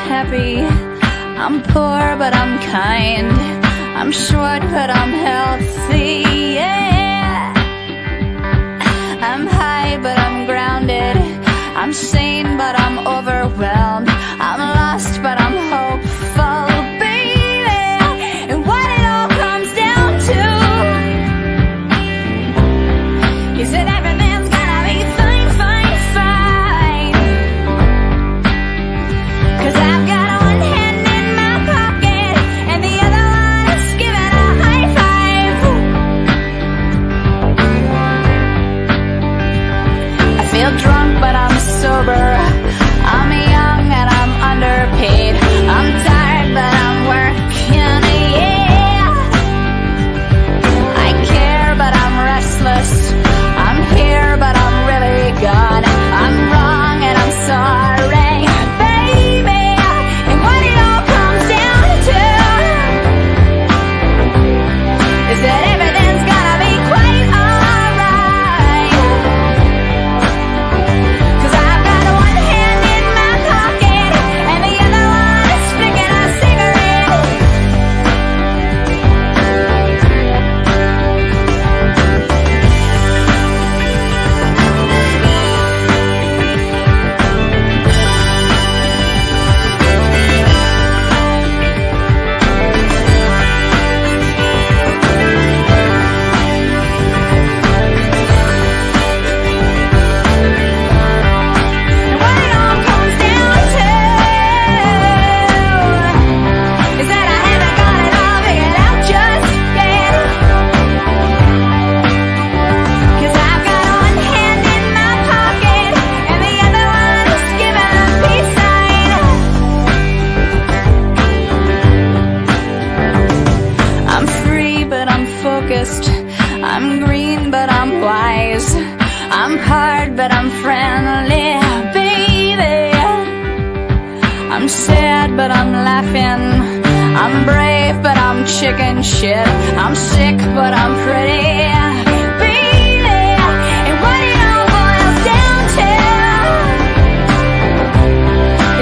happy. I'm poor, but I'm kind. I'm short, but I'm healthy, yeah. I'm high, but I'm grounded. I'm sane, but I'm overwhelmed. I'm lost, but I'm hopeful, baby. And what it all comes down to is that everything's gonna be fine, fine, fine. 'Cause I've got one hand in my pocket and the other one is giving a high five. I feel drunk, but I'm sober. I'm young and I'm underpaid. I'm tired, but I'm working, yeah. I care, but I'm restless. I'm here, but I'm really gone. I'm wrong and I'm sorry, baby. And what it all comes down to is that everything's gonna be quite alright. 'Cause I've got one hand in my pocket and the other one is flicking a cigarette. And what it all comes down to is that I haven't got it all figured out just yet. 'Cause I've got one hand in my pocket and the other one is giving a peace sign. I'm free, but I'm focused. I'm green, but I'm wise. I'm hard, but I'm friendly, baby. I'm sad, but I'm laughing. I'm brave, but I'm chicken shit. I'm sick, but I'm pretty, baby. And what it all boils down to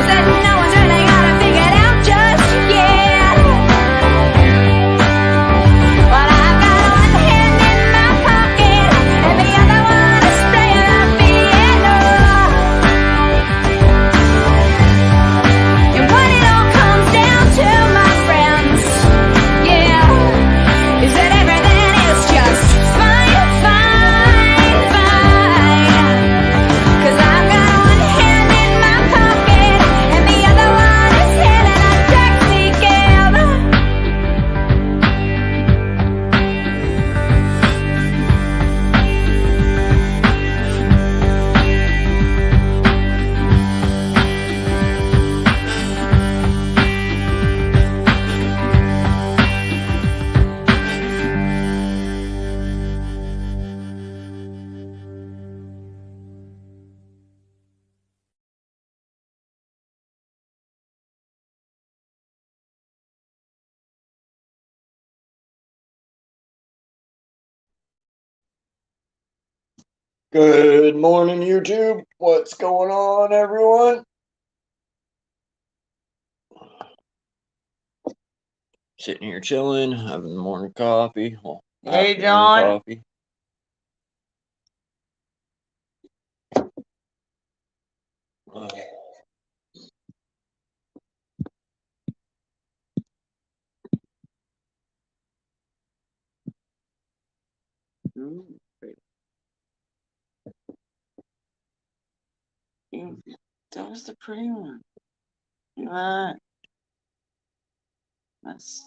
is that no one's really got it figured out just yet. But I've got one hand in my pocket and the other one is playing a piano. And what it all comes down to, my friends, yeah, is that everything is just fine, fine, fine. 'Cause I've got one hand in my pocket and the other one is hailing a taxi cab. Good morning, YouTube. What's going on, everyone? Sitting here chilling, having morning coffee. Well, Hey, afternoon John. Coffee. That was the pretty one. What? That's.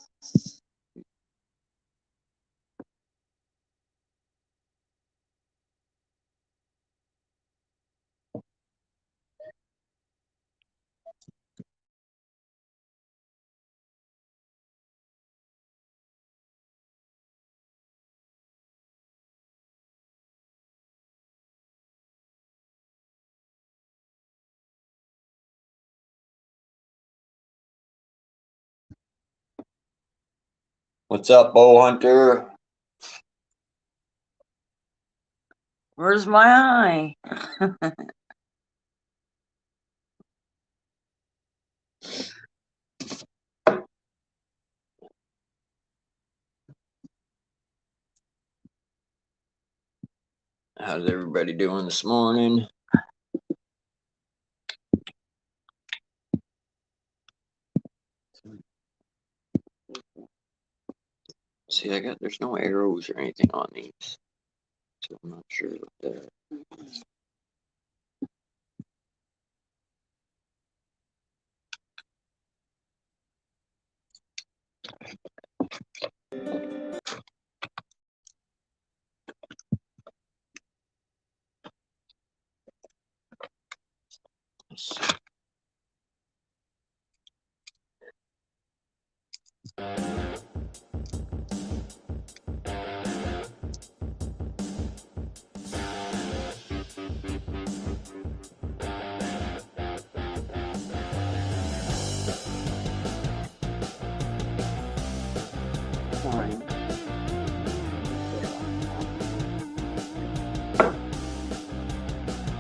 What's up, Bow Hunter? Where's my eye? How's everybody doing this morning? See, there's no arrows or anything on these, so I'm not sure what they're.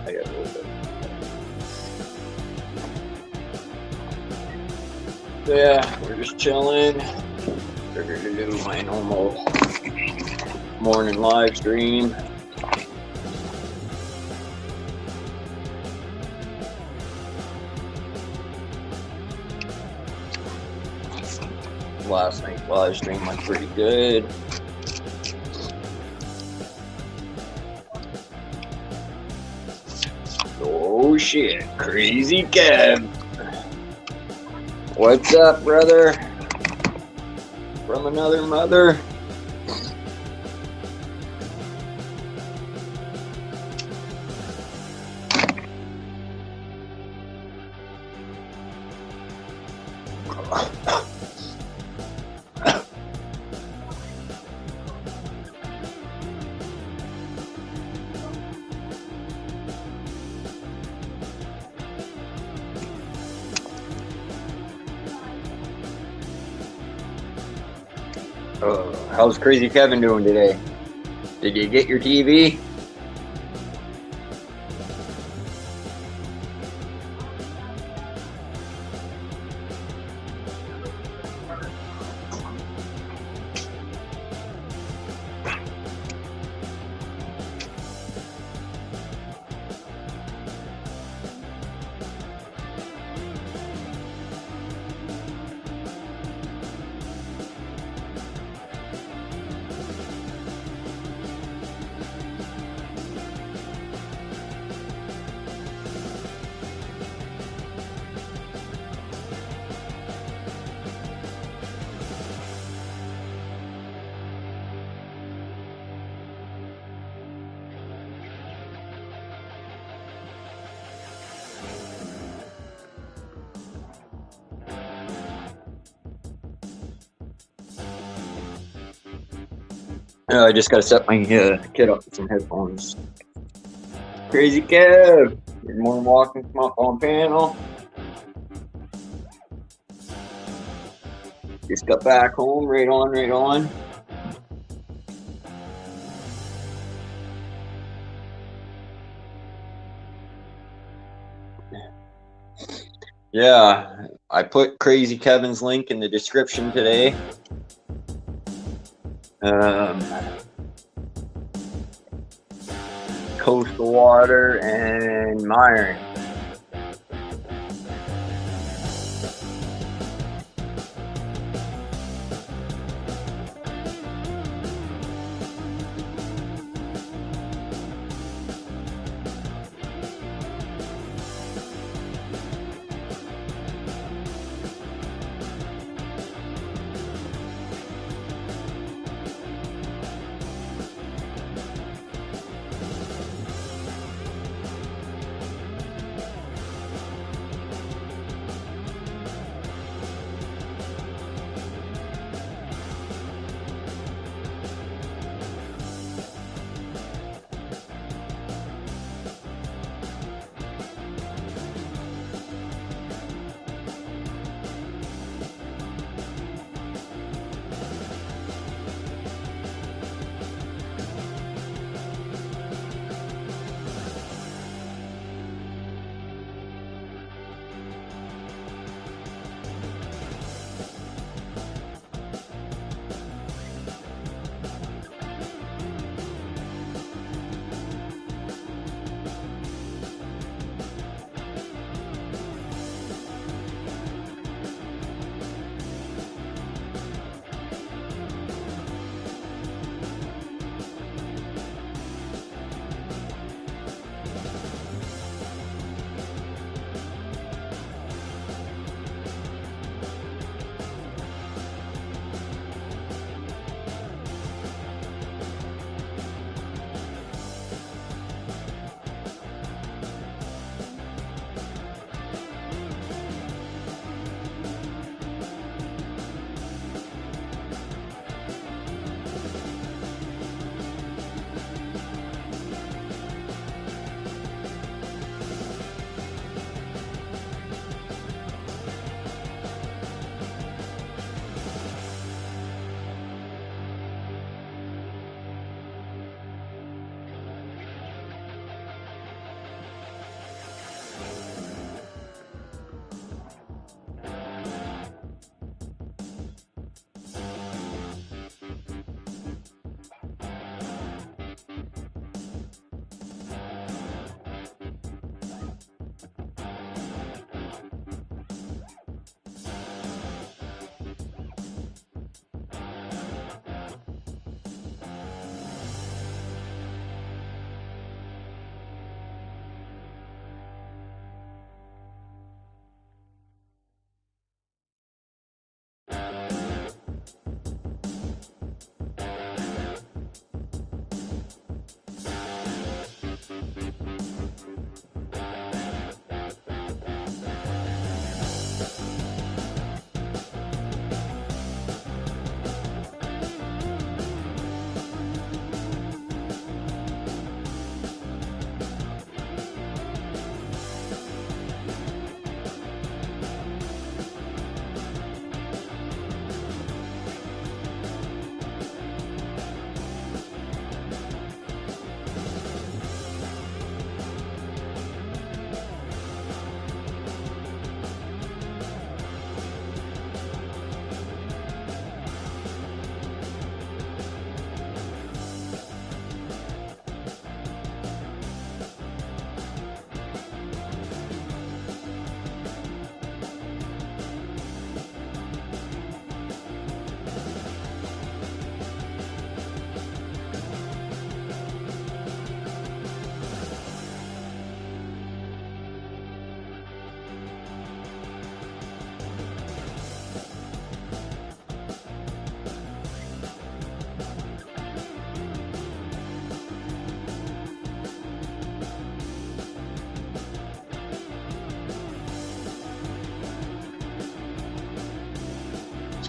I got a little bit. So yeah, we're just chilling. Figured to do my normal morning live stream. Last night's live stream went pretty good. Oh shit, Crazy Kev. What's up, brother? From another mother. How's Crazy Kevin doing today? Did you get your TV? I just gotta set my kid up with some headphones. Crazy Kev, you're more than welcome to come up on panel. Just got back home, right on, right on. Yeah, I put Crazy Kevin's link in the description today. Coastal Water and Myron.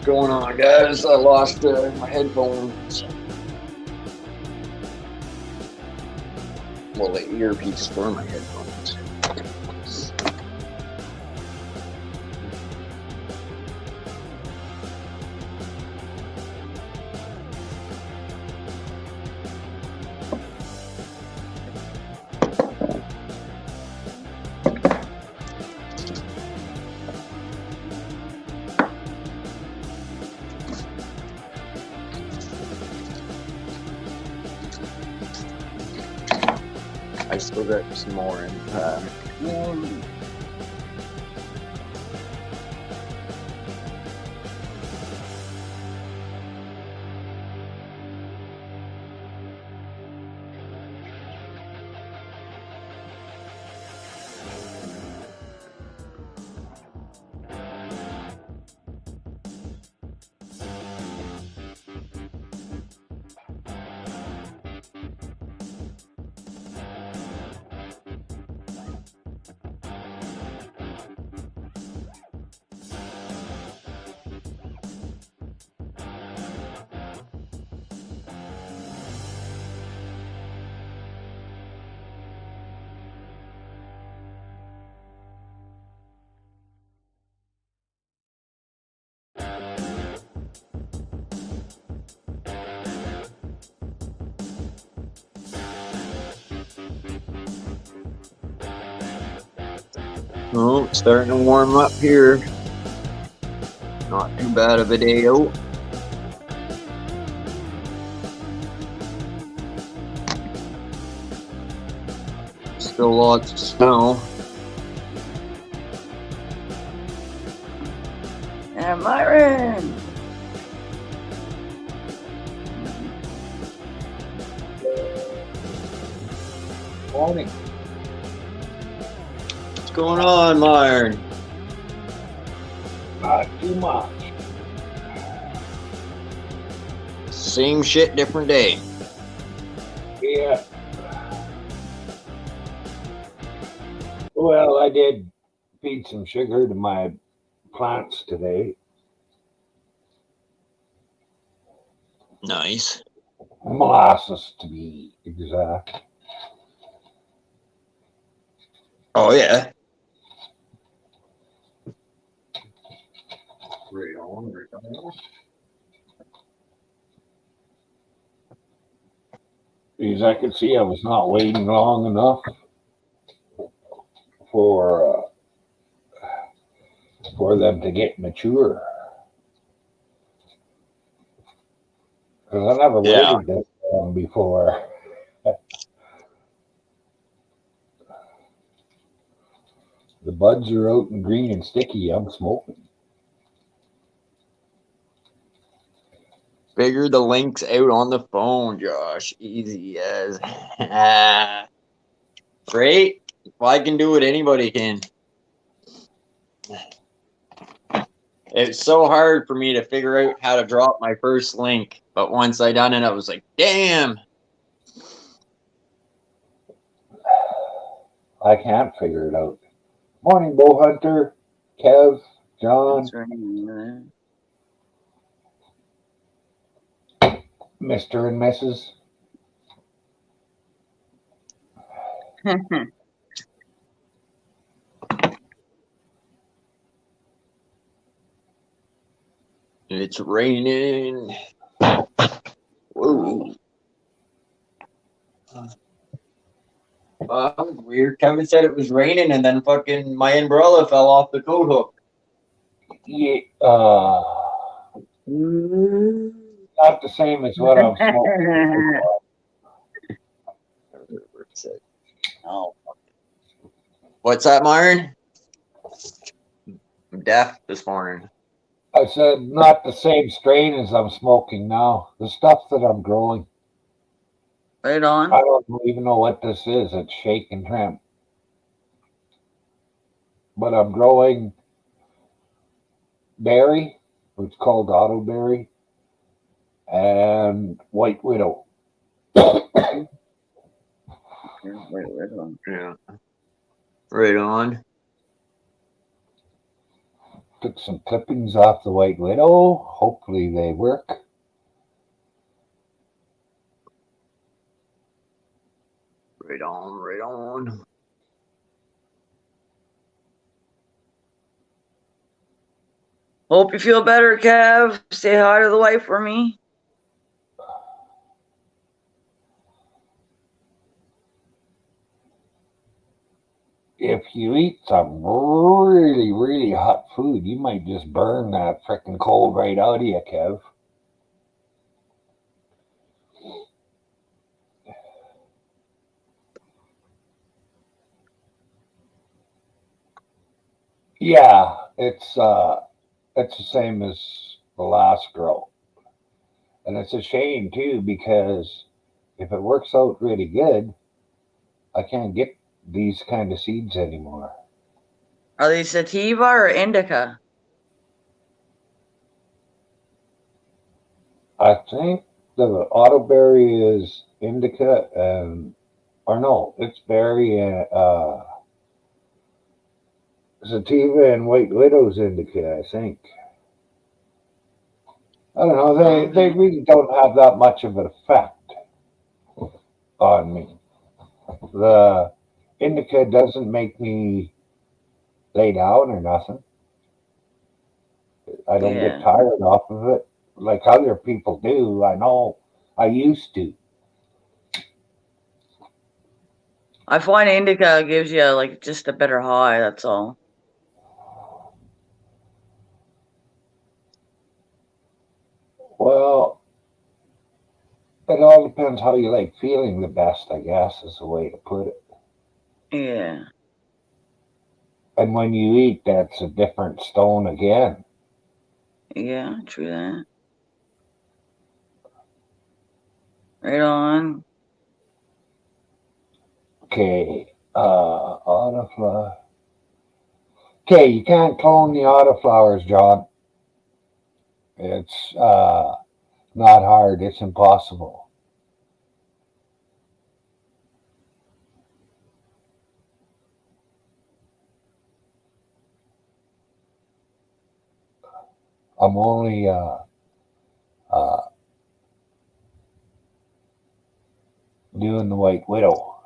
What's going on, guys? I lost my headphones. Well, the earpiece for my headphones. I still got some more in. Oh, it's starting to warm up here. Not too bad of a day out. Still lots of snow. And Myron. Morning. What's going on, Myron? Not too much. Same shit, different day. Yeah. Well, I did feed some sugar to my plants today. Nice. Molasses, to be exact. Oh, yeah. Right on, right on. Because I could see I was not waiting long enough for them to get mature. Because I never waited this long before. The buds are out and green and sticky. I'm smoking. Figure the links out on the phone, Josh. Easy as. Great. If I can do it, anybody can. It's so hard for me to figure out how to drop my first link. But once I done it, I was like, damn. I can't figure it out. Morning, Bow Hunter, Kev, John, That's right. Mr. and Mrs. It's raining. Whoa. That was weird. Kevin said it was raining and then fucking my umbrella fell off the coat hook. Yeah, not the same as what I'm smoking. Oh, What's that, Myron? I'm deaf this morning. I said not the same strain as I'm smoking now. The stuff that I'm growing. right on. I don't even know what this is. It's shake and tramp. But I'm growing berry, it's called auto berry, and white widow. Right on. Yeah. Right on. took some clippings off the White Widow. Hopefully they work. Right on, right on. Hope you feel better, Kev. Say hi to the wife for me. If you eat some really, really hot food, you might just burn that frickin' cold right out of you, Kev. Yeah, it's the same as the last girl. And it's a shame too, because if it works out really good, I can't get these kind of seeds anymore. Are they sativa or indica? I think the autoberry is indica or no, it's berry and sativa and White Widow's indica, I think. I don't know, they really don't have that much of an effect on me. The indica doesn't make me lay down or nothing. I don't get tired off of it like other people do. I know I used to. I find indica gives you like just a better high, that's all. Well, it all depends how you like feeling the best, I guess, is the way to put it. Yeah. And when you eat, that's a different stone again. Yeah, true that. Right on. Okay, autoflower. Okay, you can't clone the autoflowers, John. It's not hard. It's impossible. I'm only doing the White Widow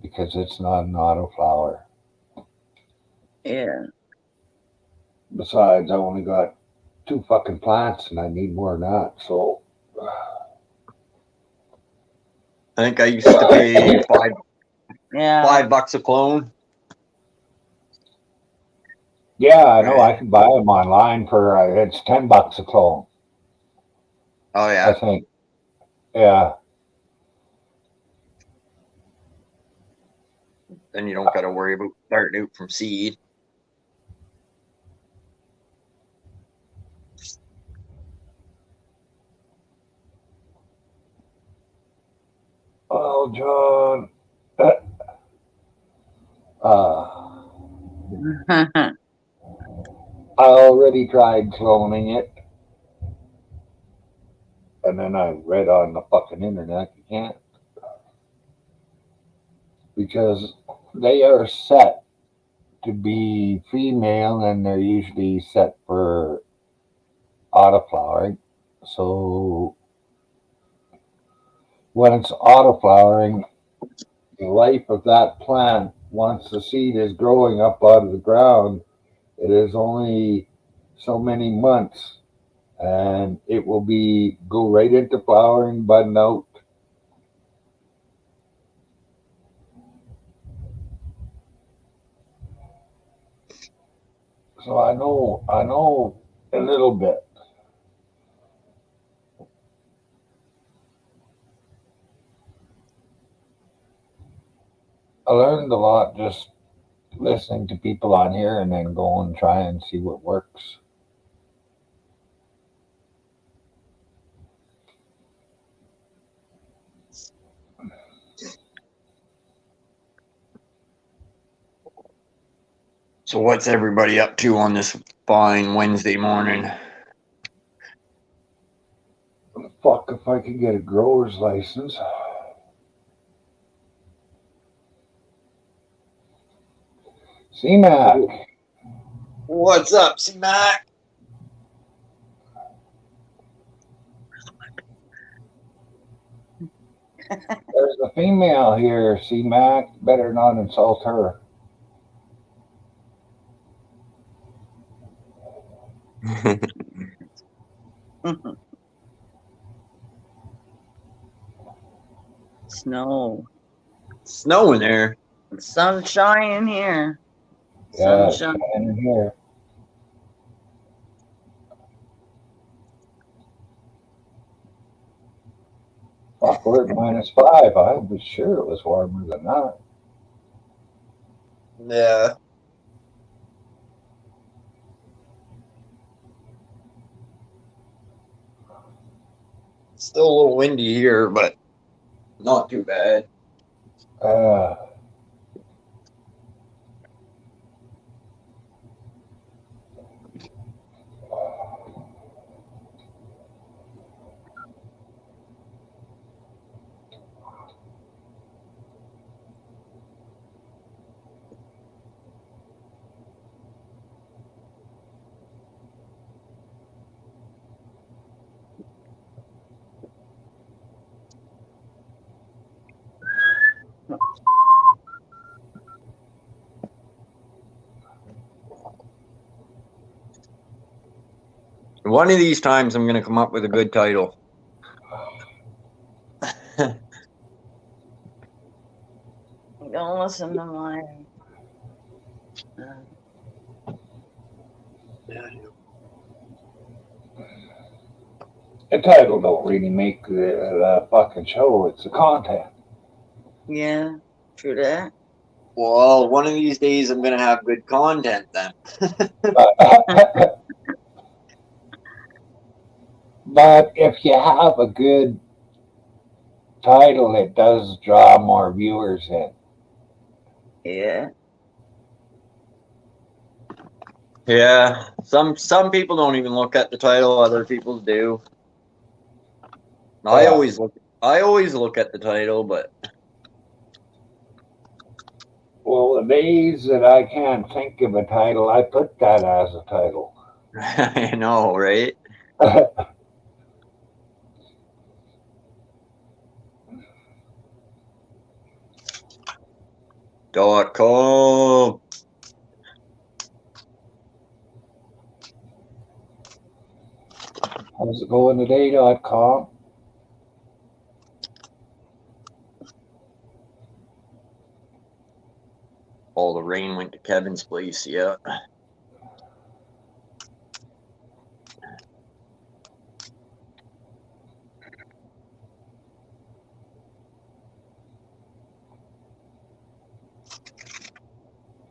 because it's not an autoflower. Yeah. Besides, I only got 2 fucking plants and I need more than that. So I think I used to pay $5 a clone. yeah, I know. I can buy them online for it's $10 a clone. Oh yeah. I think. Yeah. Then you don't got to worry about starting out from seed. Oh, John. I already tried cloning it. And then I read on the fucking internet you can't. Because they are set to be female and they're usually set for autoflowering. So when it's autoflowering, the life of that plant, once the seed is growing up out of the ground, it is only so many months and it will go right into flowering, budding out. So I know a little bit. I learned a lot just listening to people on here and then go and try and see what works. So what's everybody up to on this fine Wednesday morning? Fuck if I could get a grower's license. CMAC. What's up, C-Mac? There's a female here, C-Mac. Better not insult her. Snow. Snowing there. Sunshine here. Yeah, Sunshine. in here. Fuck, we're at -5. I was sure it was warmer than that. Yeah. Still a little windy here, but not too bad. One of these times I'm going to come up with a good title. Don't listen to mine. The title don't really make the fucking show. It's the content. Yeah, true that. Well, one of these days I'm going to have good content then. But if you have a good title, it does draw more viewers in. Yeah. Yeah, some people don't even look at the title. Other people do. I Yeah. always look at the title, but Well, the days that I can't think of a title, I put that as a title. I know, right? .com. How's it going today.com? All the rain went to Kevin's place, yeah.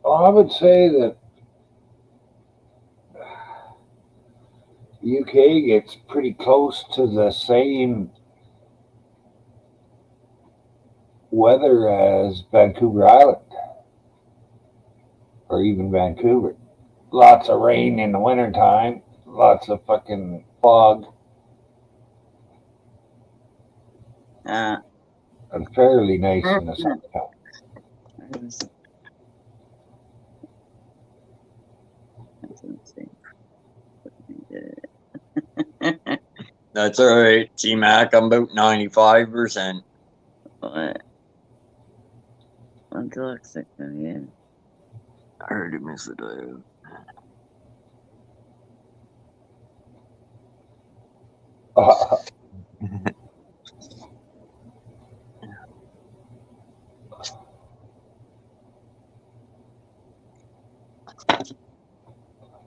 Well, I would say that UK gets pretty close to the same weather as Vancouver Island or even Vancouver. Lots of rain in the wintertime, lots of fucking fog, and fairly nice in the summertime. That's all right, T-Mac. I'm about 95%. What? I'm toxic, yeah. I heard you miss the dive.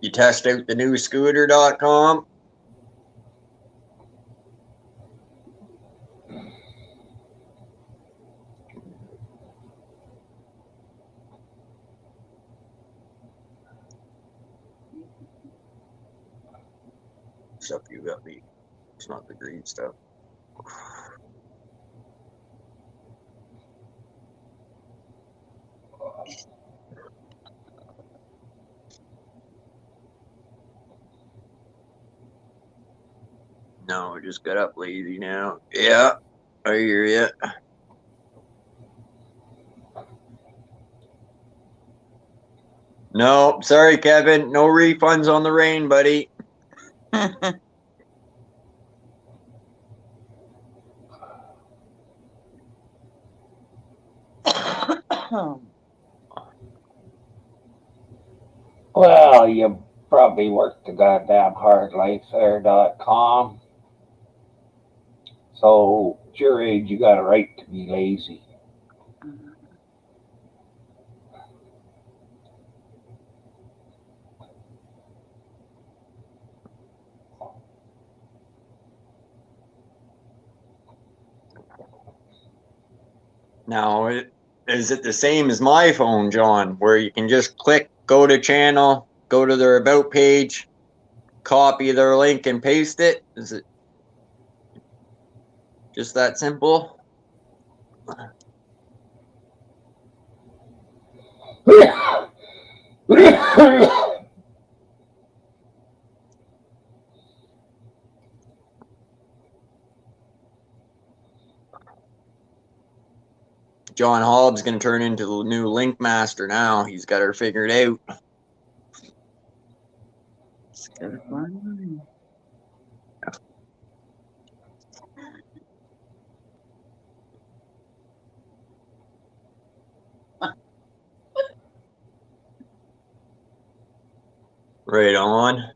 You test out the new scooter.com? Stuff you got me. It's not the green stuff. No, I just got up lazy now. Yeah, I hear ya. No, sorry, Kevin. No refunds on the rain, buddy. Well, you probably worked the goddamn hardlifefair.com. So at your age, you got a right to be lazy. Now, is it the same as my phone, John, where you can just click, go to channel, go to their about page, copy their link and paste it? Is it just that simple? John Hobbs going to turn into the new link master now. He's got her figured out. It's good fun. Right on.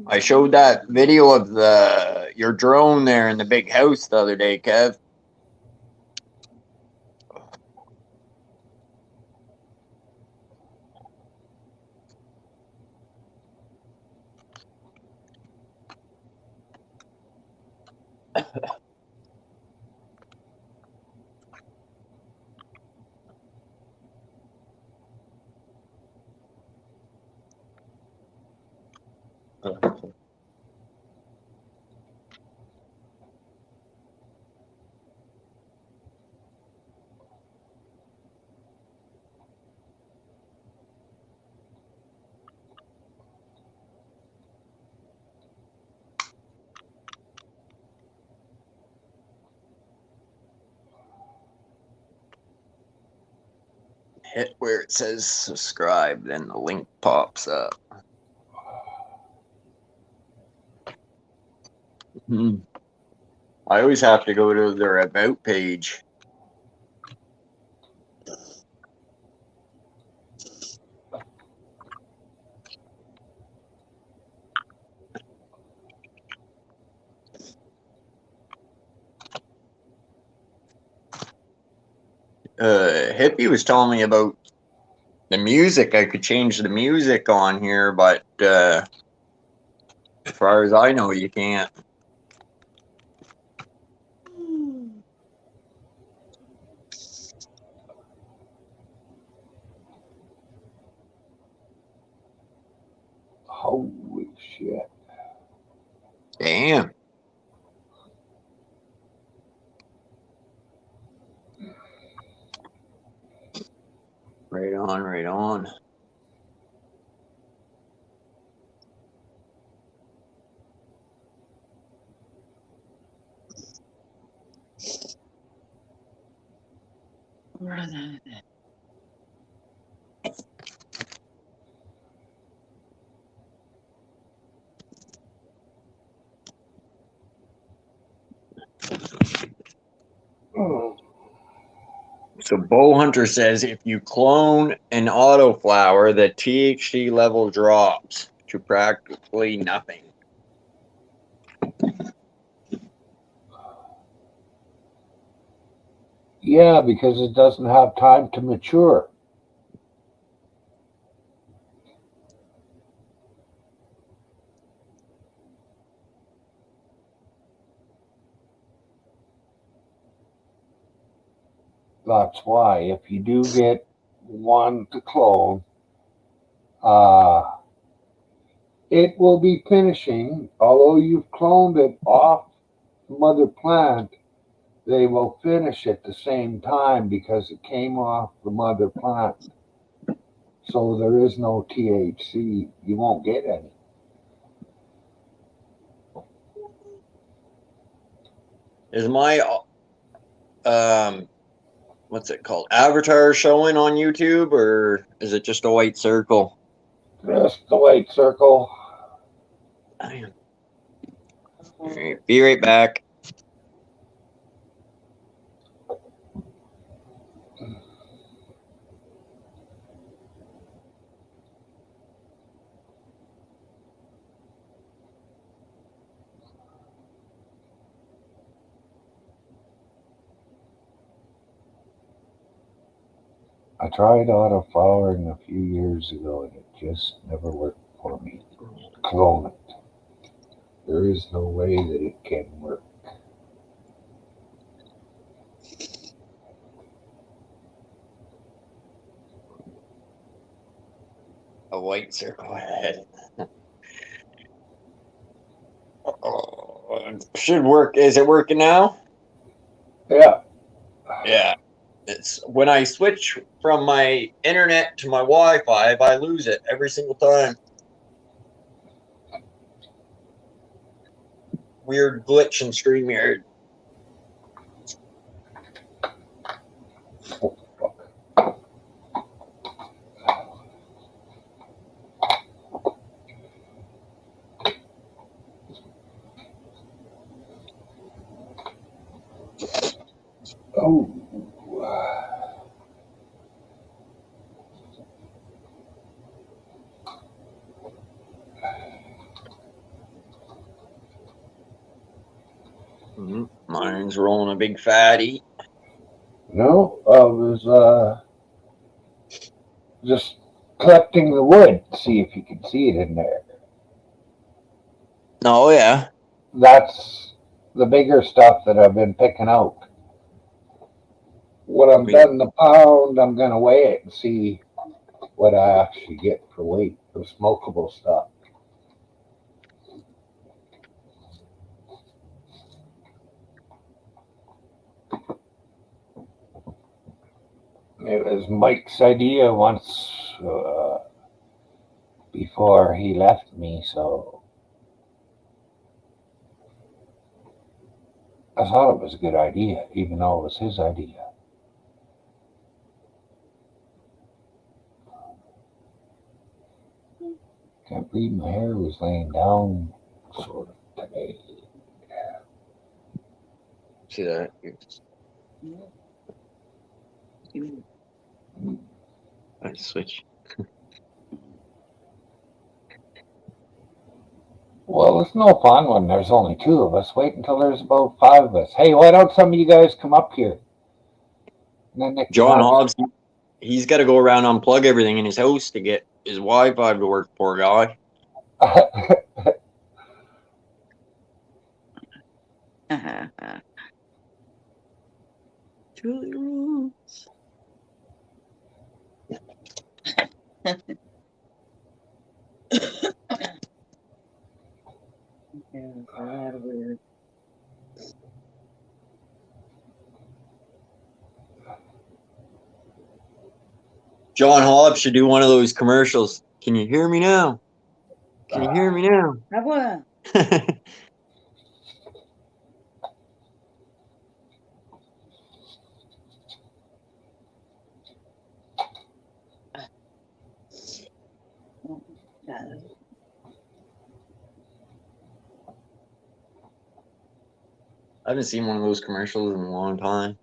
I showed that video of your drone there in the big house the other day, Kev. Hit where it says subscribe, then the link pops up. I always have to go to their about page. Hippie was telling me about the music. I could change the music on here, but as far as I know, you can't. Holy shit. Damn. Right on, right on. Where are they? So Bowhunter says if you clone an autoflower, the THC level drops to practically nothing. Yeah, because it doesn't have time to mature. That's why if you do get one to clone, it will be finishing, although you've cloned it off mother plant, they will finish at the same time because it came off the mother plant. So there is no THC. You won't get any. Is my what's it called? Avatar showing on YouTube, or is it just a white circle? Just the white circle. Damn. All right, be right back. I tried auto flowering a few years ago and it just never worked for me. Clone it. There is no way that it can work. A white circle ahead. Oh, it should work. Is it working now? Yeah. Yeah. It's when I switch from my internet to my Wi-Fi, I lose it every single time. Weird glitch in StreamYard. Oh, fuck. Oh. Mine's rolling a big fatty. No, I was just collecting the wood, see if you can see it in there. Oh yeah. That's the bigger stuff that I've been picking out. When I'm done the pound, I'm gonna weigh it and see what I actually get for weight of smokable stuff. It was Mike's idea once before he left me, so I thought it was a good idea, even though it was his idea. Can't believe my hair was laying down sort of today. See that? I switch. Well, it's no fun when there's only two of us. Wait until there's about five of us. Hey, why don't some of you guys come up here? And then they can John have- Hobbs, he's got to go around and unplug everything in his house to get his Wi-Fi to work. Poor guy. Julie rules. Weird. John Hobbs should do one of those commercials. Can you hear me now? Can you hear me now? Have one. I haven't seen one of those commercials in a long time.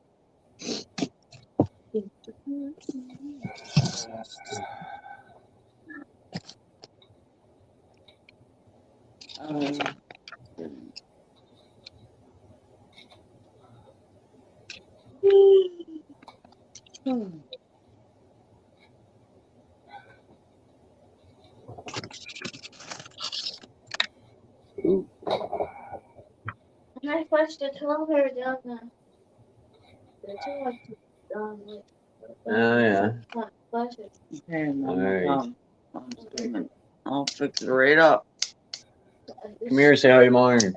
I flushed the her down the toilet. Oh yeah. Okay, Alright. I'll fix it right up. Come here, say hi, Martin.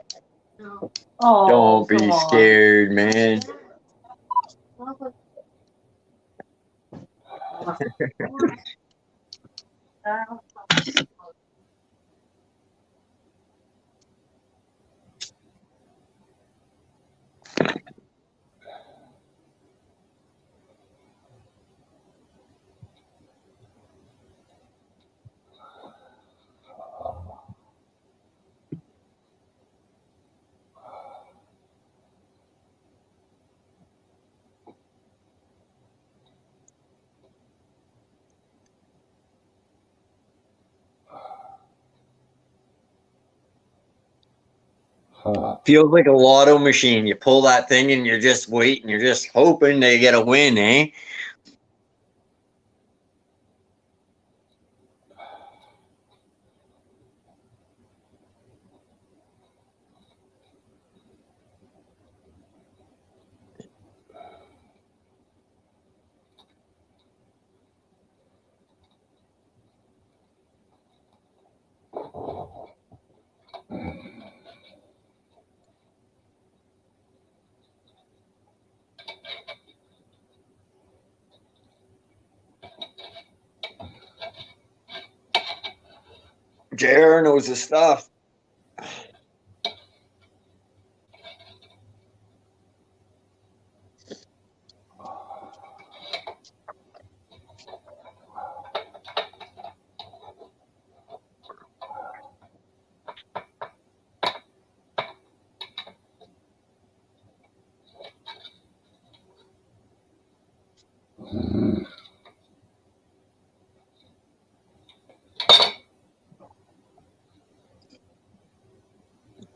No. Oh, Don't be come on. scared, man. Huh. Feels like a lotto machine. You pull that thing and you're just waiting. You're just hoping they get a win, eh? JR knows his stuff.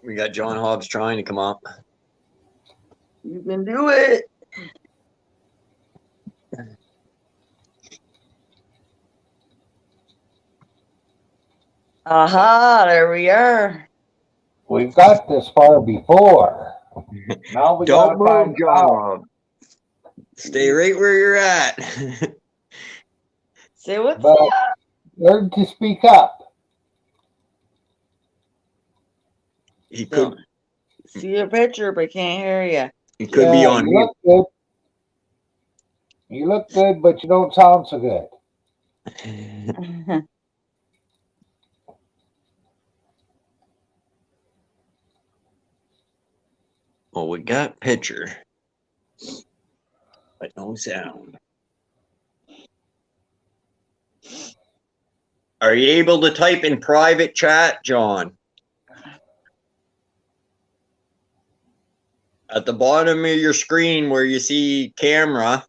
We got John Hobbs trying to come up. You can do it. Aha, there we are. We've got this far before. Now we Don't gotta move, find John out. Hobbs. Stay right where you're at. Say what's But up. learn to speak up. He Don't could see your picture, but can't hear you. he could be Yeah, on you mute. look good. You look good, but you don't sound so good. Well, we got picture, but no sound. Are you able to type in private chat, John? At the bottom of your screen where you see camera,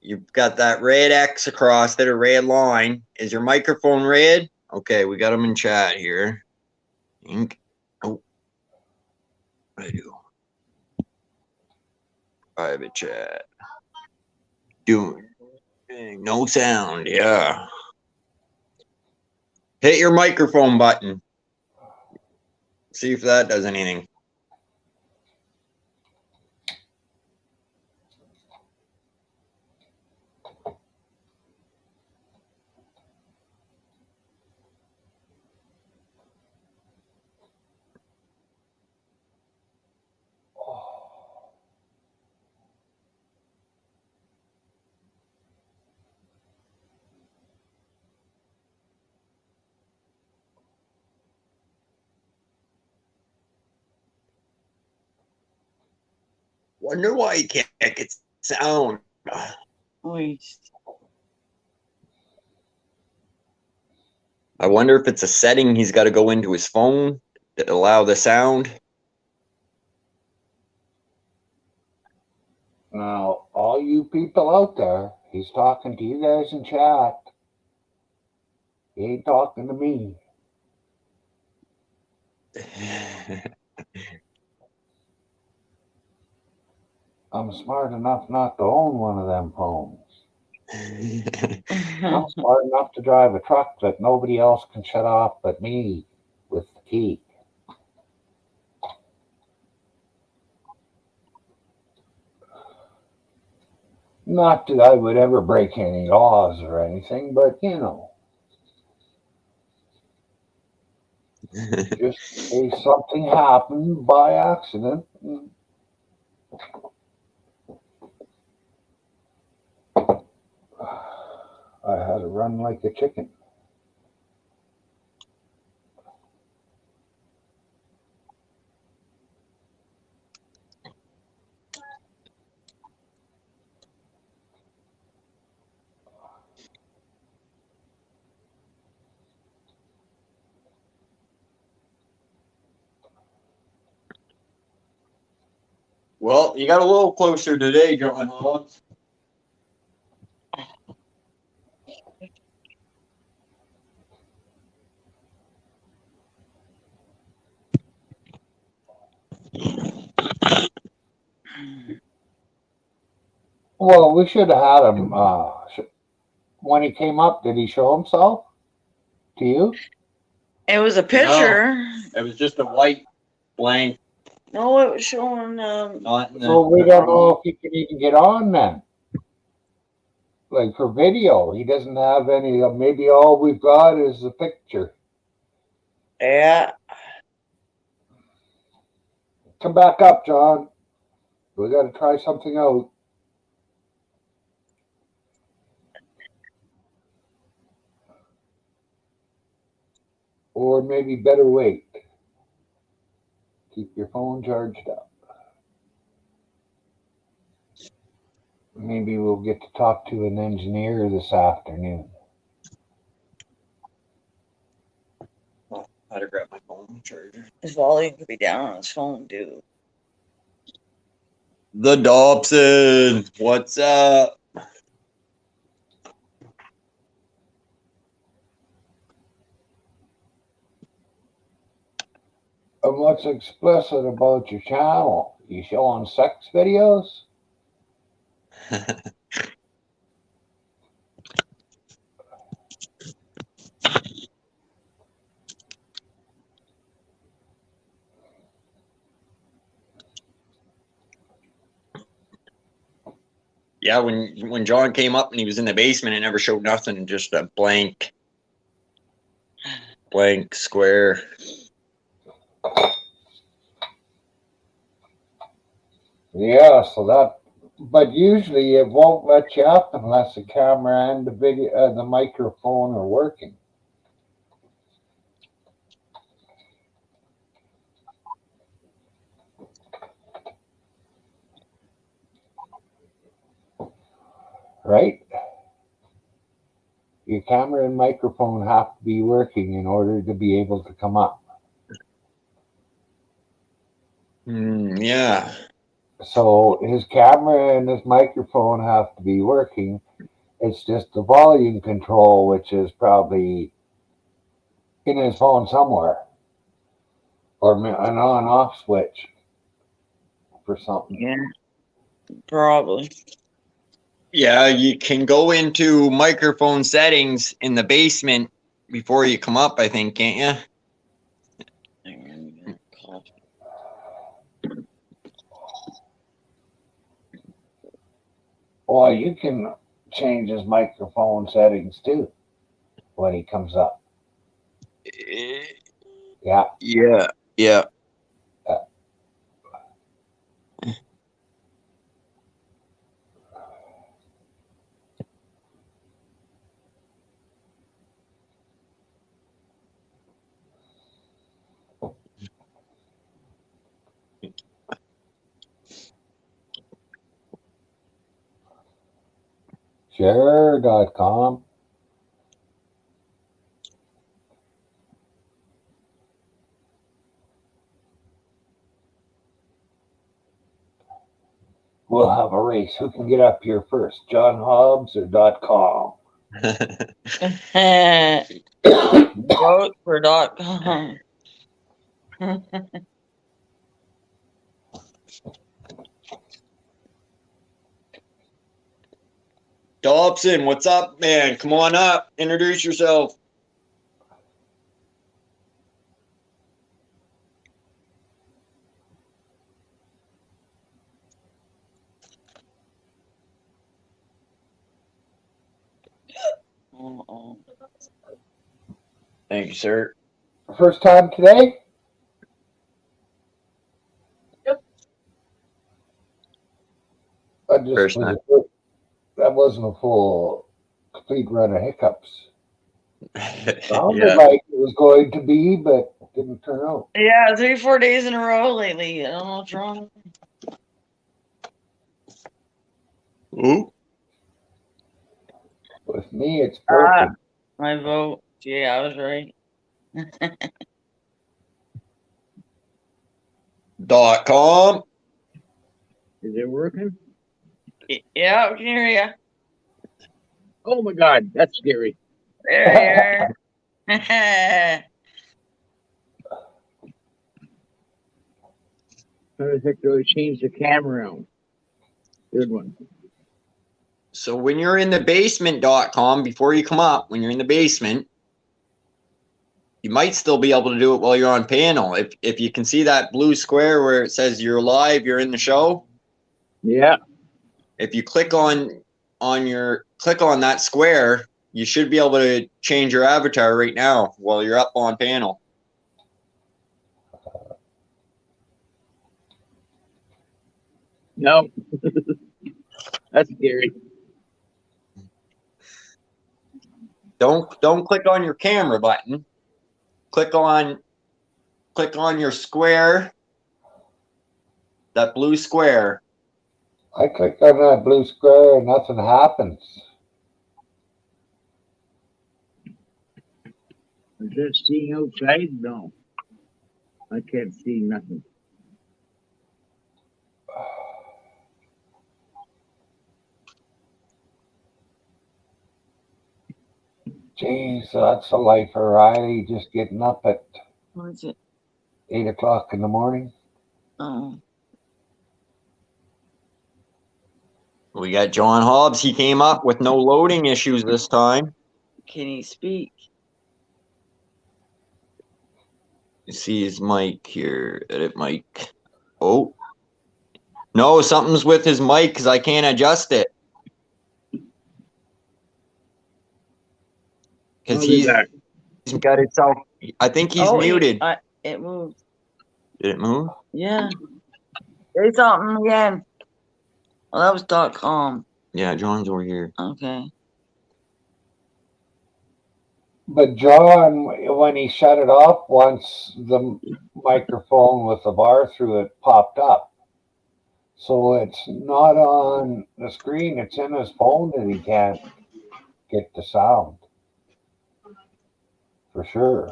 you've got that red X across it, a red line. Is your microphone red? Okay, we got them in chat here. Oh, I do. Private chat. Doing no sound, yeah. Hit your microphone button. See if that does anything. Wonder why you can't get sound. Wait. I wonder if it's a setting he's got to go into his phone to allow the sound. Now, all you people out there, he's talking to you guys in chat. He ain't talking to me. I'm smart enough not to own one of them phones. I'm smart enough to drive a truck that nobody else can shut off but me with the key. Not that I would ever break any laws or anything, but you know. Just in case something happened by accident. I had to run like a chicken. Well, you got a little closer today, John Hobbs. Well, we should have had him. When he came up, did he show himself to you? It was a picture. It was just a white blank. No, it was showing. Not in So we don't know if he can even get on then. Like for video, he doesn't have any. Maybe all we've got is the picture. Yeah. Come back up, John. We got to try something out. Or maybe better wait. Keep your phone charged up. Maybe we'll get to talk to an engineer this afternoon. I had to grab my phone charger. His volume could be down on his phone, dude. The Dobson, what's up? And what's explicit about your channel? You showing sex videos? Yeah, when John came up and he was in the basement, it never showed nothing, just a blank square. Yeah, so that. But usually it won't let you up unless the camera and the video, the microphone are working. Right? Your camera and microphone have to be working in order to be able to come up. Yeah. So his camera and his microphone have to be working. It's just the volume control, which is probably in his phone somewhere, or an on-off switch for something. Yeah. Probably. Yeah, you can go into microphone settings in the basement before you come up, I think, can't you? Well, you can change his microphone settings too when he comes up. Yeah. Yeah. Share.com. We'll have a race. Who can get up here first, John Hobbs or .com? Vote for .com. Dobson, what's up, man? Come on up. Introduce yourself. Thank you, sir. first time today? Yep. First time. That wasn't a full, complete run of hiccups. Sounded Yeah. like it was going to be, but didn't turn out. Yeah, 3-4 days in a row lately. I don't know what's wrong. Ooh. With me, it's perfect. My vote. Yeah, I was right. .com. Is it working? Yeah, I can hear you. Oh my God, that's scary. There you are. How the heck do I change the camera around? Good one. So when you're in the basement.com, before you come up, when you're in the basement, you might still be able to do it while you're on panel. If you can see that blue square where it says you're live, you're in the show. Yeah. If you click on that square, you should be able to change your avatar right now while you're up on panel. No. That's scary. Don't click on your camera button. Click on your square. That blue square. I clicked on that blue square and nothing happens. Is that seeing outside? No. I can't see nothing. Jeez, that's a life of Riley, just getting up at What is it? 8 o'clock in the morning. Oh, We got John Hobbs. He came up with no loading issues this time. can he speak? You see his mic here. Edit mic. Oh. No, something's with his mic because I can't adjust it. Because I'll be back. he's got itself. I think he's muted. It moved. Did it move? Yeah. Say something again. Oh, that was .com. Yeah, John's over here. Okay. But John, when he shut it off, once the microphone with the bar through it popped up. So it's not on the screen, it's in his phone that he can't get the sound. For sure.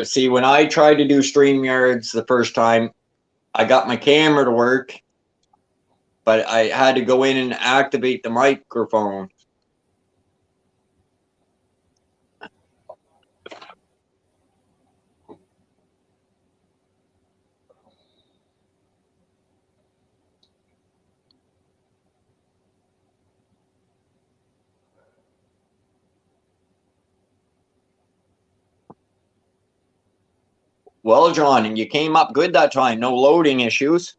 See, when I tried to do StreamYards the first time, I got my camera to work, but I had to go in and activate the microphone. Well, John, and you came up good that time. No loading issues.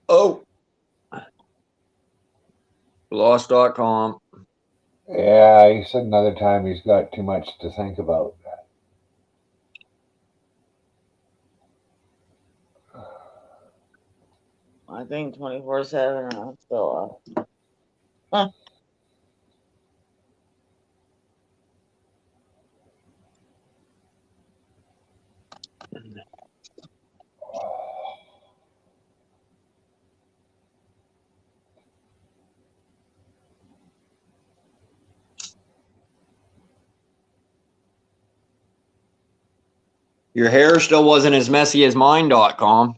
Oh. Lost.com. Yeah, he said another time he's got too much to think about. I think 24/7. I'm still up. Huh. Your hair still wasn't as messy as mine.com.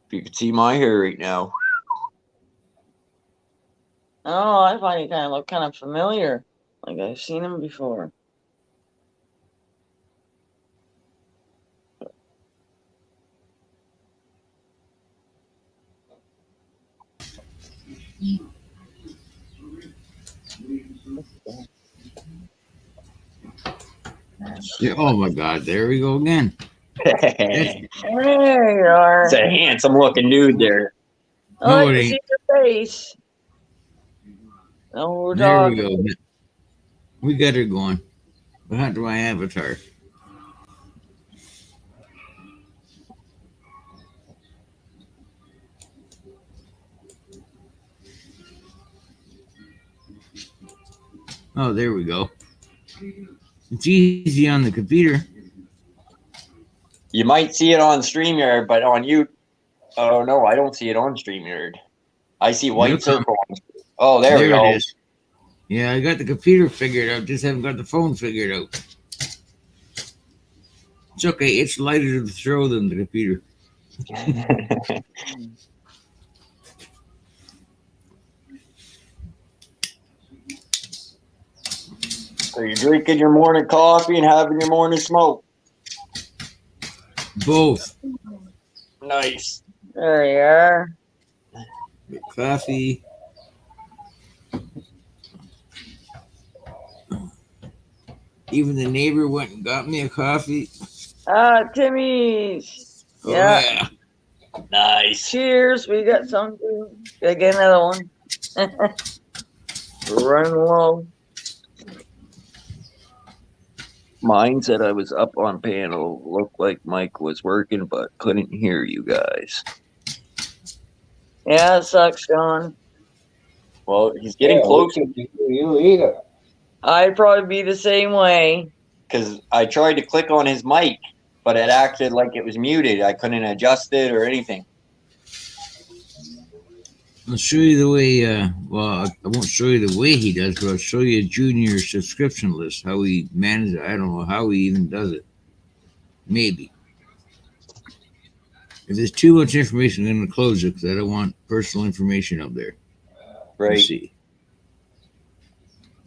If you could see my hair right now. Oh, I find you kind of look kind of familiar. Like I've seen him before. Yeah, oh my God, there we go again. It's There you are. a handsome looking dude there. I No, like it to ain't. see your face. No, we're There we talking. go. We got her going. Behind my avatar. Oh, there we go. It's easy on the computer. You might see it on StreamYard, but on you, oh no, I don't see it on StreamYard. I see white It'll come. circle. Oh, there we It go. is. Yeah, I got the computer figured out. Just haven't got the phone figured out. It's okay. It's lighter to throw than the computer. So you're drinking your morning coffee and having your morning smoke. Both. Nice. There you are. Coffee. Even the neighbor went and got me a coffee. Timmy's. Oh, Yeah. yeah. Nice. Cheers. We got some too. Gotta get another one. We're running low. Mine said I was up on panel. Looked like Mike was working, but couldn't hear you guys. Yeah, it sucks, John. Well, he's getting Yeah, closer You either. I'd probably be the same way. because I tried to click on his mic, but it acted like it was muted. I couldn't adjust it or anything. I'll show you the way, well, I won't show you the way he does, but I'll show you a junior subscription list, how he manages it. I don't know how he even does it. Maybe. If there's too much information, I'm going to close it because I don't want personal information up there. Right. Let's see.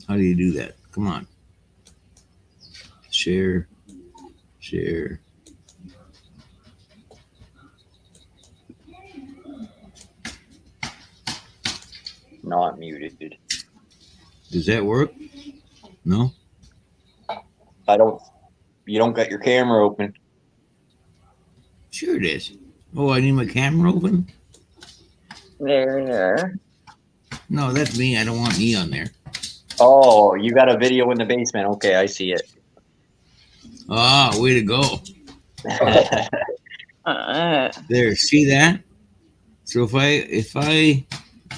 How do you do that? Come on. Share. Share. Not muted. Does that work? No? You don't got your camera open. Sure it is. Oh, I need my camera open? There. No, that's me. I don't want me on there. Oh, you got a video in the basement. Okay, I see it. Ah, way to go. There, see that? So if I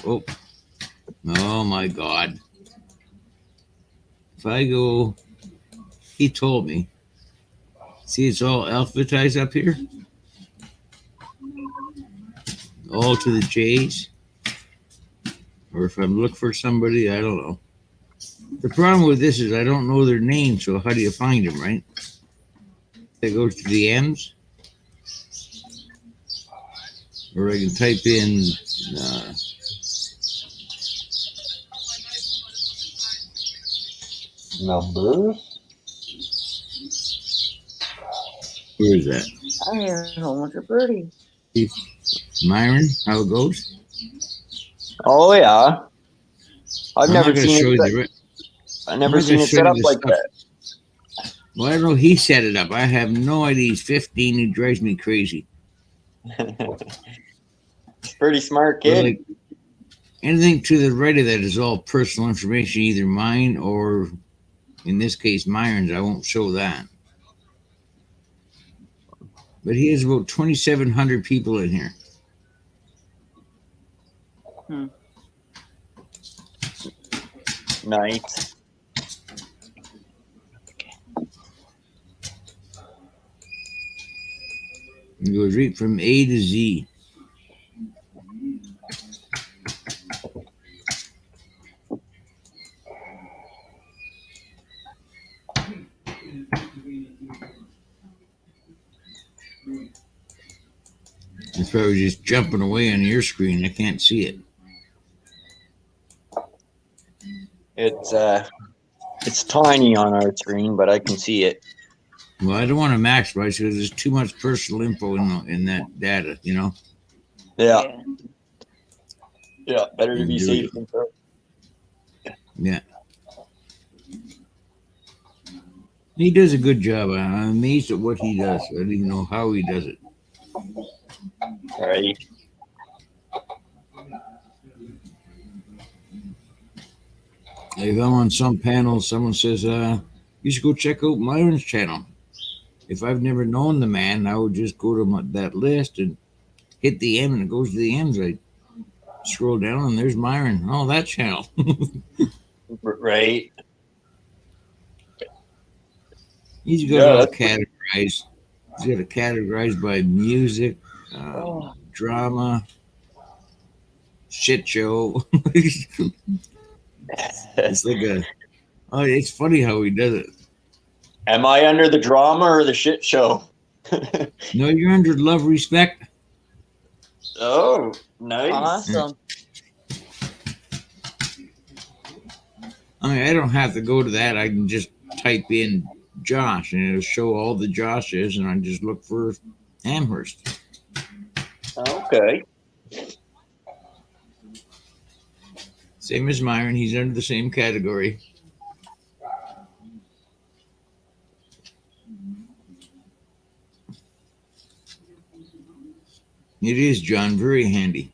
oh my God. If I go, he told me. See, it's all alphabetized up here. All to the J's. Or if I'm looking for somebody, I don't know. The problem with this is I don't know their name, so how do you find them, right? That goes to the M's. Or I can type in Numbers. where is that? I hear a whole bunch of birdies. Myron, how it goes? Oh yeah. I've I'm never not gonna seen show you it. the I never I'm not seen gonna it show set you up the like stuff. that. Well, I don't know. He set it up. I have no idea. He's 15. He drives me crazy. It's a pretty smart But, kid. like, anything to the right of that is all personal information, either mine or, in this case, Myron's. I won't show that. But he has about 2,700 people in here. Nice. It goes right from A to Z. It's probably just jumping away on your screen. I can't see it. It's tiny on our screen, but I can see it. Well, I don't want to maximize because there's too much personal info in that data, you know? Yeah. Yeah, better to And be do safe it. than sorry. Yeah. He does a good job. I'm amazed at what he does. I don't even know how he does it. Right. If I'm on some panel, someone says, you should go check out Myron's channel. If I've never known the man, I would just go to that list and hit the M and it goes to the M's. I scroll down and there's Myron. Oh, that channel. Right. He's got Yeah, all that's categorized. He's got it categorized by music, Oh, drama, shit show. It's like a. Oh, it's funny how he does it. Am I under the drama or the shit show? No, you're under love, respect. Oh, nice. awesome. I mean, I don't have to go to that. I can just type in Josh and it'll show all the Joshes, and I just look for Amherst. Okay. Same as Myron. He's under the same category. It is, John. Very handy.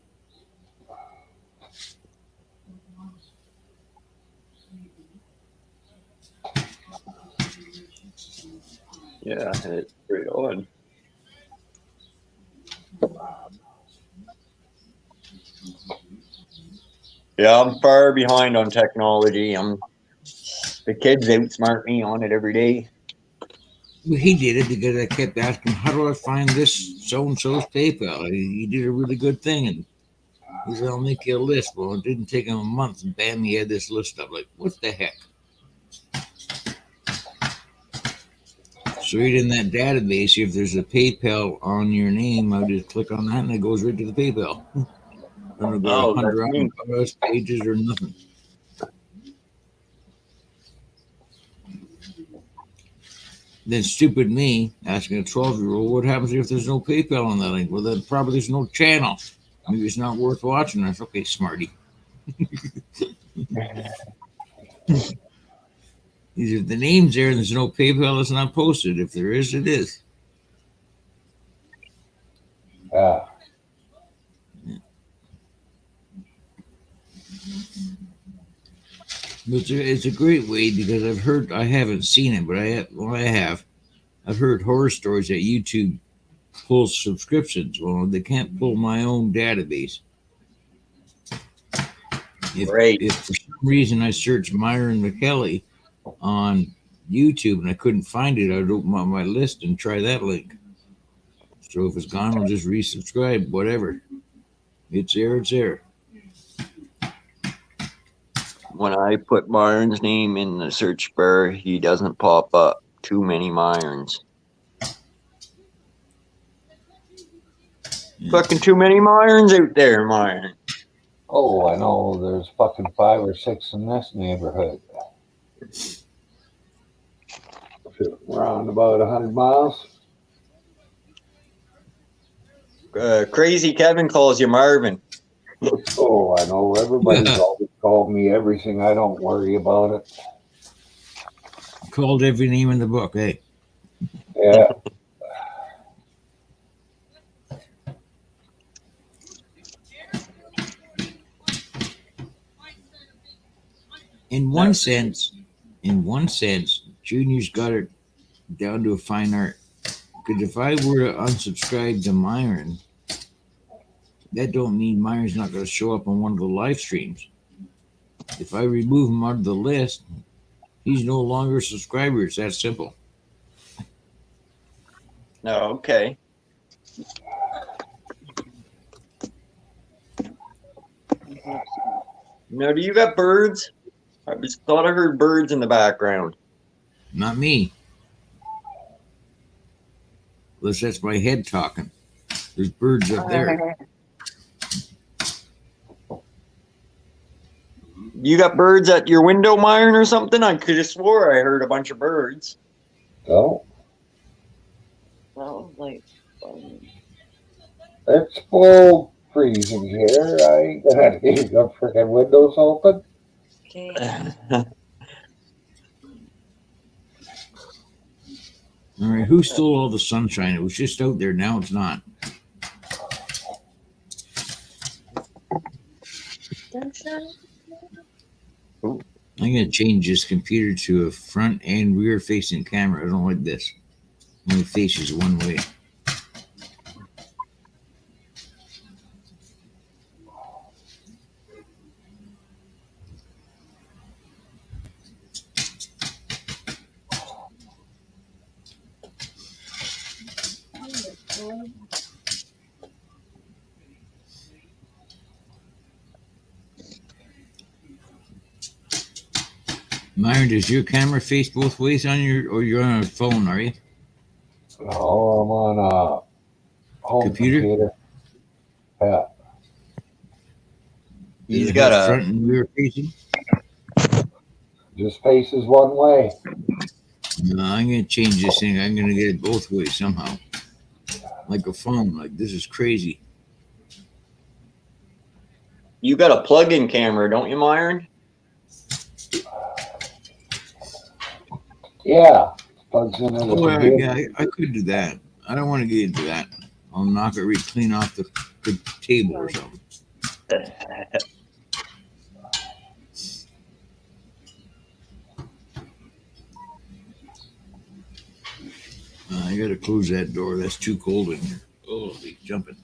Yeah, it's pretty odd. Yeah, I'm far behind on technology. The kids outsmart me on it every day. Well, he did it because I kept asking, how do I find this so-and-so's PayPal? He did a really good thing. And he said, I'll make you a list. Well, it didn't take him a month. And bam, he had this list up. Like, what the heck? So right in that database, if there's a PayPal on your name, I'll just click on that and it goes right to the PayPal. I don't go Oh, that's 100 neat. pages or nothing. Then stupid me asking a 12-year-old, what happens if there's no PayPal on that link? Well, then probably there's no channel. Maybe it's not worth watching. That's okay, smarty. If the name's there and there's no PayPal, it's not posted. If there is, it is. Yeah. But it's a great way because I haven't seen it, but I have. I've heard horror stories that YouTube pulls subscriptions. Well, they can't pull my own database. Right. If for some reason I searched Myron McKelly on YouTube and I couldn't find it, I'd open up my list and try that link. So if it's gone, I'll just resubscribe, whatever. It's there, it's there. When I put Myron's name in the search bar, he doesn't pop up. Too many Myrons. Fucking too many Myrons out there, Myron. Oh, I know. There's fucking 5 or 6 in this neighborhood. Around about 100 miles. Crazy Kevin calls you Marvin. Oh, I know. Everybody's always called me everything. I don't worry about it. Called every name in the book, eh? Yeah. In one sense, Junior's got it down to a fine art. Because if I were to unsubscribe to Myron, that don't mean Myron's not going to show up on one of the live streams. If I remove him out of the list, he's no longer a subscriber. It's that simple. No, okay. Now, do you got birds? I just thought I heard birds in the background. Not me. Unless that's my head talking. There's birds up there. You got birds at your window, Myron, or something? I could have swore I heard a bunch of birds. So That was like, it's full freezing here. I ain't gonna leave the freaking windows open. Okay. All right, who stole all the sunshine? It was just out there. Now it's not. Sunshine? I'm gonna change this computer to a front and rear facing camera. I don't like this. Only faces one way. Myron, does your camera face both ways on your, or you're on a phone, are you? Oh, I'm on a home computer. Yeah. He's Does it got have a front and rear facing. Just faces one way. No, I'm gonna change this thing. I'm gonna get it both ways somehow, like a phone. Like this is crazy. you got a plug-in camera, don't you, Myron? Yeah. Plugs into the Oh, computer. yeah, I could do that. I don't want to get into that. I'll knock it right clean off the table or something. I gotta close that door. That's too cold in here. Oh, he's jumping.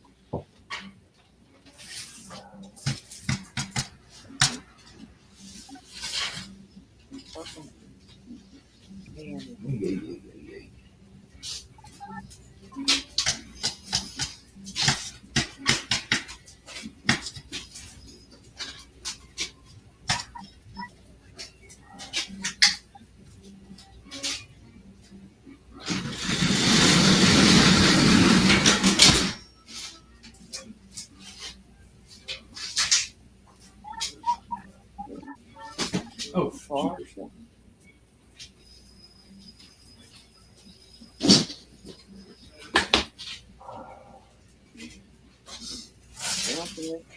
Oh,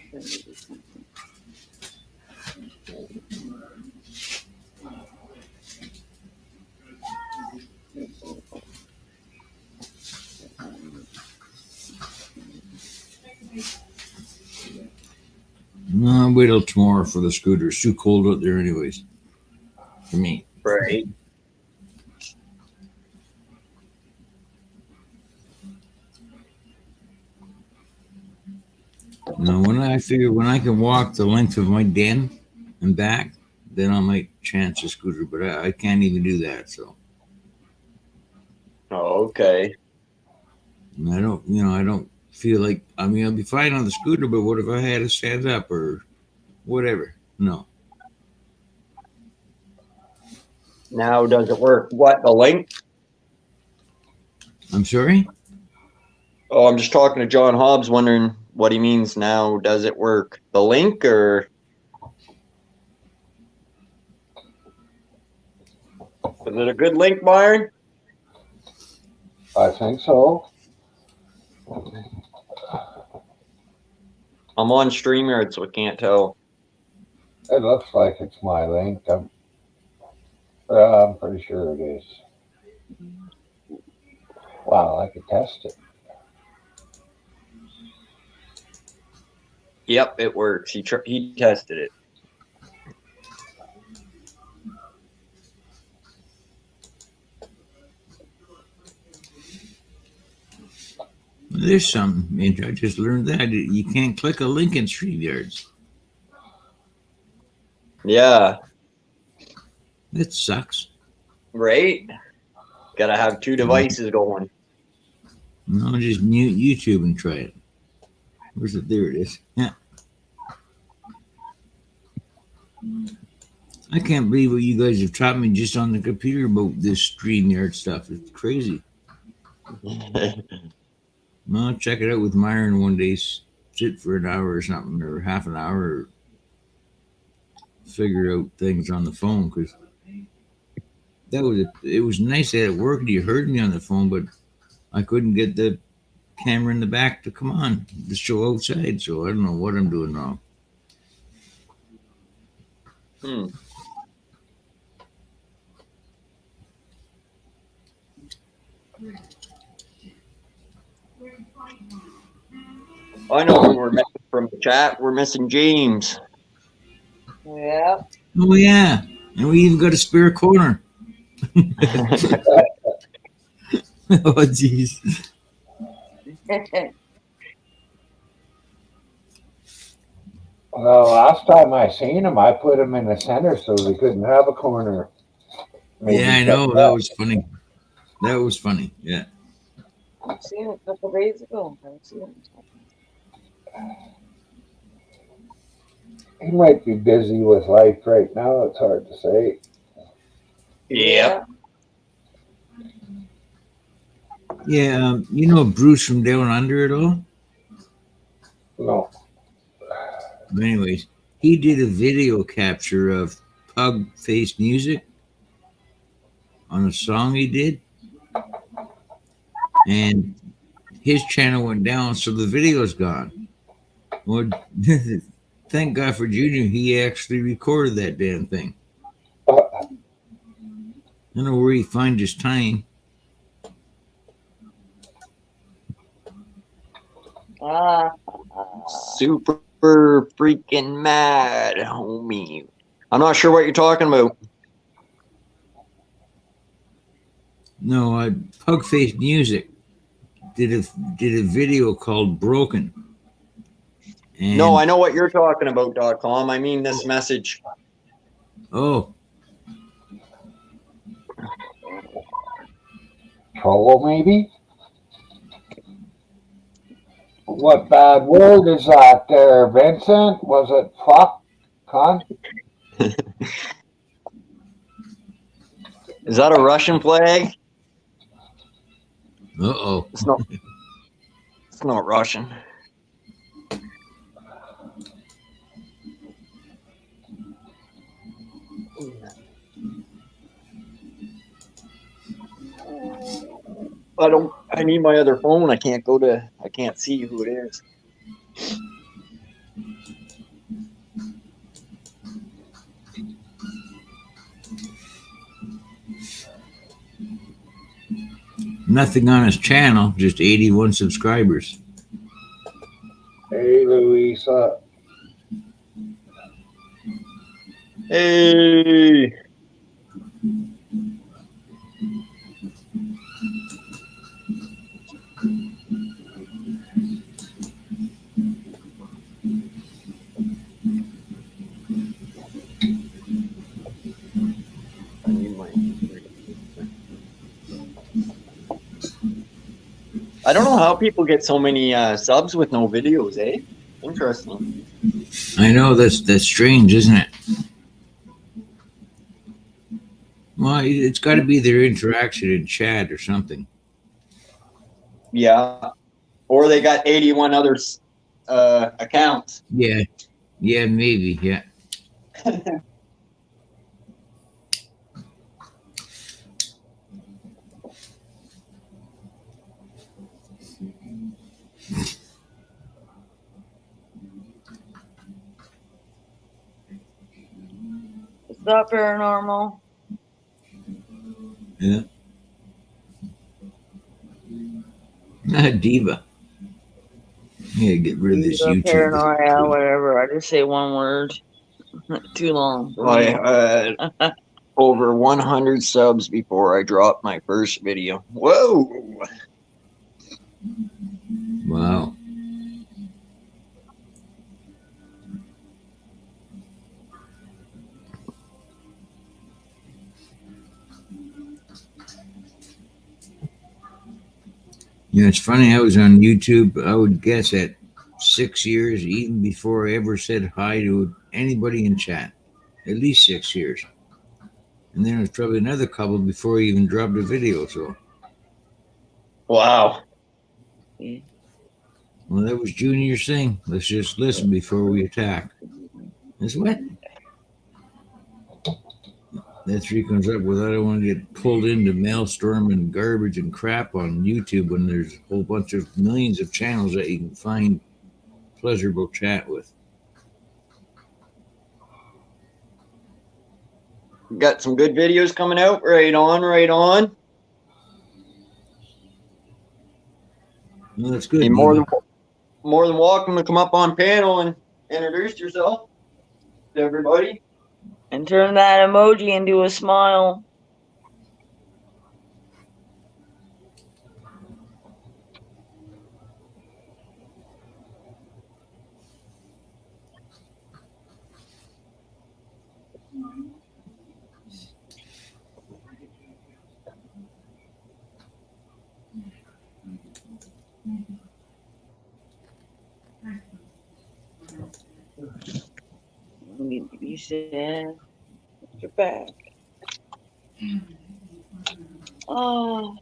jeepers. No, I'll wait till tomorrow for the scooter. It's too cold out there, anyways. For me. Right. Now, when I figure when I can walk the length of my den and back, then I might chance a scooter. But I can't even do that. So Oh, okay. and I don't feel like. I mean, I'll be fine on the scooter, but what if I had to stand up or whatever? No. Now does it work? What, the link? I'm sorry. Oh, I'm just talking to John Hobbs, wondering what he means now. Does it work? The link or? Is it a good link, Byron? I think so. I'm on StreamYard, so I can't tell. It looks like it's my link. I'm pretty sure it is. Wow, I could test it. Yep, it works. He tested it. There's something. I just learned that you can't click a link in StreamYards. Yeah, That sucks. right? Gotta have two devices going. No, just mute YouTube and try it. Where's it? There it is. Yeah. I can't believe what you guys have taught me just on the computer about this StreamYard stuff. It's crazy. Well, I'll check it out with Myron one day. Sit for an hour or something, or half an hour, or figure out things on the phone. Because it was nice that it worked. You heard me on the phone, but I couldn't get the camera in the back to come on the show outside. So I don't know what I'm doing wrong. Hmm. I know who we're missing from the chat. We're missing James. Yeah. Oh yeah, and we even got a spare corner. Oh jeez. Well, last time I seen him, I put him in the center so they couldn't have a corner. Maybe Yeah, I know. cut That was funny. That was funny. Yeah. I've seen it a couple days ago. I've seen it. He might be busy with life right now. It's hard to say. Yep. Yeah. You know Bruce from Down Under at all? No. Anyways, he did a video capture of Pug Face Music on a song he did. And his channel went down, so the video's gone. Well, thank God for Junior, he actually recorded that damn thing. I don't know where he finds his time. Super freaking mad, homie. I'm not sure what you're talking about. No, Pug Face Music did a video called Broken. And, No, I know what you're talking about, .com. I mean this message. Oh, Trouble, maybe? What bad word is that there, Vincent? Was it fuck, cunt? Is that a Russian flag? uh-oh. It's not. It's not Russian. I need my other phone. I can't see who it is. Nothing on his channel, just 81 subscribers. Hey, Louisa. Hey. I don't know how people get so many subs with no videos, eh? Interesting. I know that's strange, isn't it? Well, it's got to be their interaction in chat or something. Yeah. Or they got 81 other accounts. Yeah, maybe, yeah. It's not paranormal. Yeah. Diva. Yeah, get rid of this YouTube. Paranoia, whatever. I just say one word. Too long. I had over 100 subs before I dropped my first video. Whoa! Wow. You know, it's funny. I was on YouTube, I would guess, at 6 years, even before I ever said hi to anybody in chat. At least 6 years. And then it was probably another couple before I even dropped a video. So, Wow. well, that was Junior's thing. Let's just listen before we attack. That's what? That's where he comes up with, I don't want to get pulled into maelstrom and garbage and crap on YouTube when there's a whole bunch of millions of channels that you can find pleasurable chat with. Got some good videos coming out. Right on, right on. Well, that's good. You're more than welcome to come up on panel and introduce yourself to everybody. And turn that emoji into a smile. You need to be sad. You're back. Oh.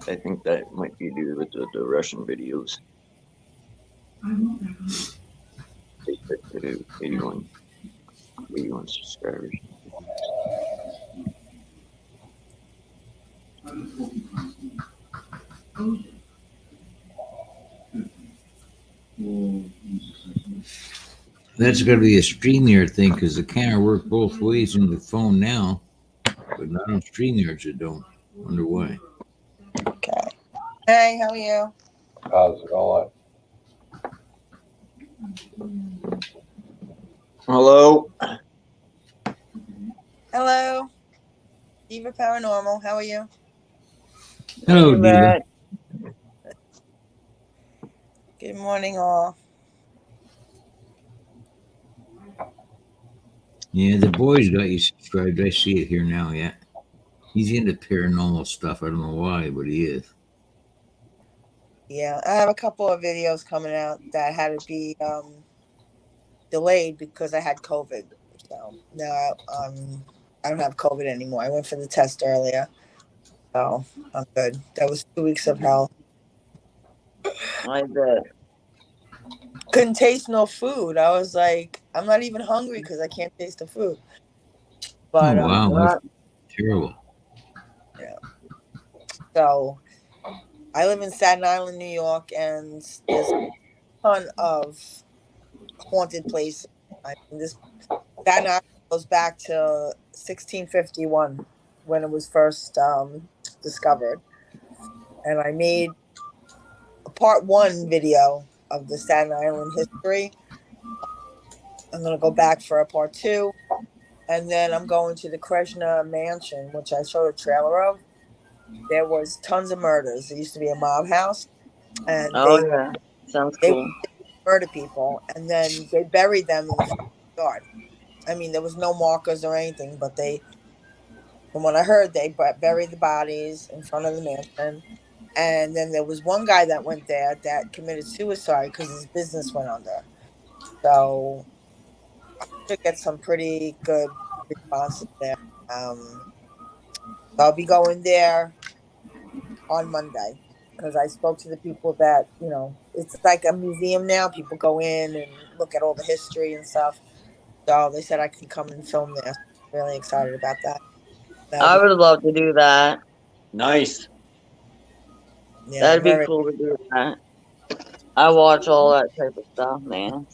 I think that might be due with the Russian videos. 81 subscribers. That's going to be a StreamYard thing because the camera works both ways in the phone now, but not on StreamYards it don't. Wonder why. Okay. Hey, how are you? How's it going? Hello. Hello. Diva Paranormal. How are you? Hello, You're Diva. back. Good morning, all. Yeah, the boys got you subscribed. I see it here now, yeah. He's into paranormal stuff. I don't know why, but he is. Yeah, I have a couple of videos coming out that had to be delayed because I had COVID. So now I don't have COVID anymore. I went for the test earlier, so I'm good. That was 2 weeks of hell. I bet. Couldn't taste no food. I was like, I'm not even hungry because I can't taste the food. But Oh, wow. That's terrible. so I live in Staten Island, New York, and there's a ton of haunted places. I mean, this Staten Island goes back to 1651 when it was first discovered, and I made a part 1 video of the Staten Island history. I'm gonna go back for a part 2, and then I'm going to the Krishna Mansion, which I showed a trailer of. There was tons of murders. There used to be a mob house, and Oh, yeah. Sounds they cool. murder people, and then they buried them in the front yard. I mean, there was no markers or anything, but from what I heard, they buried the bodies in front of the mansion. And then there was one guy that went there that committed suicide because his business went under. So I should get some pretty good responses there. I'll be going there on Monday because I spoke to the people that, it's like a museum now. People go in and look at all the history and stuff. So they said I can come and film there. Really excited about that. I would love to do that. Nice. Yeah, That'd be very- cool to do that. I watch all that type of stuff, man.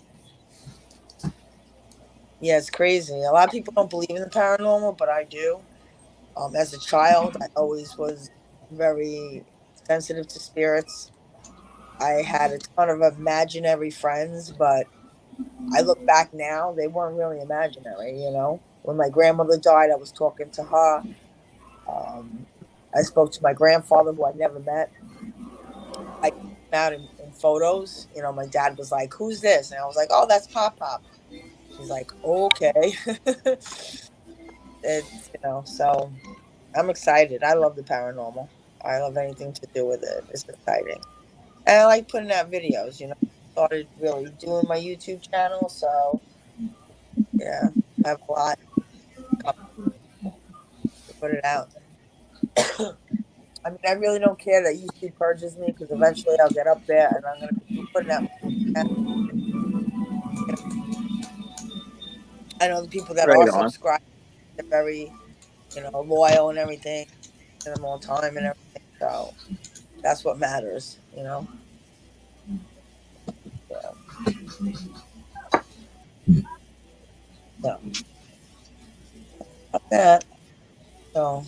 Yeah, it's crazy. A lot of people don't believe in the paranormal, but I do. As a child, I always was very sensitive to spirits. I had a ton of imaginary friends, but I look back now, they weren't really imaginary, When my grandmother died, I was talking to her. I spoke to my grandfather, who I'd never met. I came out in photos. My dad was like, "Who's this?" And I was like, "Oh, that's Pop Pop." He's like, "Okay." It's, so I'm excited. I love the paranormal. I love anything to do with it. It's exciting. And I like putting out videos, started really doing my YouTube channel. So yeah, I have a lot to put it out. I mean, I really don't care that YouTube purges me because eventually I'll get up there and I'm gonna be putting out. I know the people that Right are on. subscribed, they're very, loyal and everything, and them all time and everything. So that's what matters, Yeah. So that. So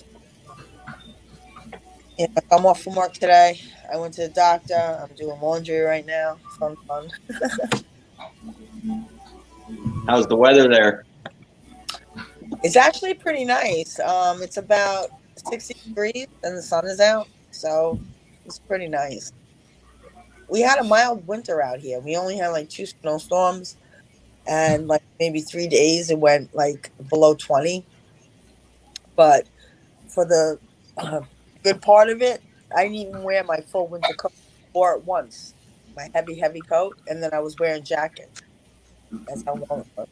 yeah, I'm off from work today. I went to the doctor. I'm doing laundry right now. Fun, fun. How's the weather there? It's actually pretty nice. It's about 60 degrees and the sun is out, so it's pretty nice. We had a mild winter out here. We only had like 2 snowstorms, and like maybe 3 days it went like below 20. But for the good part of it, I didn't even wear my full winter coat. I wore it once, my heavy coat, and then I was wearing jacket. That's how warm it was.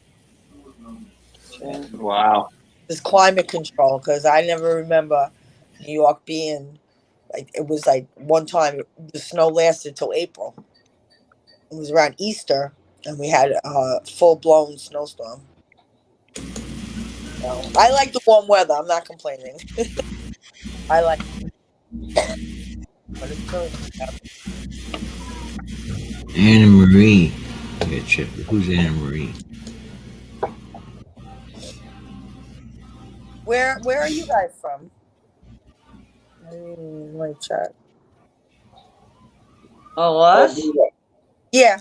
Yeah. Wow. This climate control, because I never remember New York being like, it was like one time the snow lasted till April. It was around Easter, and we had a full blown snowstorm. So I like the warm weather. I'm not complaining. I like, but it's really nice out. Anna Marie. I gotta check. Who's Anna Marie? Where are you guys from? Let me check. Oh, us? Yeah.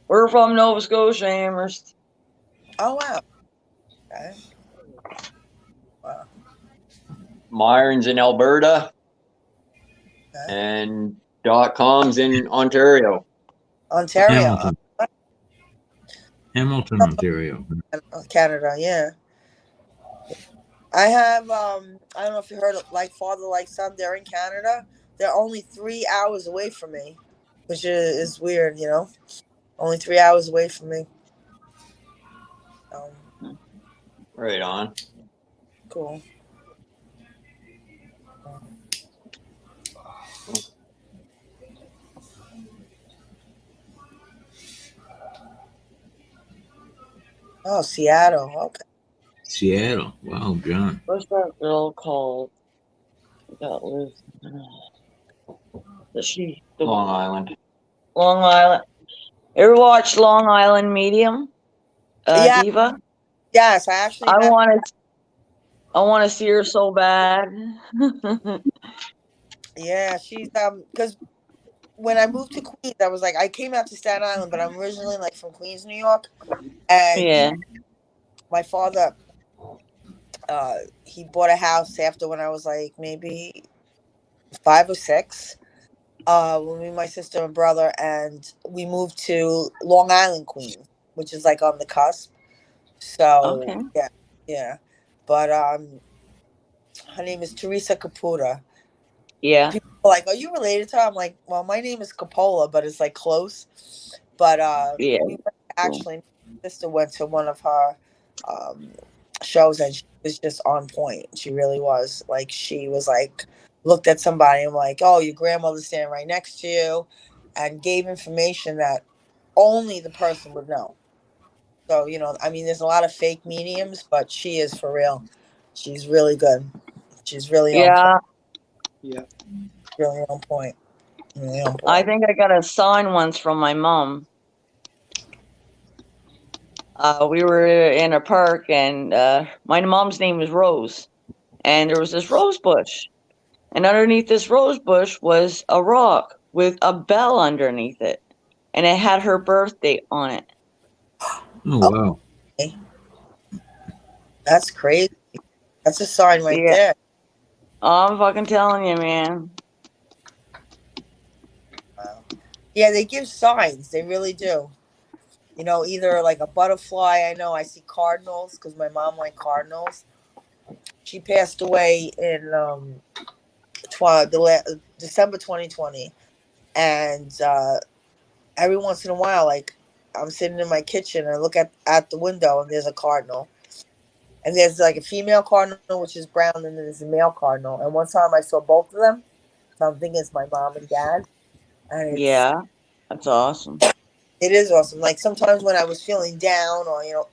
We're from Nova Scotia, Amherst. Oh wow. Okay. Wow. Myron's in Alberta, Okay. and .com's in Ontario. Ontario, Hamilton, Ontario. Canada. Yeah. I have I don't know if you heard of Like Father Like Son. They're in Canada. They're only 3 hours away from me, which is weird, Only 3 hours away from me. Right on. Cool. Oh, Seattle. Okay. Seattle. Wow, John. What's that girl called? That lives. Long Island. Long Island. Ever watched Long Island Medium? Yeah. Diva. Yes, I actually. I want to see her so bad. Yeah, she's because when I moved to Queens, I was like, I came out to Staten Island, but I'm originally like from Queens, New York, and Yeah. my father, he bought a house after when I was like maybe 5 or 6. When me, my sister and brother, and we moved to Long Island, Queens, which is like on the cusp. So Okay. yeah. But her name is Teresa Caputa. Yeah. People are like, "Are you related to her?" I'm like, "Well, my name is Coppola, but it's like close." But Yeah. we actually, my sister went to one of her shows, and she was just on point. She really was. Like, she was like, looked at somebody and like, "Oh, your grandmother's standing right next to you," and gave information that only the person would know. So, I mean, there's a lot of fake mediums, but she is for real. She's really good. She's really on point. Yeah. Really on point. Really on point. I think I got a sign once from my mom. We were in a park, and my mom's name was Rose, and there was this rose bush, and underneath this rose bush was a rock with a bell underneath it, and it had her birthday on it. Oh, wow. Okay. That's crazy. That's a sign right Yeah. there. I'm fucking telling you, man. Wow. Yeah, they give signs. They really do. Either like a butterfly. I know I see cardinals because my mom liked cardinals. She passed away in December 2020, and every once in a while, like I'm sitting in my kitchen and I look at the window and there's a cardinal. And there's like a female cardinal, which is brown, and then there's a male cardinal. And one time I saw both of them. So I'm thinking it's my mom and dad. And Yeah, that's awesome. it is awesome. Like sometimes when I was feeling down or,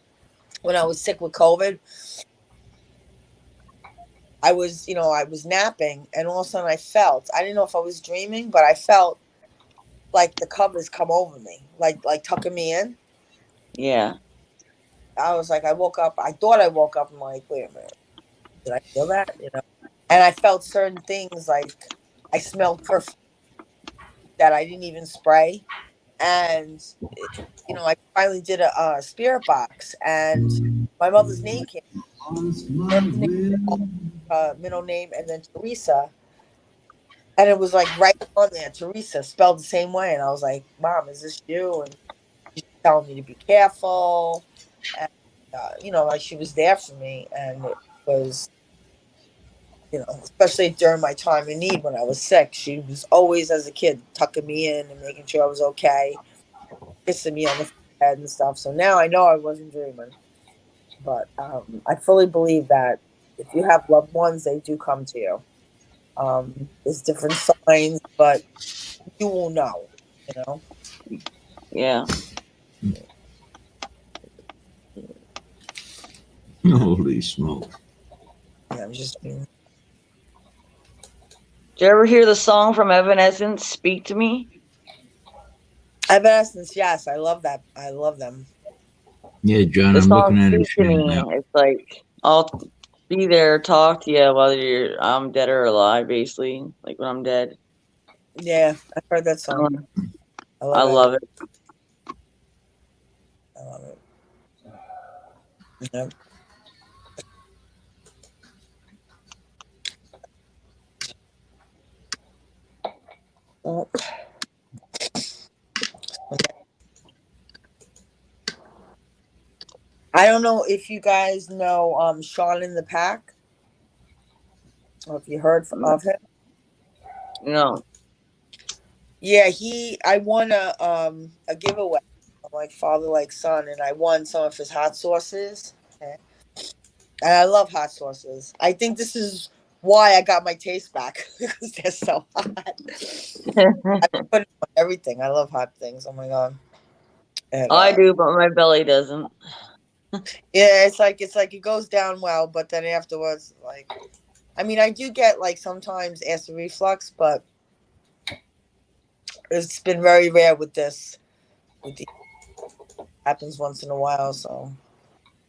when I was sick with COVID, I was napping and all of a sudden I didn't know if I was dreaming, but I felt like the covers come over me, like tucking me in. Yeah. I was like, I woke up. I thought I woke up. I'm like, wait a minute, did I feel that? And I felt certain things, like I smelled perfume that I didn't even spray, and I finally did a spirit box, and my mother's name came. Middle name, and then Teresa, and it was like right on there, Teresa spelled the same way, and I was like, Mom, is this you? And she's telling me to be careful, and like she was there for me, and it was, especially during my time in need when I was sick, she was always, as a kid, tucking me in and making sure I was okay, kissing me on the head and stuff. So now I know I wasn't dreaming, but I fully believe that if you have loved ones, they do come to you. There's different signs, but you will know, Yeah. Holy smoke. Yeah, I'm just being. Did you ever hear the song from Evanescence, Speak to Me? Evanescence, yes, I love that. I love them. Yeah, John, The I'm song looking at Speak it to right Me. now. It's like, I'll be there, talk to you, whether I'm dead or alive, basically. Like when I'm dead. Yeah, I've heard that song. I love it. I love it. Yep. Oh. I don't know if you guys know Sean in the Pack, or if you heard of him. No. Yeah, I won a giveaway, like father like son, and I won some of his hot sauces. Okay. And I love hot sauces. I think this is why I got my taste back, because they're so hot. I put it on everything. I love hot things. Oh my god. And I do, but my belly doesn't. yeah, it's like it goes down well, but then afterwards, like, I mean, I do get like sometimes acid reflux, but it's been very rare with this. Happens once in a while, so.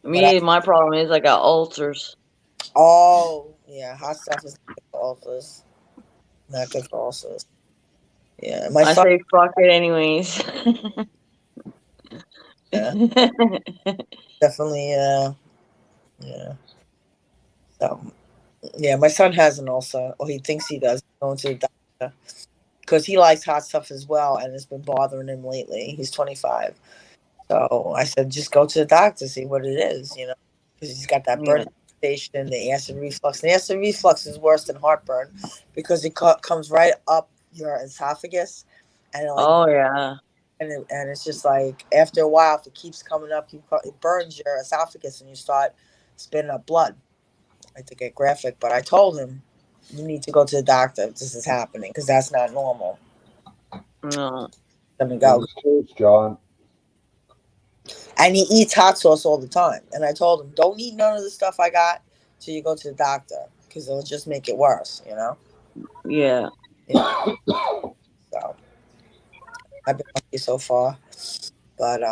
My problem is I got ulcers. Oh yeah, hot stuff is not good for ulcers. Not good for ulcers. Yeah, I say fuck it anyways. Yeah, definitely. Yeah. So, yeah, my son has an ulcer, or he thinks he does. Going to the doctor because he likes hot stuff as well, and it's been bothering him lately. He's 25, so I said just go to the doctor, see what it is, because he's got that burning sensation, the acid reflux. And the acid reflux is worse than heartburn because it comes right up your esophagus, and yeah. And it's just like after a while, if it keeps coming up, it burns your esophagus and you start spitting up blood. I like to get graphic, but I told him you need to go to the doctor if this is happening because that's not normal. No. Let me go. John. And he eats hot sauce all the time. And I told him, don't eat none of the stuff I got till you go to the doctor because it'll just make it worse, Yeah. So I've been lucky so far. But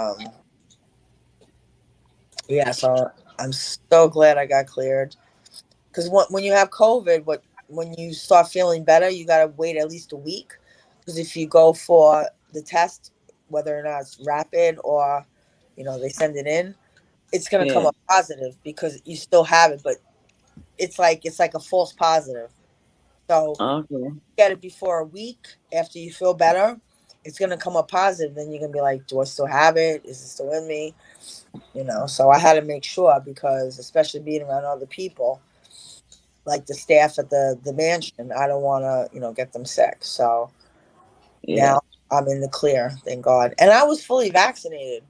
yeah, so I'm so glad I got cleared. Because when you have COVID, when you start feeling better, you got to wait at least a week. Because if you go for the test, whether or not it's rapid or, they send it in, it's going to come up positive because you still have it. But it's like a false positive. So you get it before a week after you feel better. It's going to come up positive. Then you're going to be like, do I still have it? Is it still in me? So I had to make sure because especially being around other people, like the staff at the mansion, I don't want to, get them sick. So now I'm in the clear, thank God. And I was fully vaccinated.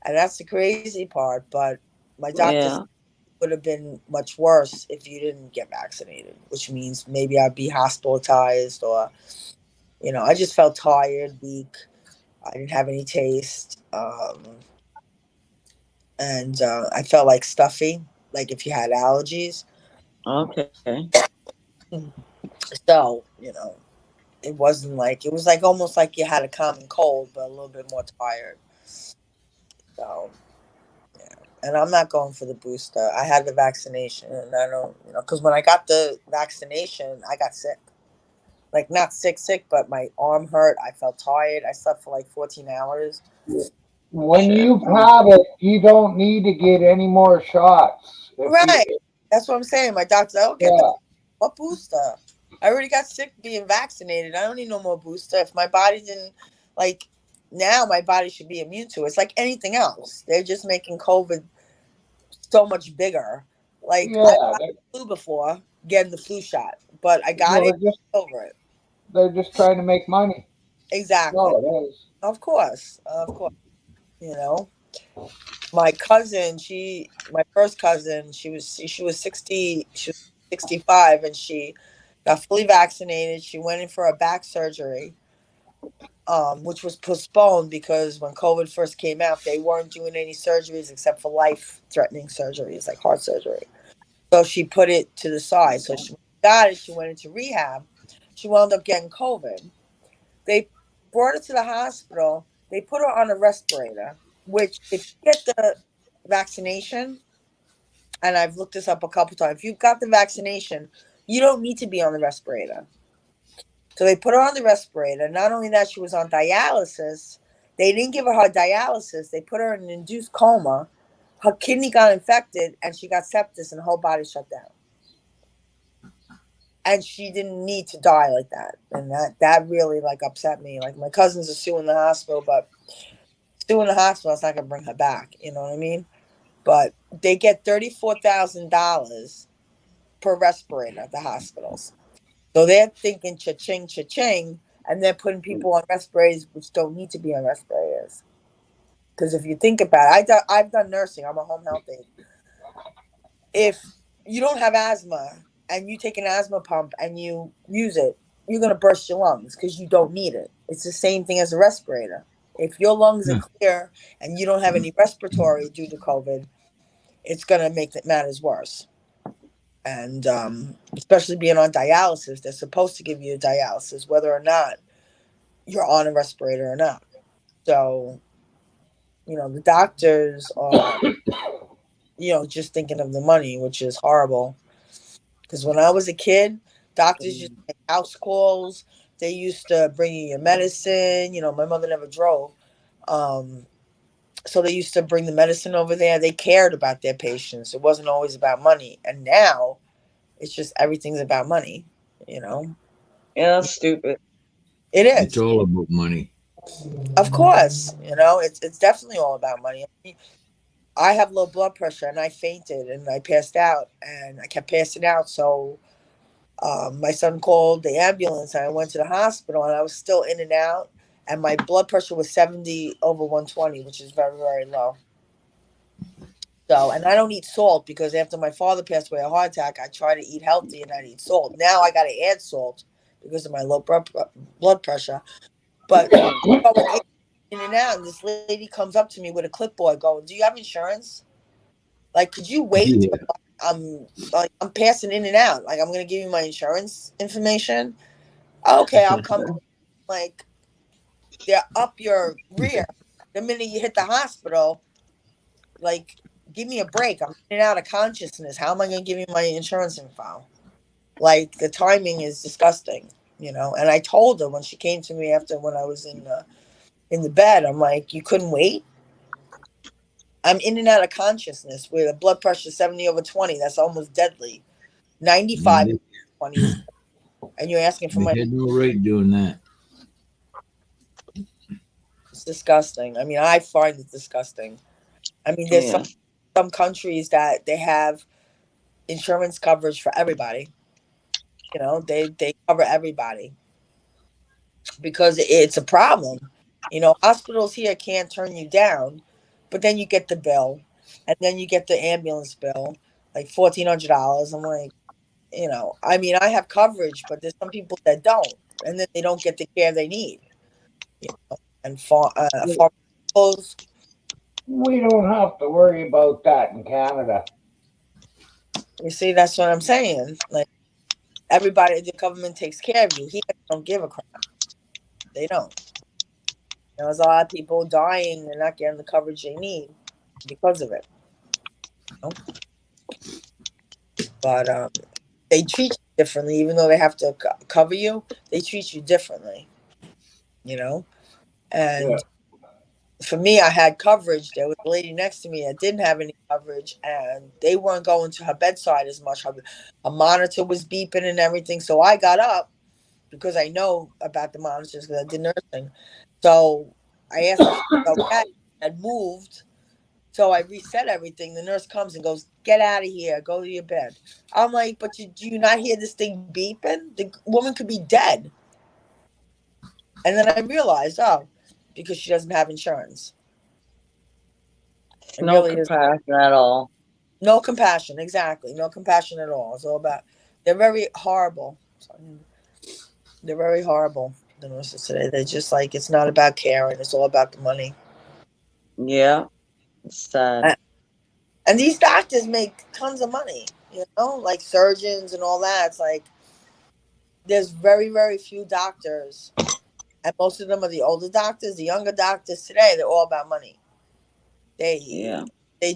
And that's the crazy part. But my doctor Yeah. would have been much worse if you didn't get vaccinated, which means maybe I'd be hospitalized or, I just felt tired, weak. I didn't have any taste. And I felt like stuffy, like if you had allergies. Okay. So, it wasn't like, it was like almost like you had a common cold, but a little bit more tired. So, yeah. And I'm not going for the booster. I had the vaccination, and I don't, because when I got the vaccination, I got sick. Like, not sick, but my arm hurt. I felt tired. I slept for like 14 hours. When you've had it, you don't need to get any more shots. Right. That's what I'm saying. My doctor's like, okay, Yeah. what booster? I already got sick being vaccinated. I don't need no more booster. If my body didn't, like, now my body should be immune to it. It's like anything else. They're just making COVID so much bigger. Like, Yeah, I got the flu before, getting the flu shot, but I got it over it. they're just trying to make money. Exactly. No, it is. Of course. My cousin, my first cousin, she was 60, she was 65, and she got fully vaccinated. She went in for a back surgery, which was postponed because when COVID first came out, they weren't doing any surgeries except for life-threatening surgeries like heart surgery. So she put it to the side. So she got it. She went into rehab. She wound up getting COVID. They brought her to the hospital. They put her on a respirator, which if you get the vaccination, and I've looked this up a couple times, if you've got the vaccination, you don't need to be on the respirator. So they put her on the respirator. Not only that, she was on dialysis. They didn't give her dialysis. They put her in an induced coma. Her kidney got infected, and she got sepsis, and the whole body shut down. And she didn't need to die like that. And that really like upset me. Like, my cousins are suing the hospital, but suing the hospital is not gonna bring her back. You know what I mean? But they get $34,000 per respirator at the hospitals. So they're thinking cha-ching, cha-ching, and they're putting people on respirators which don't need to be on respirators. Because if you think about it, I've done nursing. I'm a home health aide. If you don't have asthma and you take an asthma pump and you use it, you're going to burst your lungs because you don't need it. It's the same thing as a respirator. If your lungs are clear and you don't have any respiratory due to COVID, it's going to make matters worse. And especially being on dialysis, they're supposed to give you dialysis, whether or not you're on a respirator or not. So, the doctors are, just thinking of the money, which is horrible. Because when I was a kid, doctors used to make house calls. They used to bring you your medicine. My mother never drove. So they used to bring the medicine over there. They cared about their patients. It wasn't always about money. And now it's just everything's about money, Yeah, that's stupid. It is. It's all about money. Of course. It's definitely all about money. I have low blood pressure, and I fainted and I passed out, and I kept passing out. So my son called the ambulance, and I went to the hospital, and I was still in and out, and my blood pressure was 70 over 120, which is very, very low. So, and I don't eat salt because after my father passed away of a heart attack, I try to eat healthy and I eat salt. Now I got to add salt because of my low blood pressure. But going in and out, and this lady comes up to me with a clipboard going, "Do you have insurance? Like, could you wait? Yeah. I'm passing in and out. Like, I'm going to give you my insurance information. Okay, I'll come." Like, they're up your rear. The minute you hit the hospital, like, give me a break. I'm in and out of consciousness. How am I going to give you my insurance info? Like, the timing is disgusting, And I told her when she came to me after when I was in the bed, I'm like, you couldn't wait? I'm in and out of consciousness with a blood pressure 70 over 20. That's almost deadly. 95 20s. And you're asking for They my... had no right doing that. It's disgusting. I mean, I find it disgusting. I mean, there's some countries that they have insurance coverage for everybody. They cover everybody. because it's a problem. You know, hospitals here can't turn you down, but then you get the bill, and then you get the ambulance bill, like $1,400. I'm like, you know, I mean, I have coverage, but there's some people that don't, and then they don't get the care they need. You know, and pharmaceuticals. We don't have to worry about that in Canada. You see, that's what I'm saying. Like everybody, the government takes care of you. Here, they don't give a crap. They don't. There's a lot of people dying and not getting the coverage they need because of it. You know? But they treat you differently, even though they have to cover you. They treat you differently. You know, and. Yeah. For me, I had coverage. There was a lady next to me that didn't have any coverage, and they weren't going to her bedside as much. Her monitor was beeping and everything. So I got up because I know about the monitors because I did nursing. So I asked her to go back. Had moved. So I reset everything. The nurse comes and goes, "Get out of here. Go to your bed." I'm like, "But do you not hear this thing beeping? The woman could be dead." And then I realized, oh, because she doesn't have insurance. It No really is. compassion at all. No compassion, exactly. No compassion at all. It's all about. They're very horrible. They're very horrible. The nurses today. They're just like it's not about caring. It's all about the money. Yeah, it's sad. And these doctors make tons of money. You know, like surgeons and all that. It's like there's very, very few doctors, and most of them are the older doctors. The younger doctors today, they're all about money. They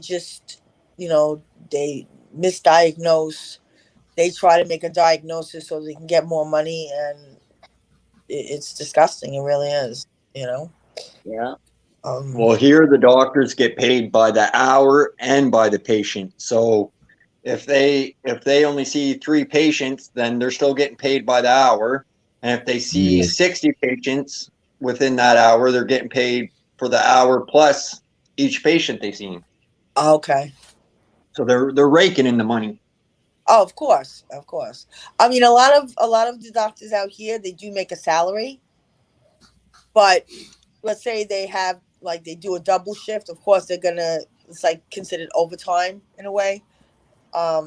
just, you know, they misdiagnose. They try to make a diagnosis so they can get more money, and it's disgusting. It really is, you know. Yeah. Well, here the doctors get paid by the hour and by the patient. So if they only see 3 patients, then they're still getting paid by the hour. And if they see 60 patients within that hour, they're getting paid for the hour plus each patient they see. Okay. So they're raking in the money. Oh, of course. I mean, a lot of the doctors out here, they do make a salary, but let's say they have like they do a double shift. Of course, it's like considered overtime in a way. I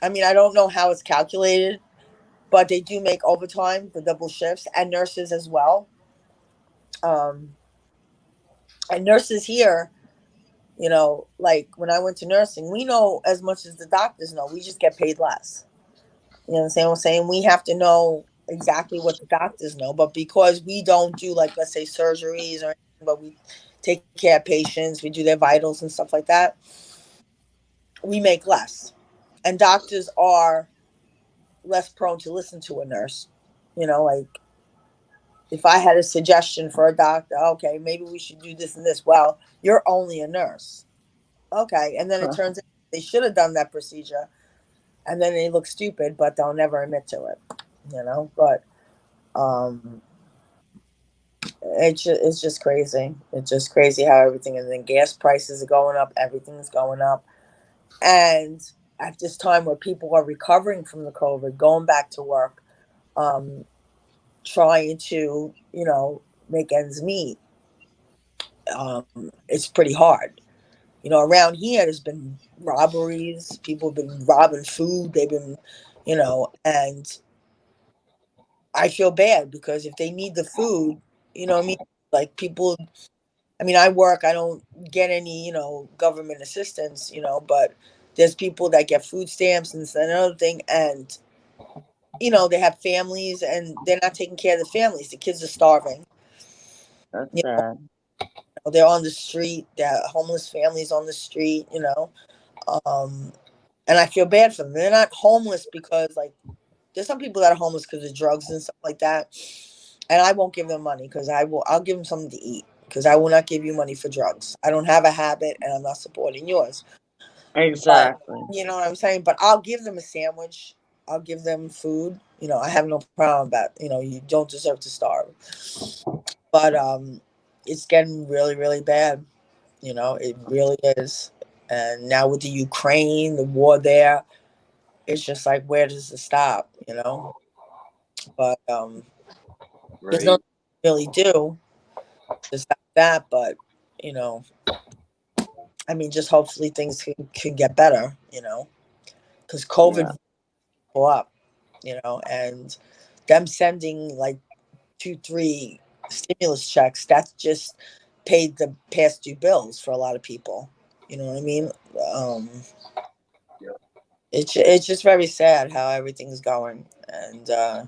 mean, I don't know how it's calculated, but they do make overtime for double shifts, and nurses as well. And nurses here, you know, like when I went to nursing, we know as much as the doctors know. We just get paid less. You know what I'm saying? We have to know exactly what the doctors know, but because we don't do like, let's say, surgeries or anything, but we take care of patients, we do their vitals and stuff like that, we make less. And doctors are less prone to listen to a nurse. You know, like if I had a suggestion for a doctor, okay, maybe we should do this and this. Well, you're only a nurse. Okay. And then it turns out they should have done that procedure. And then they look stupid, but they'll never admit to it, you know. But it's just crazy. It's just crazy how everything. And then gas prices are going up. Everything's going up. And at this time where people are recovering from the COVID, going back to work, trying to, you know, make ends meet, it's pretty hard. You know, around here, there's been robberies. People have been robbing food. They've been, you know, and I feel bad because if they need the food, you know what I mean? Like people, I mean, I work, I don't get any, you know, government assistance, you know, but there's people that get food stamps and another thing. And, you know, they have families and they're not taking care of the families. The kids are starving. That's You know? sad. They're on the street. They're homeless families on the street, you know. And I feel bad for them. They're not homeless because, like, there's some people that are homeless because of drugs and stuff like that. And I won't give them money because I'll give them something to eat because I will not give you money for drugs. I don't have a habit and I'm not supporting yours. Exactly. But, you know what I'm saying? But I'll give them a sandwich. I'll give them food. You know, I have no problem about, you know, you don't deserve to starve. But, it's getting really, really bad. You know, it really is. And now with the Ukraine, the war there, it's just like, where does it stop? You know? But There's Right. no really do just that, but you know, I mean, just hopefully things can get better, you know, because COVID go up, you know, and them sending like 2, 3 stimulus checks, that's just paid the past due bills for a lot of people. You know what I mean? Um, it's just very sad how everything's going, and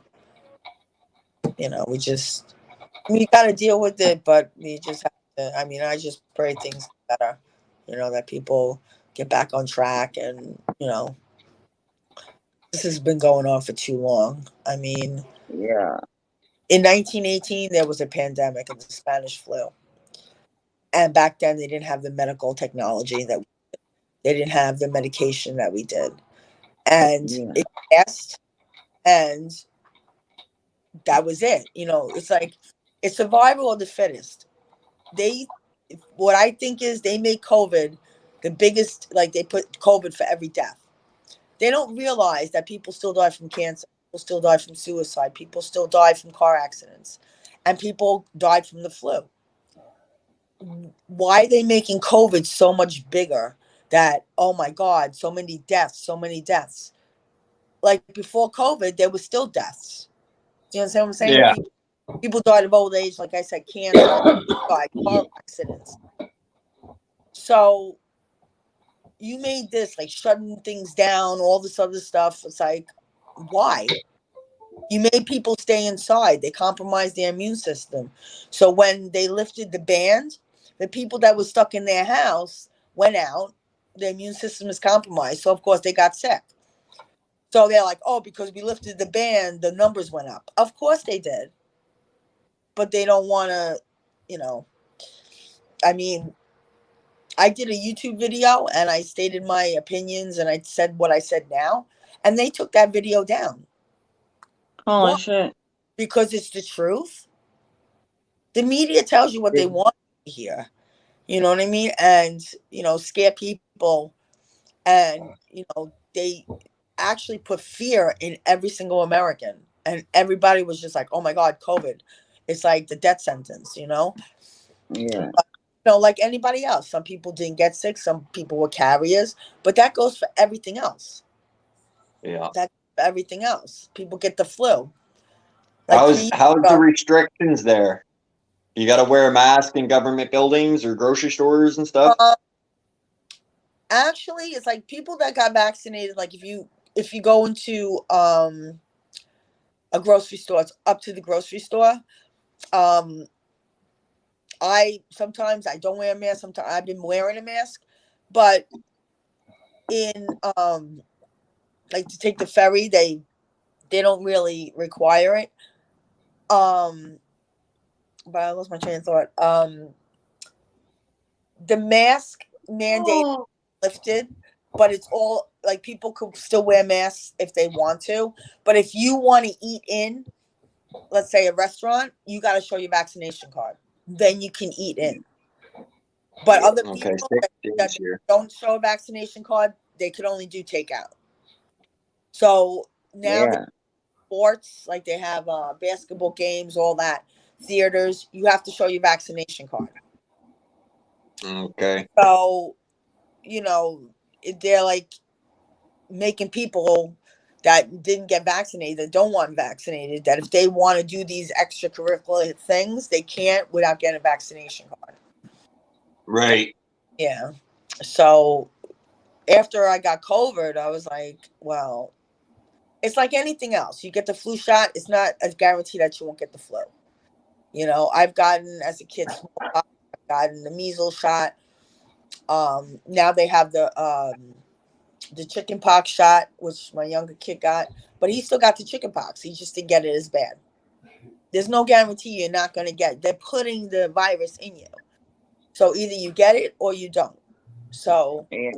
you know, we got to deal with it, but we just have to. I mean, I just pray things get better. You know, that people get back on track, and you know, this has been going on for too long. I mean, Yeah. in 1918 there was a pandemic of the Spanish flu, and back then they didn't have the medical technology that they didn't have the medication that we did, and Yeah. it passed, and that was it. You know, it's like it's survival of the fittest. They, what I think is they made COVID the biggest, like they put COVID for every death. They don't realize that people still die from cancer, people still die from suicide, people still die from car accidents, and people died from the flu. Why are they making COVID so much bigger that, oh my God, so many deaths, so many deaths? Like before COVID, there was still deaths. Do you understand what I'm saying? Yeah. People died of old age, like I said, cancer, died, car accidents. So you made this like shutting things down, all this other stuff. It's like, why? You made people stay inside. They compromised their immune system. So when they lifted the ban, the people that were stuck in their house went out. Their immune system is compromised. So of course they got sick. So they're like, oh, because we lifted the ban, the numbers went up. Of course they did. But they don't want to, you know, I mean, I did a YouTube video and I stated my opinions and I said what I said now, and they took that video down. Holy Why? shit. Because it's the truth. The media tells you what they Yeah. want to hear. You know what I mean? And, you know, scare people. And, you know, they actually put fear in every single American. And everybody was just like, oh my God, COVID. It's like the death sentence, you know? Yeah. You know, like anybody else. Some people didn't get sick, some people were carriers, but that goes for everything else. Yeah. That's for everything else. People get the flu. Like 3 years How's the ago, restrictions there? You got to wear a mask in government buildings or grocery stores and stuff? actually, it's like people that got vaccinated. Like if you go into a grocery store, it's up to the grocery store. Um, I sometimes I don't wear a mask. Sometimes I've been wearing a mask, but in like to take the ferry, they don't really require it. But I lost my train of thought. The mask mandate lifted, but it's all like people could still wear masks if they want to. But if you want to eat in, let's say a restaurant, you got to show your vaccination card. Then you can eat in. But other Okay, people 6 that days here. don't show a vaccination card, they could only do takeout. So now Yeah. sports, like they have basketball games, all that, theaters, you have to show your vaccination card. Okay. So, you know, they're like making people that didn't get vaccinated, that don't want vaccinated, that if they want to do these extracurricular things, they can't without getting a vaccination card. Right. Yeah. So after I got COVID, I was like, well, it's like anything else. You get the flu shot, it's not a guarantee that you won't get the flu. You know, I've gotten as a kid smallpox, I've gotten the measles shot. Now they have the chicken pox shot, which my younger kid got, but he still got the chicken pox. He just didn't get it as bad. There's no guarantee you're not going to get it. They're putting the virus in you. So either you get it or you don't. So Yeah.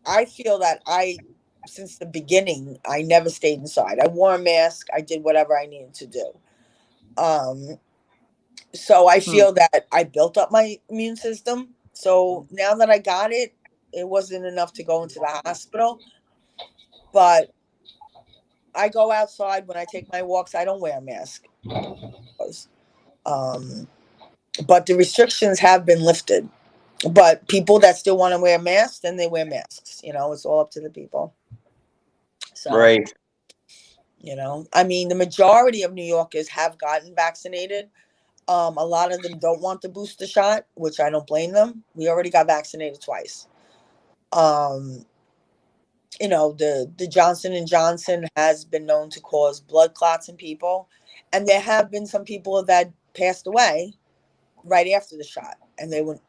I feel that since the beginning, I never stayed inside. I wore a mask. I did whatever I needed to do. So I feel that I built up my immune system. So now that I got it, it wasn't enough to go into the hospital. But I go outside when I take my walks. I don't wear a mask. Um, but the restrictions have been lifted. But people that still want to wear masks, then they wear masks. You know, it's all up to the people. So, Right. you know, I mean, the majority of New Yorkers have gotten vaccinated. A lot of them don't want the booster shot, which I don't blame them. We already got vaccinated twice. Um, you know, the Johnson and Johnson has been known to cause blood clots in people, and there have been some people that passed away right after the shot, and they were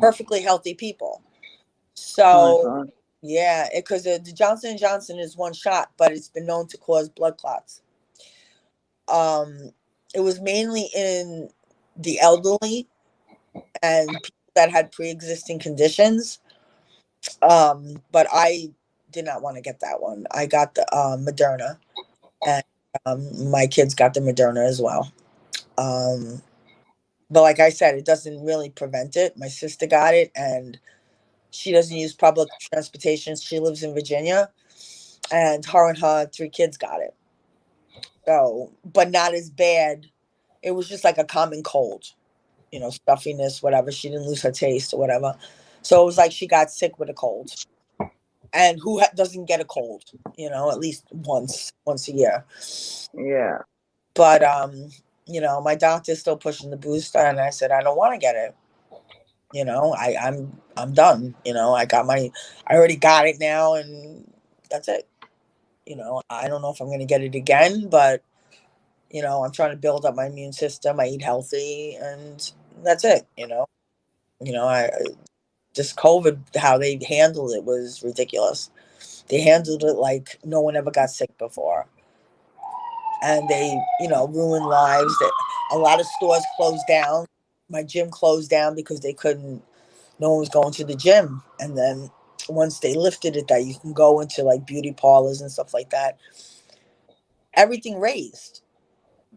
perfectly healthy people. So yeah, because the Johnson and Johnson is one shot, but it's been known to cause blood clots. Um, it was mainly in the elderly and people that had pre-existing conditions. But I did not want to get that one. I got the Moderna, and my kids got the Moderna as well. Um, but like I said, it doesn't really prevent it. My sister got it, and she doesn't use public transportation. She lives in Virginia, and her 3 kids got it. So, but not as bad. It was just like a common cold, you know, stuffiness, whatever. She didn't lose her taste or whatever. So it was like she got sick with a cold. And who doesn't get a cold, you know, at least once a year. Yeah. But you know, my doctor's still pushing the booster, and I said I don't want to get it. You know, I'm done. You know, I already got it now, and that's it. You know, I don't know if I'm going to get it again, but you know, I'm trying to build up my immune system. I eat healthy, and that's it. You know, I just COVID, how they handled it was ridiculous. They handled it like no one ever got sick before, and they, you know, ruined lives. That a lot of stores closed down. My gym closed down because they couldn't. No one was going to the gym, and then once they lifted it, that you can go into like beauty parlors and stuff like that. Everything raised.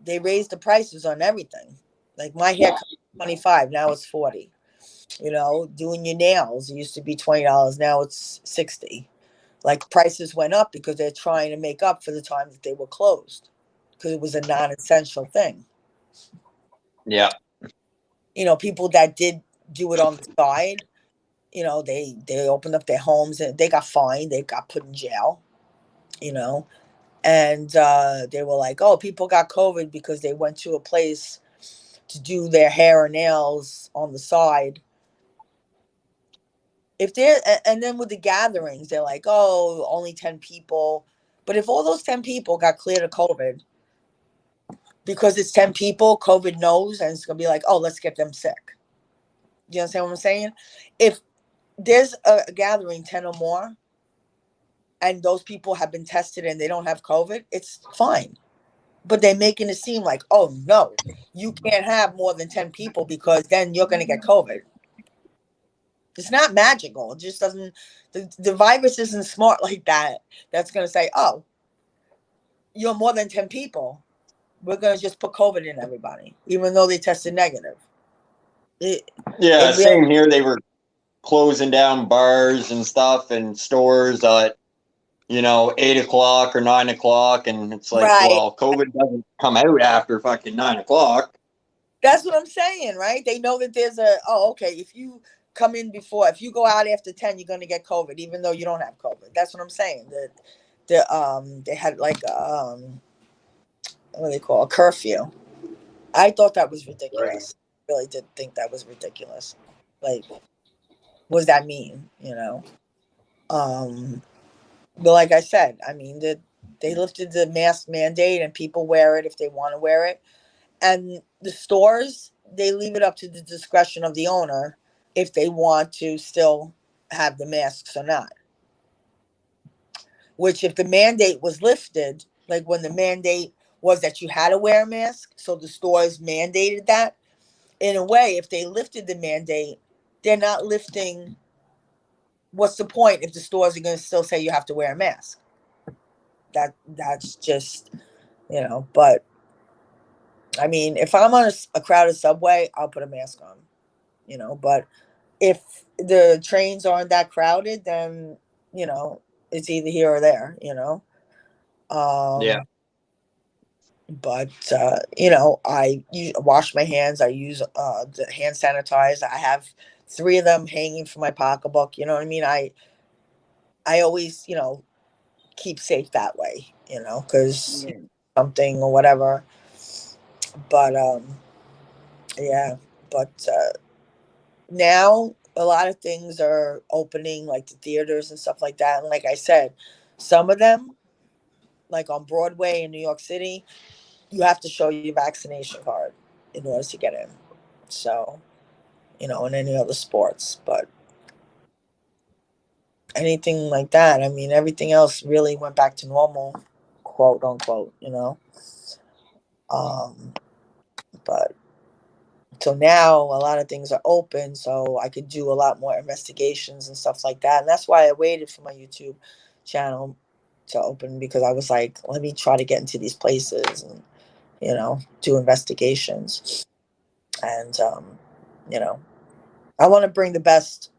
They raised the prices on everything. Like my haircut was 25, now it's 40. You know, doing your nails, it used to be $20, now it's 60. Like prices went up because they're trying to make up for the time that they were closed because it was a non-essential thing. Yeah. You know, people that did do it on the side, you know, they opened up their homes and they got fined, they got put in jail, you know, and they were like, oh, people got COVID because they went to a place to do their hair or nails on the side. If they're, and then with the gatherings, they're like, oh, only 10 people. But if all those 10 people got cleared of COVID, because it's 10 people, COVID knows, and it's going to be like, oh, let's get them sick. Do you understand what I'm saying? If there's a gathering, 10 or more, and those people have been tested and they don't have COVID, it's fine. But they're making it seem like, oh, no, you can't have more than 10 people because then you're going to get COVID. It's not magical. It just doesn't, the virus isn't smart like that. That's going to say, oh, you're more than 10 people. We're going to just put COVID in everybody, even though they tested negative. Yeah, It same really, here. They were closing down bars and stuff and stores at, 8 o'clock or 9 o'clock. And it's like, right. well, COVID doesn't come out after fucking 9 o'clock. That's what I'm saying, right? They know that there's okay, if you come in before, if you go out after 10, you're going to get COVID, even though you don't have COVID. That's what I'm saying. They had like, what do they call a curfew. I thought that was ridiculous. I really did think that was ridiculous. Like, what does that mean? You know? But like I said, I mean, they lifted the mask mandate and people wear it if they want to wear it. And the stores, they leave it up to the discretion of the owner if they want to still have the masks or not. Which, if the mandate was lifted, like when the mandate was that you had to wear a mask, so the stores mandated that. In a way, if they lifted the mandate, they're not lifting. What's the point if the stores are going to still say you have to wear a mask? That's just, But I mean, if I'm on a crowded subway, I'll put a mask on. But if the trains aren't that crowded, then it's either here or there. Yeah. But I wash my hands. I use the hand sanitizer. I have 3 of them hanging from my pocketbook. You know what I mean? I always keep safe that way. Because Yeah. something or whatever. But yeah. But now a lot of things are opening, like the theaters and stuff like that. And like I said, some of them, like on Broadway in New York City, you have to show your vaccination card in order to get in. So, in any other sports, but anything like that, I mean, everything else really went back to normal, quote unquote. Um, but so now a lot of things are open, so I could do a lot more investigations and stuff like that. And that's why I waited for my YouTube channel to open, because I was like, let me try to get into these places and, do investigations. And, I want to bring the best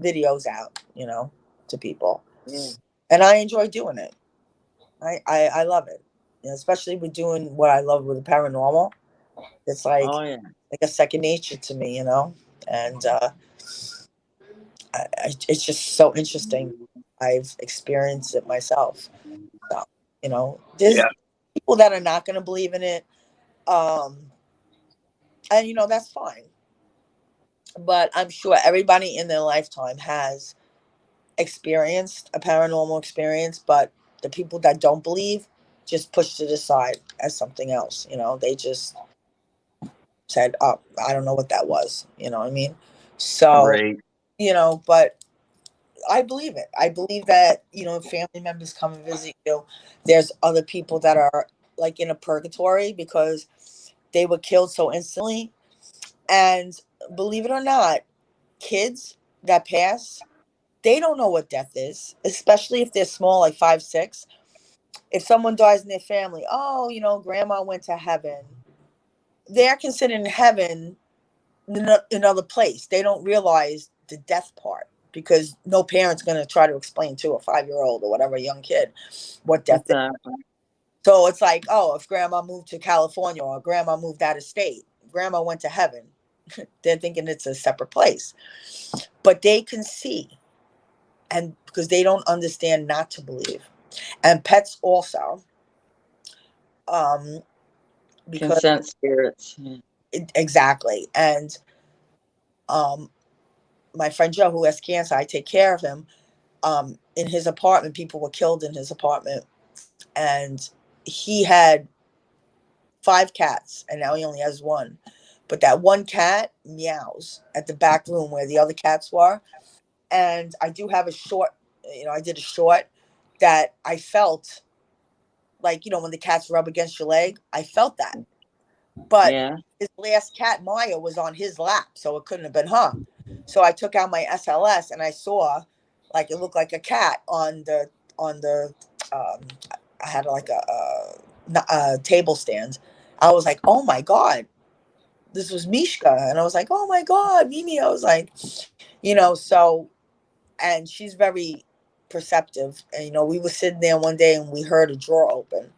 videos out, to people. Yeah. And I enjoy doing it. I love it. Especially with doing what I love with the paranormal. It's like, Oh yeah. like a second nature to me, and it's just so interesting. I've experienced it myself. So, there's Yeah. people that are not going to believe in it, and that's fine. But I'm sure everybody in their lifetime has experienced a paranormal experience, but the people that don't believe just pushed it aside as something else. They just said, "Oh, I don't know what that was." You know what I mean? So, Right. but I believe it. I believe that, family members come and visit you. There's other people that are like in a purgatory because they were killed so instantly. And believe it or not, kids that pass, they don't know what death is, especially if they're small, like 5, 6. If someone dies in their family, oh, grandma went to heaven. They're considered in heaven in another place. They don't realize the death part, because no parent's going to try to explain to a 5-year-old or whatever young kid what death is. Exactly. So it's like, oh, if grandma moved to California or grandma moved out of state, grandma went to heaven. They're thinking it's a separate place. But they can see, and because they don't understand not to believe. And pets also. Because Consent spirits. Yeah. exactly. And my friend Joe, who has cancer, I take care of him. In his apartment, people were killed in his apartment, and he had 5 cats, and now he only has 1. But that one cat meows at the back room where the other cats were. And I do have a short, I did a short that I felt like, when the cats rub against your leg, I felt that. But Yeah. his last cat, Maya, was on his lap, so it couldn't have been her. So I took out my SLS and I saw, like, it looked like a cat on the I had like a table stand. I was like, oh my God, this was Mishka. And I was like, oh my God, Mimi. I was like, so, and she's very perceptive. And, we were sitting there one day and we heard a drawer open.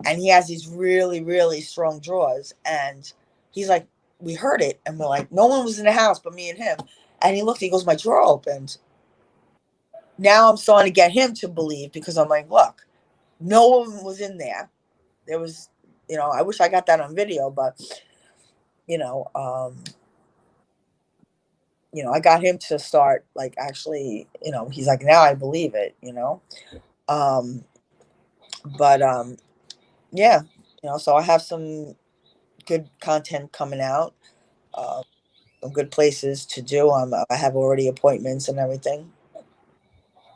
And he has these really, really strong drawers. And he's like, we heard it. And we're like, no one was in the house but me and him. And he looked, he goes, my drawer opened. Now I'm starting to get him to believe, because I'm like, look, no one was in there. There was, I wish I got that on video, but, I got him to start, like, actually, he's like, now I believe it, but, yeah, so I have some good content coming out, some good places to do. I have already appointments and everything.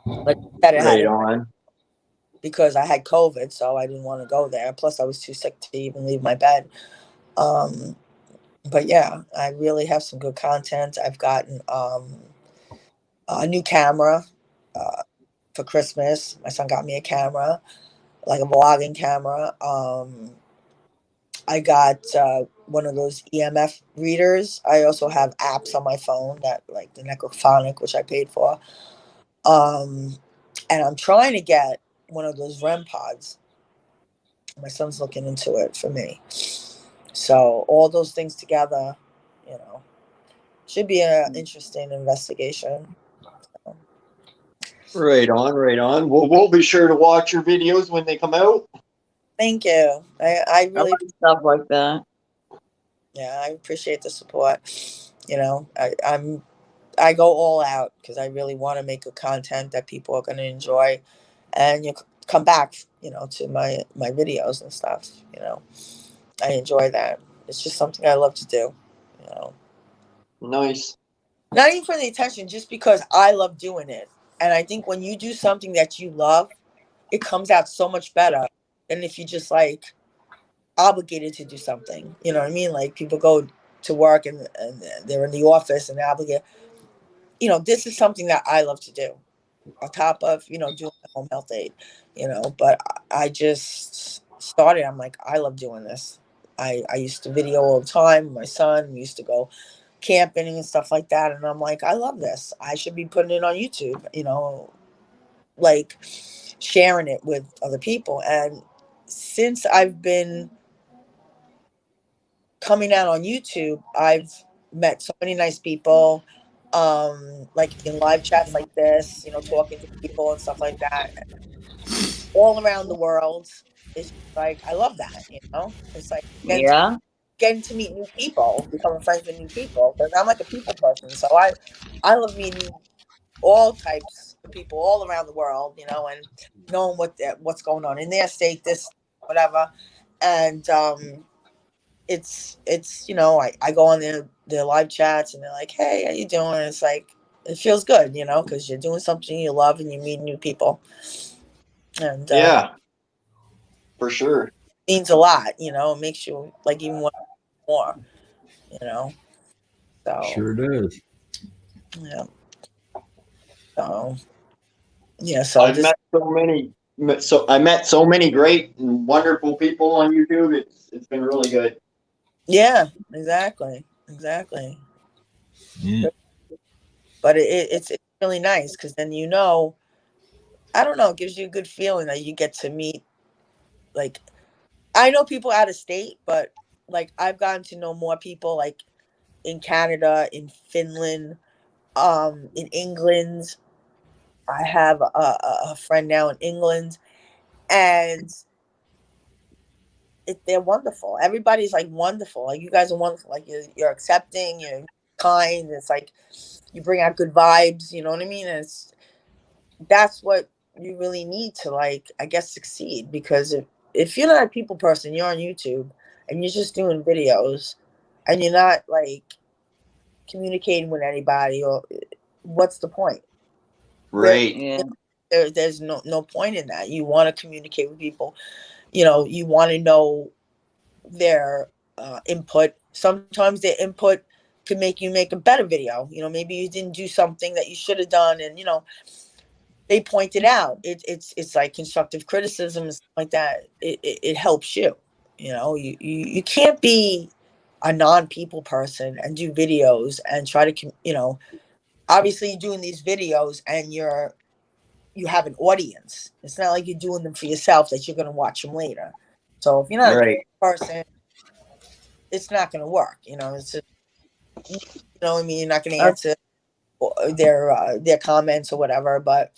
Like I said, Right on. because I had COVID, so I didn't want to go there. Plus, I was too sick to even leave my bed. But yeah, I really have some good content. I've gotten a new camera for Christmas. My son got me a camera, like a vlogging camera. I got one of those EMF readers. I also have apps on my phone, that like the Necrophonic, which I paid for. And I'm trying to get one of those REM pods. My son's looking into it for me. So all those things together, you know, should be an interesting investigation. Right on, right on. We'll be sure to watch your videos when they come out. Thank you. I I really, like stuff like that. yeah, I appreciate the support. You know, I go all out because I really want to make a content that people are going to enjoy, and you come back, you know, to my videos and stuff. You know, I enjoy that. It's just something I love to do. You know, Nice. not even for the attention, just because I love doing it. And I think when you do something that you love, it comes out so much better than if you just like obligated to do something. You know what I mean? Like people go to work and they're in the office and they're obligated. You know, this is something that I love to do on top of, you know, doing home health aid, you know, but I just started. I'm like, I love doing this. I used to video all the time with my son. We used to go camping and stuff like that. And I'm like, I love this. I should be putting it on YouTube, you know, like sharing it with other people. And since I've been coming out on YouTube, I've met so many nice people, like in live chats like this, you know, talking to people and stuff like that, all around the world. It's like I love that, you know. It's like Yeah. getting to meet new people, becoming friends with new people. Because I'm like a people person, so I love meeting all types of people all around the world, you know, and knowing what's going on in their state, this whatever, and it's you know, I go on their live chats and they're like, hey, how you doing? And it's like it feels good, you know, because you're doing something you love and you meet new people, and Yeah, for sure. means a lot, you know. It makes you like even want more, you know. So Sure does. yeah, so yeah, so I've this I met so many great and wonderful people on YouTube. It's been really good. yeah, exactly. Yeah. But it's really nice because then you know, I don't know, it gives you a good feeling that you get to meet, like, I know people out of state, but like I've gotten to know more people like in Canada, in Finland, in England. I have a friend now in England, and they're wonderful. Everybody's like wonderful. Like you guys are wonderful. Like you're accepting, you're kind. It's like you bring out good vibes. You know what I mean? And that's what you really need to, like, I guess, succeed. Because if you're not a people person, you're on YouTube and you're just doing videos and you're not like communicating with anybody, or what's the point? Right. Yeah. There's no point in that. You want to communicate with people. You know, you want to know their input. Sometimes their input could make you make a better video. You know, maybe you didn't do something that you should have done, and you know, they point it out. It's like constructive criticism and stuff like that. It helps you. You know, you can't be a non-people person and do videos and try to, you know, obviously you're doing these videos and you have an audience. It's not like you're doing them for yourself that you're going to watch them later. So if you're not a Right. person, it's not going to work. You know, it's just, you know what I mean? You're not going to answer their comments or whatever, but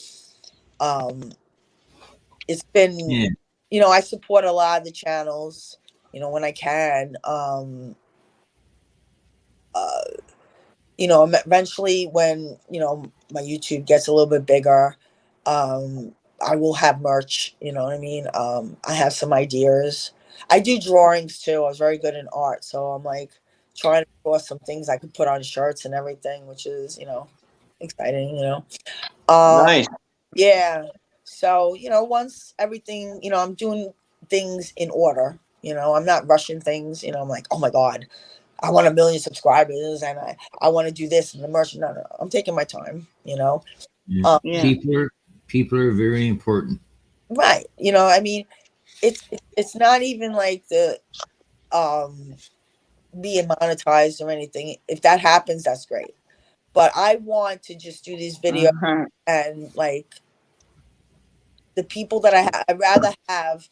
it's been, Yeah. you know, I support a lot of the channels, you know, when I can. You know, eventually when, you know, my YouTube gets a little bit bigger, I will have merch, you know what I mean? I have some ideas. I do drawings too. I was very good in art, so I'm like trying to draw some things I could put on shirts and everything, which is, you know, exciting, you know. Nice. Yeah. So, you know, once everything, you know, I'm doing things in order, you know, I'm not rushing things, you know, I'm like, oh my God, I want 1 million subscribers and I want to do this and the merch. No, I'm taking my time, you know. Yeah. Yeah. People are very important. Right. You know, I mean, it's not even like the being monetized or anything. If that happens, that's great. But I want to just do these videos Uh-huh. and like the people that I'd rather have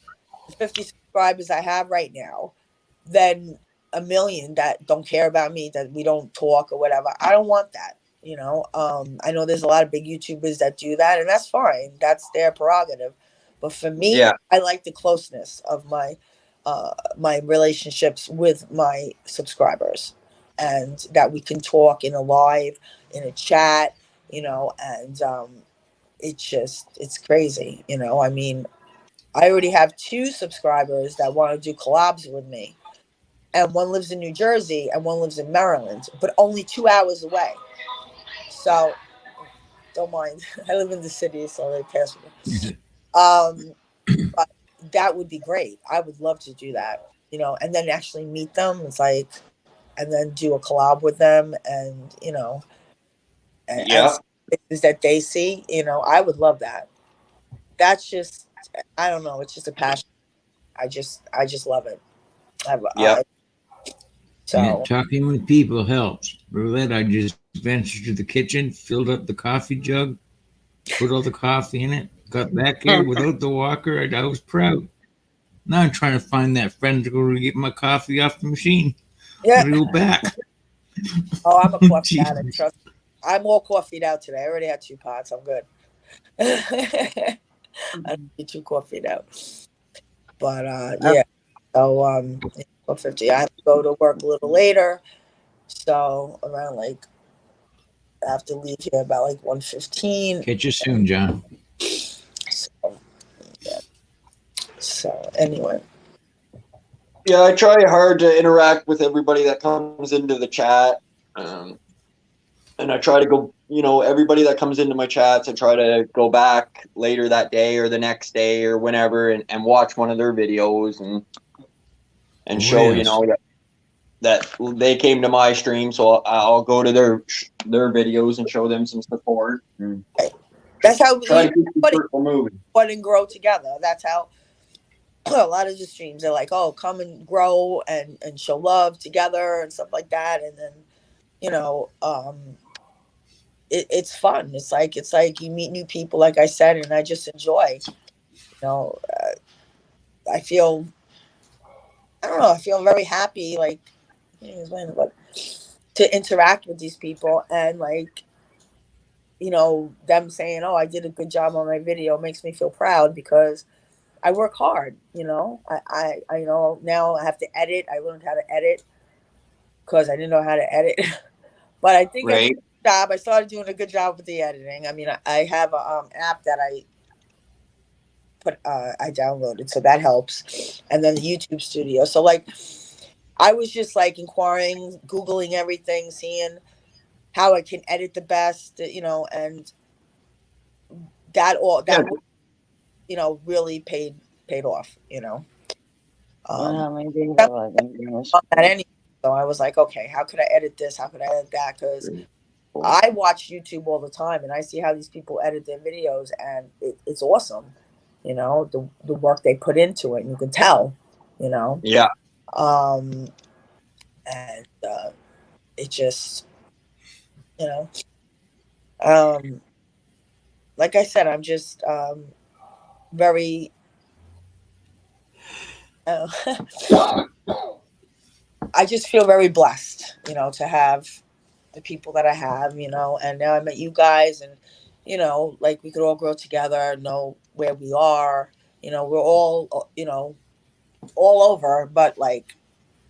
50 subscribers I have right now than a million that don't care about me, that we don't talk or whatever. I don't want that. I know there's a lot of big YouTubers that do that, and that's fine. That's their prerogative. But for me, Yeah. I like the closeness of my relationships with my subscribers, and that we can talk in a live, in a chat, and it's crazy. I mean, I already have 2 subscribers that want to do collabs with me, and one lives in New Jersey and one lives in Maryland, but only 2 hours away. So don't mind. I live in the city, so they pass me. But that would be great. I would love to do that, and then actually meet them. It's like, and then do a collab with them, and and Yeah. things that they see. I would love that. That's just, I don't know. It's just a passion. I just love it. Yeah. So Yeah, talking with people helps. Roulette, I just ventured to the kitchen, filled up the coffee jug, put all the coffee in it, got back here without the walker. I was proud. Now I'm trying to find that friend to go to get my coffee off the machine. yeah. To go back. Oh, I'm a coffee Jeez. addict. Trust me. I'm all coffeeed out today. I already had 2 pots. I'm good. I need 2 coffeed out. But yeah. So 4:50. I have to go to work a little later. So around I have to leave here about 1:15. Catch you soon, John. So yeah. So anyway. Yeah, I try hard to interact with everybody that comes into the chat. And I try to go, everybody that comes into my chats, I try to go back later that day or the next day or whenever and watch one of their videos and show, Yes. that they came to my stream. So I'll go to their videos and show them some support. That's how Try to keep the circle moving. and grow together. That's how a lot of the streams, they're like, oh, come and grow and show love together and stuff like that. And then, it's fun. It's like you meet new people, like I said, and I just enjoy. I feel, I don't know, I feel very happy, to interact with these people, and them saying, oh, I did a good job on my video makes me feel proud, because I work hard. I now I have to edit. I learned how to edit because I didn't know how to edit, but I think I did a good job. I started doing a good job with the editing. I mean, I have a app that I downloaded, so that helps, and then the YouTube Studio. So I was just inquiring, Googling everything, seeing how I can edit the best, and that really paid off, Maybe that anyway. So I was like, okay, how could I edit this? How could I edit that? Because I watch YouTube all the time, and I see how these people edit their videos, and it's awesome. The work they put into it, and you can tell. Yeah. And it just, like I said, I'm just very. I just feel very blessed, to have the people that I have, and now I met you guys, and we could all grow together, know where we are. We're all, all over, but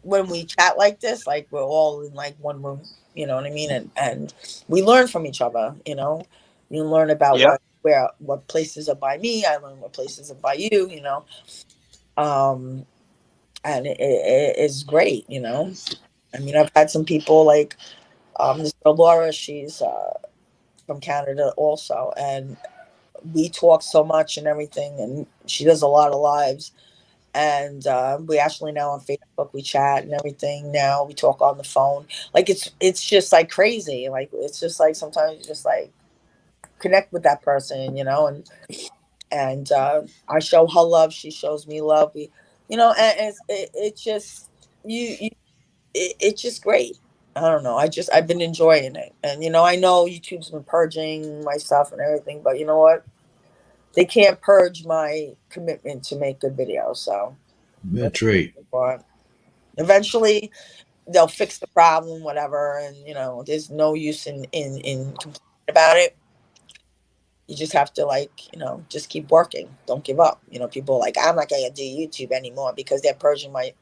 when we chat like this, we're all in one room, you know what I mean? And we learn from each other, you learn about what places are by me. I learn what places are by you, and it is great, I mean, I've had some people this girl Laura, she's from Canada also, and we talk so much and everything, and she does a lot of lives, and we actually now on Facebook we chat and everything. Now we talk on the phone. It's just crazy. It's just sometimes you just connect with that person, and I show her love, she shows me love. We, and it's just it's just great. I don't know. I've been enjoying it, and I know YouTube's been purging my stuff and everything, but you know what? They can't purge my commitment to make good videos. So That's right. But eventually they'll fix the problem, whatever, and there's no use in complaining about it. You just have to just keep working. Don't give up. People are like, I'm not gonna do YouTube anymore because they're purging my.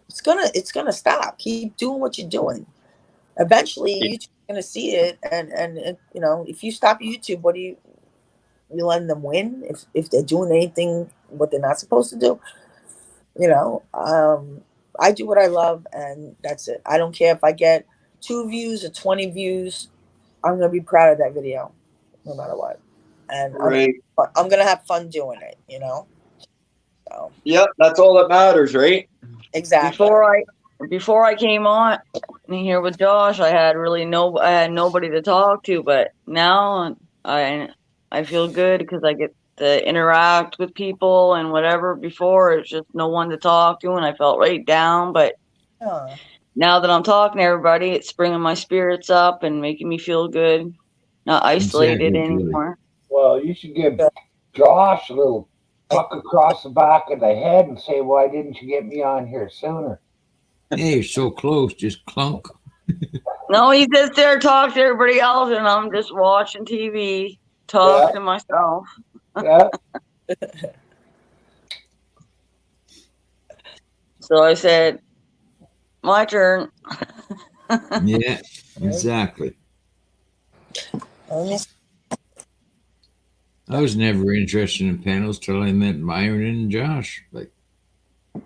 It's gonna stop. Keep doing what you're doing. Eventually, YouTube's gonna see it, and if you stop YouTube, what do you letting them win if they're doing anything what they're not supposed to do? I do what I love, and that's it. I don't care if I get 2 views or 20 views. I'm gonna be proud of that video, no matter what. And Right. I'm gonna have fun doing it. So Yep, that's all that matters, right? exactly. Before I came on here with Josh, I had nobody to talk to, but now I feel good because I get to interact with people and whatever. Before it's just no one to talk to, and I felt right down. But Yeah. now that I'm talking to everybody, it's bringing my spirits up and making me feel good, not isolated Exactly, Julie. anymore. Well, you should give Josh a little puck across the back of the head and say, "Why didn't you get me on here sooner?" Hey, you're so close. Just clunk. No, he sits there, talks to everybody else, and I'm just watching TV, talking to myself. Yeah. So I said, my turn. Yeah, exactly. I was never interested in panels till I met Myron and Josh. Like, it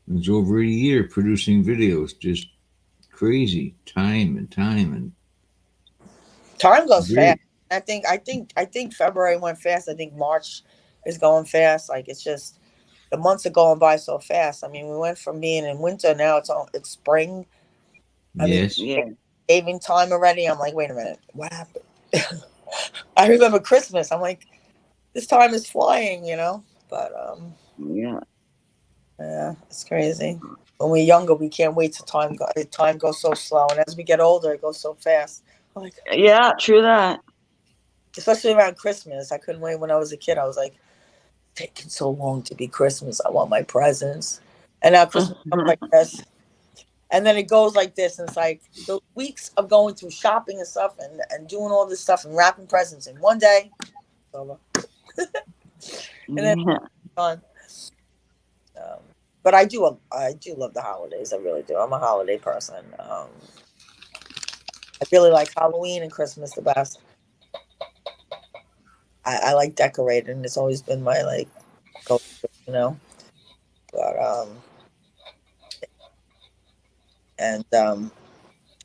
was over a year producing videos, just crazy time and Time goes Great. fast. I think February went fast. I think March is going fast. Like it's just the months are going by so fast. I mean, we went from being in winter, now it's spring. I mean, Yes. Yeah. saving time already. I'm like, wait a minute, what happened? I remember Christmas. I'm like, this time is flying, But Yeah. yeah, it's crazy. When we're younger, we can't wait till time goes so slow, and as we get older, it goes so fast. I'm like, Yeah, true that. especially around Christmas, I couldn't wait when I was a kid. I was like, taking so long to be Christmas. I want my presents, and now Christmas comes like this, and then it goes like this, and it's like the weeks of going through shopping and stuff, and doing all this stuff and wrapping presents in one day. It's over. And then Yeah. on. But I do love the holidays. I really do. I'm a holiday person. I really like Halloween and Christmas the best. I like decorating. It's always been my go-to, But and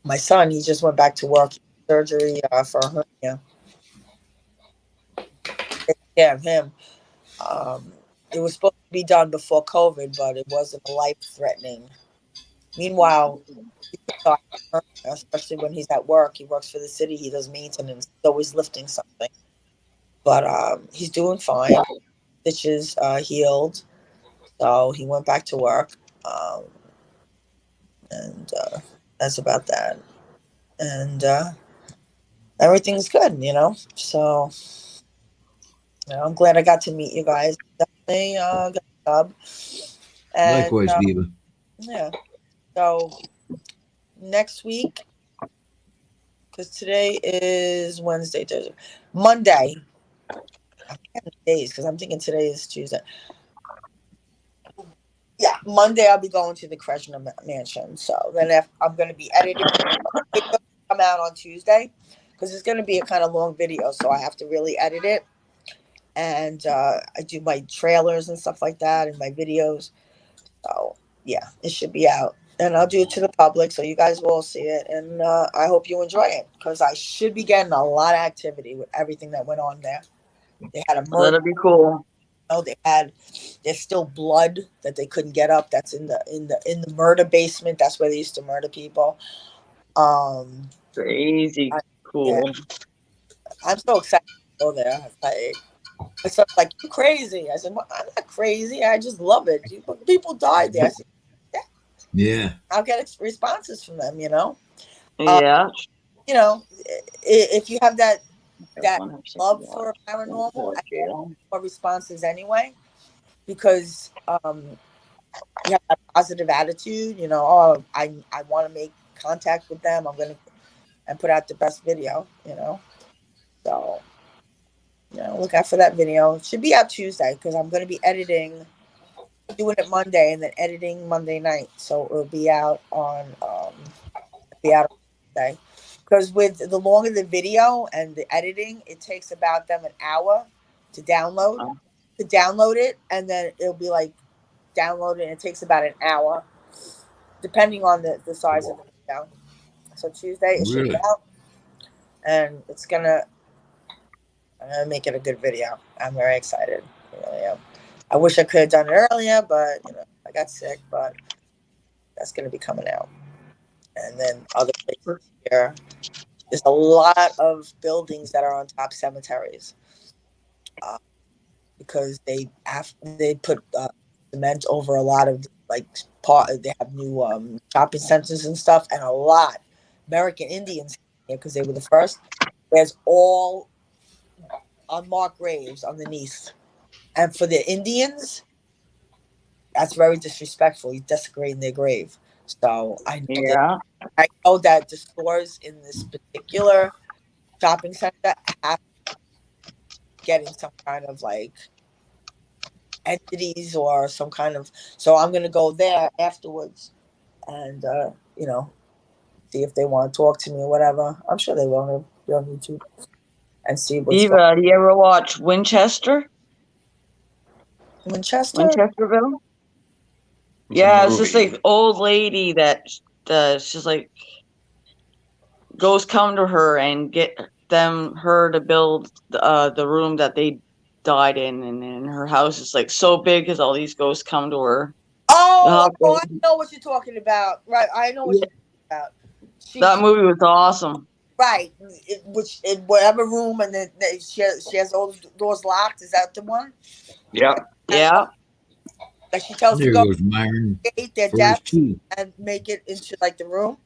my son, he just went back to work. Surgery for a hernia. Yeah, him. It was supposed to be done before COVID, but it wasn't life-threatening. Meanwhile, especially when he's at work, he works for the city. He does maintenance. He's always lifting something. But he's doing fine. Stitches healed, so he went back to work. And that's about that. And everything's good, So I'm glad I got to meet you guys. Definitely good job. And, Likewise, Viva. yeah. So next week, because today is Wednesday, Thursday, Monday. I'm getting days because I'm thinking today is Tuesday. Yeah, Monday I'll be going to the Kreshner Mansion. So then I'm going to be editing. It'll come out on Tuesday because it's going to be a kind of long video, so I have to really edit it. And I do my trailers and stuff like that and my videos. So yeah, it should be out. And I'll do it to the public so you guys will all see it. And I hope you enjoy it because I should be getting a lot of activity with everything that went on there. They had a murder. That'll be cool. There's still blood that they couldn't get up. That's in the murder basement. That's where they used to murder people. Crazy cool. Yeah. I'm so excited to go there. I said, like, you're crazy. I said, well, I'm not crazy. I just love it. People died there. I said, Yeah. I'll get responses from them, Yeah. If you have that love for paranormal, I get more responses anyway. because you have a positive attitude. You know, oh, I want to make contact with them. I'm gonna and put out the best video. You know, so look out for that video. It should be out Tuesday because I'm gonna be editing, doing it Monday, and then editing Monday night. So it'll be out on Tuesday. Because with the longer the video and the editing, it takes about them an hour to download it, and then it'll be like downloaded, and it takes about an hour, depending on the size of the video. So Tuesday it should be out, and I'm gonna make it a good video. I'm very excited. I really am. I wish I could have done it earlier, but I got sick. But that's gonna be coming out, and then other places here. There's a lot of buildings that are on top cemeteries because they put cement over a lot of they have new shopping centers and stuff, and a lot American Indians here because they were the first. There's all unmarked graves underneath, and for the Indians, that's very disrespectful. You're desecrating their grave. So I know that the stores in this particular shopping center have getting some kind of like entities or some kind of. So I'm gonna go there afterwards, and see if they want to talk to me or whatever. I'm sure they will. Be on YouTube and see what's going on. Eva, do you ever watch Winchester? Winchesterville? Yeah, it's this like old lady that she's like ghosts come to her and get her to build the room that they died in, and in her house is like so big because all these ghosts come to her. Oh, I know what you're talking about. Right, I know what you're talking about. That movie was awesome. Right, in whatever room, and then she has all the doors locked. Is that the one? Yeah. Yeah. Like she tells There them goes Myron. Their death and make it into like the room.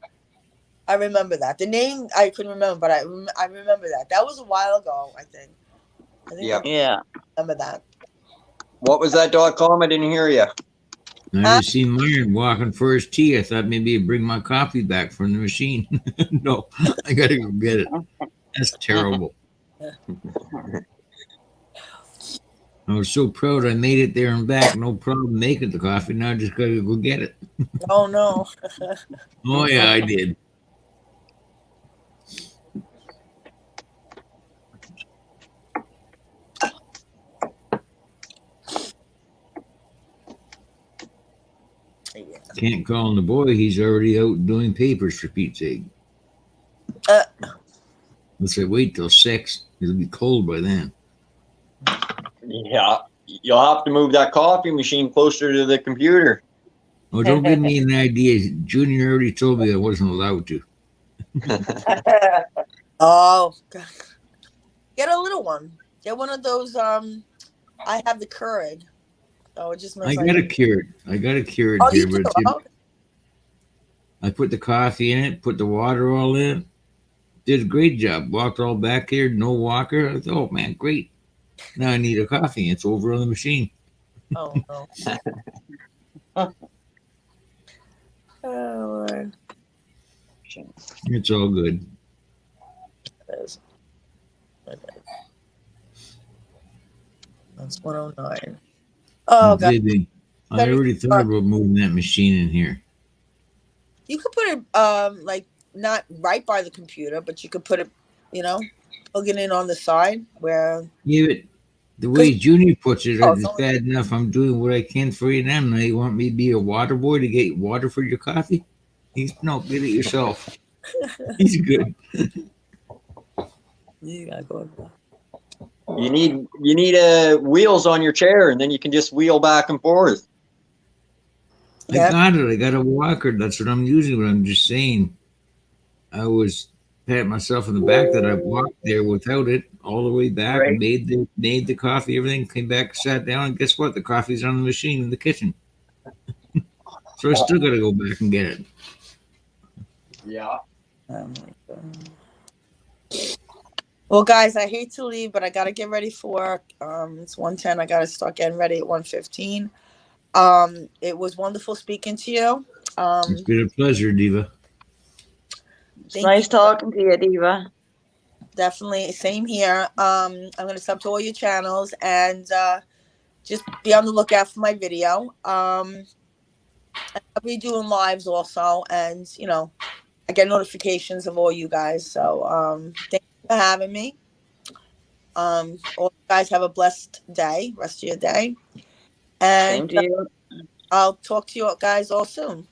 I remember that. The name I couldn't remember, but I remember that. That was a while ago, I think. Yeah. Yeah. I remember that. What was that .com? I didn't hear you. I just seen Myron walking for his tea. I thought maybe he'd bring my coffee back from the machine. No, I gotta go get it. That's terrible. I was so proud I made it there and back. No problem making the coffee. Now I just gotta go get it. Oh no. Oh yeah, I did. Can't call him the boy. He's already out doing papers for Pete's sake. Let's say wait till 6. It'll be cold by then. Yeah, you'll have to move that coffee machine closer to the computer. Oh, don't give me an idea. Junior already told me I wasn't allowed to. Oh, God. Get a little one. Get one of those. I have the Keurig. Oh, it just. I got a Keurig. Oh, here, you do? but I put the coffee in it, put the water all in. Did a great job. Walked all back here, no walker. I thought, oh man, great. Now I need a coffee. It's over on the machine. Oh no. Oh Lord. It's all good. That's 109. Oh God. I already thought about moving that machine in here. You could put it like not right by the computer, but you could put it, plug it in on the side where. Yeah, but the way Junior puts it, it's bad enough. I'm doing what I can for you now. Now you want me to be a water boy to get water for your coffee? No, get it yourself. He's good. You gotta go. You need wheels on your chair, and then you can just wheel back and forth. I got it. I got a walker. That's what I'm using. But I'm just saying, I was patting myself in the back that I walked there without it all the way back. Right. Made the coffee, everything. Came back, sat down, and guess what? The coffee's on the machine in the kitchen. So I still got to go back and get it. Yeah. Well, guys, I hate to leave, but I gotta get ready for work. It's 1:10. I gotta start getting ready at 1:15. It was wonderful speaking to you. It's been a pleasure, Diva. It's Thank nice you. talking to you, Diva. Definitely, same here. I'm gonna sub to all your channels and just be on the lookout for my video. I'll be doing lives also, and I get notifications of all you guys. So thank you for having me. All you guys have a blessed day, rest of your day, and Same to you. I'll talk to you guys all soon.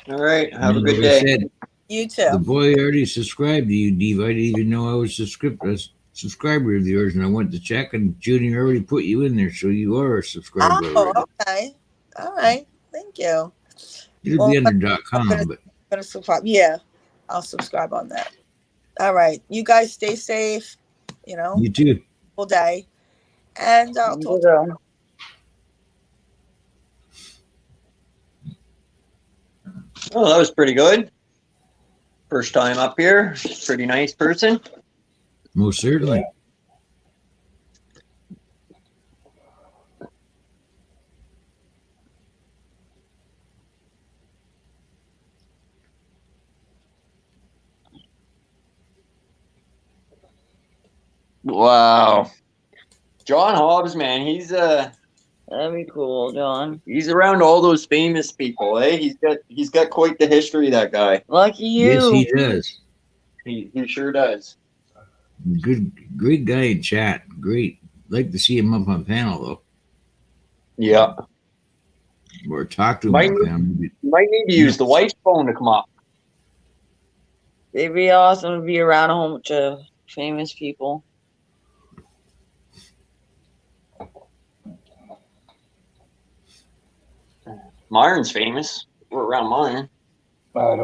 All right. Have a Like good I day. said, You the too. boy already subscribed to you, Diva. I didn't even know I was a subscriber of yours, and I went to check, and Junior already put you in there, so you are a subscriber already. Oh, okay. All right. Thank you. It'll Well, be under I'm .com, but gonna subscribe. Yeah, I'll subscribe on that. All right. You guys stay safe. you too. All day, and I'll talk. You Oh, that was pretty good. First time up here. Pretty nice person. Most certainly. Wow. John Hobbs, man, That'd be cool, John. he's around all those famous people, eh? He's got quite the history, that guy. Lucky Yes, you. he does. He sure does. Great guy in chat. Great. Like to see him up on panel though, Yeah. or talk to him Might on need, panel. might need to use the wife's phone to come up. It'd be awesome to be around a whole bunch of famous people. Myron's famous. We're around Myron. I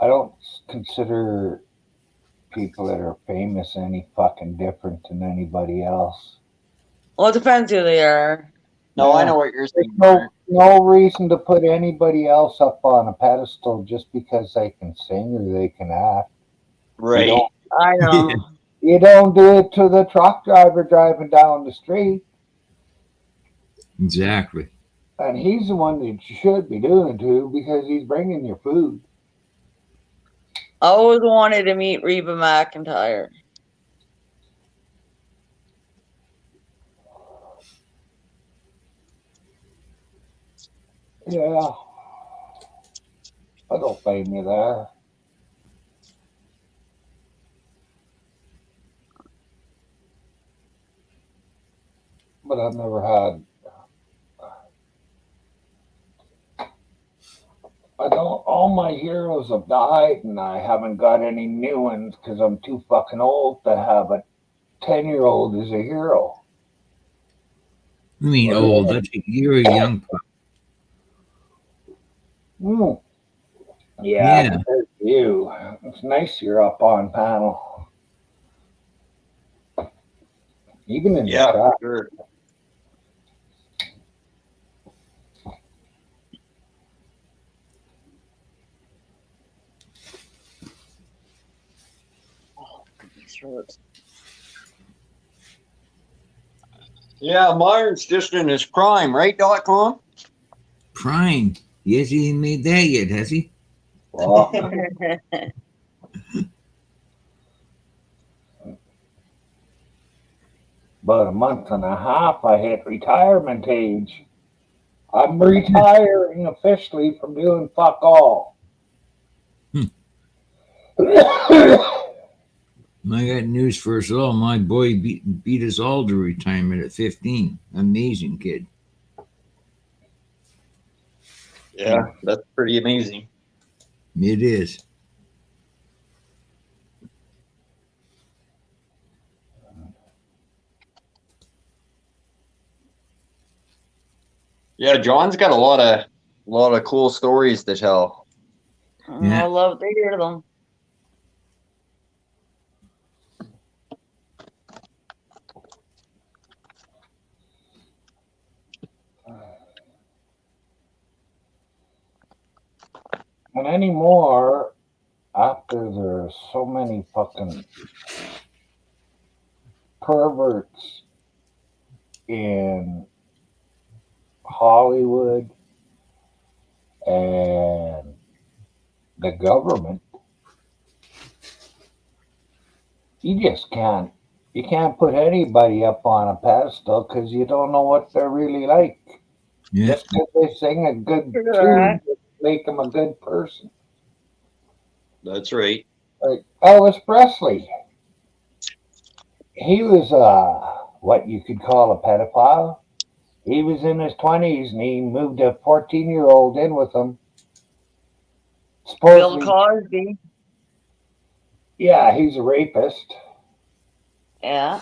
don't consider people that are famous any fucking different than anybody else. Well, it depends who they are. No, I Yeah. know what you're There's saying. no reason to put anybody else up on a pedestal just because they can sing or they can act. Right. I know. You don't do it to the truck driver driving down the street. Exactly. And he's the one that you should be doing it to because he's bringing your food. I always wanted to meet Reba McEntire. Yeah. I don't blame you there. But I've never had. All my heroes have died, and I haven't got any new ones because I'm too fucking old to have a 10-year-old as a hero. I mean, old. You're a young pup. Mm. Yeah. Yeah, compared to you. It's nice you're up on panel. Even in Yeah, the chat. sure. Yeah, Myron's just in his prime, right, .com? Prime. Yes, he ain't made that yet, has he? Well, about a month and a half, I hit retirement age. I'm retiring officially from doing fuck all. I got news for us all. My boy beat us all to retirement at 15. Amazing kid. Yeah, that's pretty amazing. It is. Yeah, John's got a lot of cool stories to tell. Yeah. I love to hear them. And anymore, after there's so many fucking perverts in Hollywood and the government, you just can't. You can't put anybody up on a pedestal because you don't know what they're really like. Yeah. Just because they sing a good tune Correct. doesn't make them a good person. That's right. Like Elvis Presley, he was what you could call a pedophile. He was in his 20s and he moved a 14-year-old in with him. Bill Supposedly, Cosby. yeah, he's a rapist. Yeah.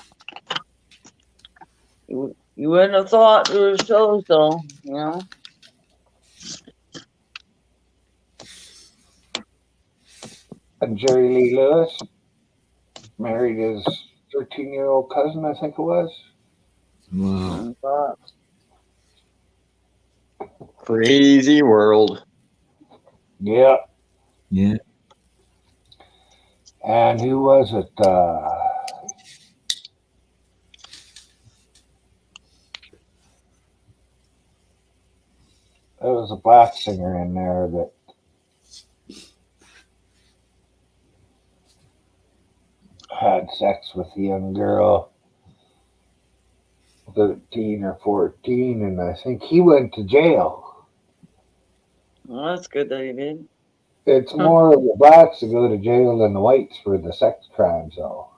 You wouldn't have thought there was shows though, you know. And Jerry Lee Lewis married his 13-year-old cousin, I think it was. Wow. Crazy world. Yeah. Yeah. And who was it? There was a black singer in there that had sex with a young girl, 13 or 14, and I think he went to jail. Well, that's good that he did. It's more of the blacks that go to jail than the whites for the sex crimes, though.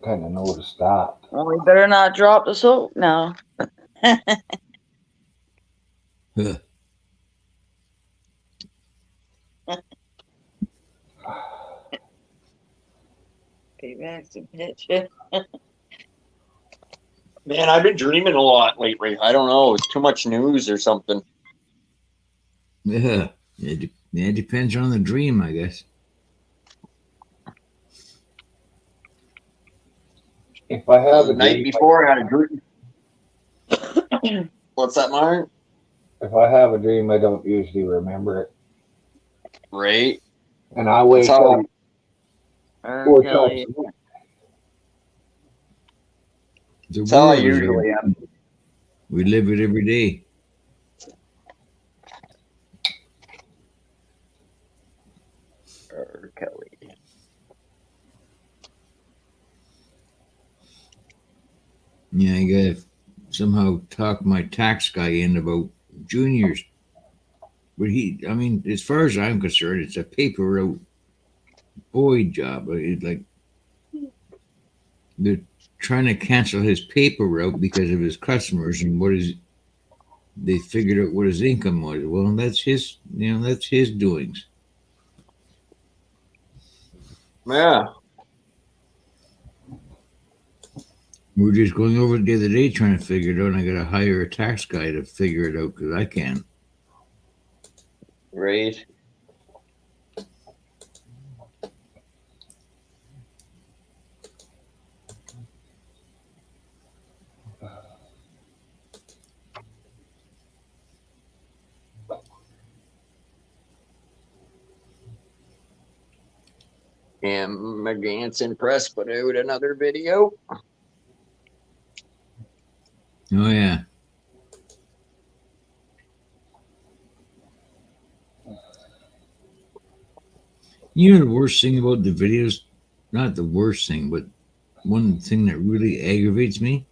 Kind of noticed that. Well, we better not drop the soap now. Huh. Payback's a bitch. Man, I've been dreaming a lot lately. I don't know. It's too much news or something. Yeah. It depends on the dream, I guess. If I have The a night dream, before, I had a dream. What's that, Mark? if I have a dream, I don't usually remember it, Right. and I wake That's how up I'll 4 tell times you. a night. The That's how I world is usually am. We live it every day. Kelly. Yeah, I gotta somehow talk my tax guy in about juniors. But I mean, as far as I'm concerned, it's a paper route boy job. Like they're trying to cancel his paper route because of his customers and they figured out what his income was. Well, that's his doings. Yeah. We were just going over it the other day trying to figure it out, and I got to hire a tax guy to figure it out because I can't. Right. And McGanson Press put out another video. Oh yeah. You know the worst thing about the videos? Not the worst thing, but one thing that really aggravates me.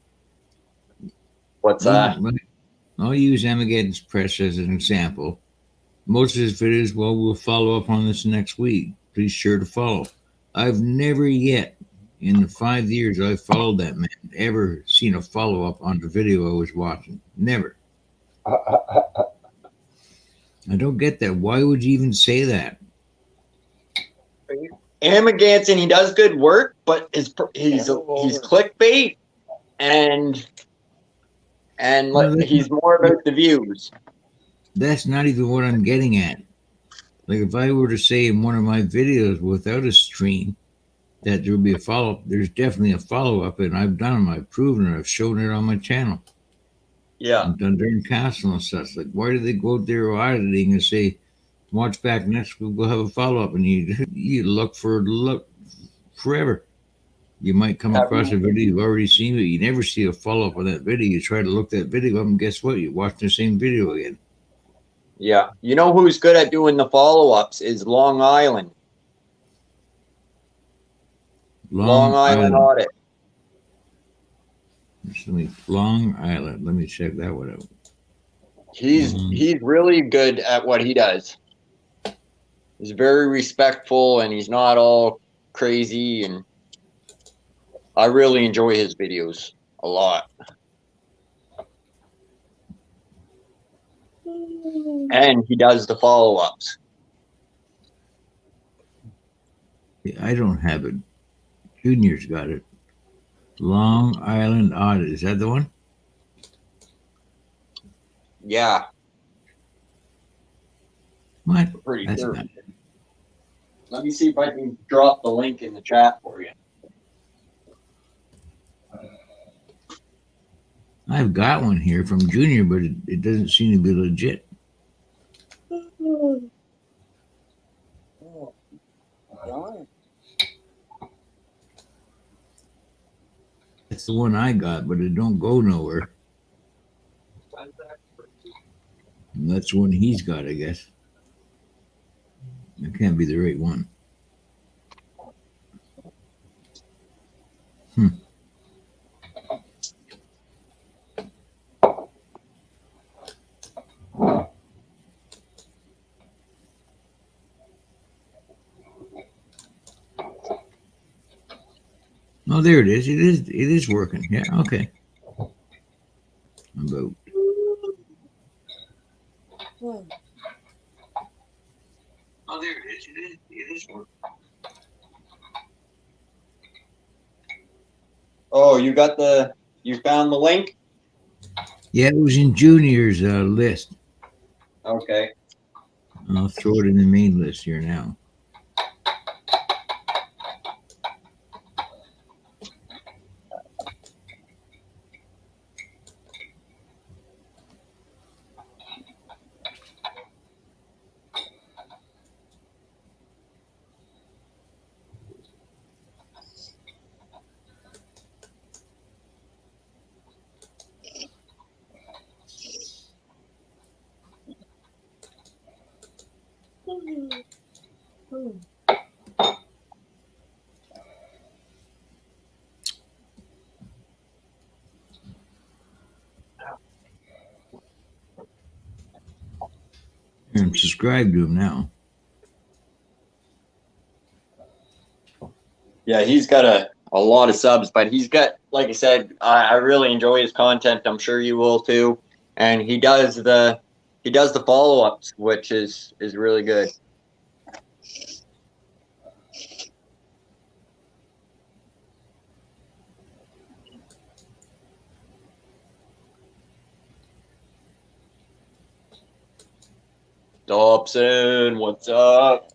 What's that? I'll use Armageddon's Press as an example. Most of his videos, well, we'll follow up on this next week. Please sure to follow. I've never yet, in the 5 years I've followed that man, ever seen a follow up on the video I was watching. Never. I don't get that. Why would you even say that? Amagansson, he does good work, but he's clickbait and he's more about the views. That's not even what I'm getting at. Like if I were to say in one of my videos without a stream that there would be a follow-up, there's definitely a follow-up, and I've done them, I've proven it, I've shown it on my channel. Yeah. I've done during castle and such. Like, why do they go out there auditing and say, Watch back next week. We'll have a follow up, and you look forever. You might come Have across you- a video you've already seen, but you never see a follow up on that video. You try to look that video up, and guess what? You watch the same video again. Yeah. You know who's good at doing the follow-ups is Long Island. Long Island Audit. Long Island. Let me check that one out. He's really good at what he does. He's very respectful and he's not all crazy, and I really enjoy his videos a lot. And he does the follow-ups. I don't have it. Junior's got it. Long Island Audit. Is that the one? Yeah, What? pretty That's sure. not. Let me see if I can drop the link in the chat for you. I've got one here from Junior, but it doesn't seem to be legit. That's the one I got, but it don't go nowhere. And that's the one he's got, I guess. It can't be the right one. Oh, there it is. It is working. Yeah, okay. About Oh, there it is. It is working. Oh, you found the link? yeah, it was in Junior's list. Okay. I'll throw it in the main list here now. I'm subscribed to him now. Yeah, he's got a lot of subs, but he's got, like I said, I really enjoy his content. I'm sure you will too. And he does the follow-ups, which is really good. Dobson, what's up?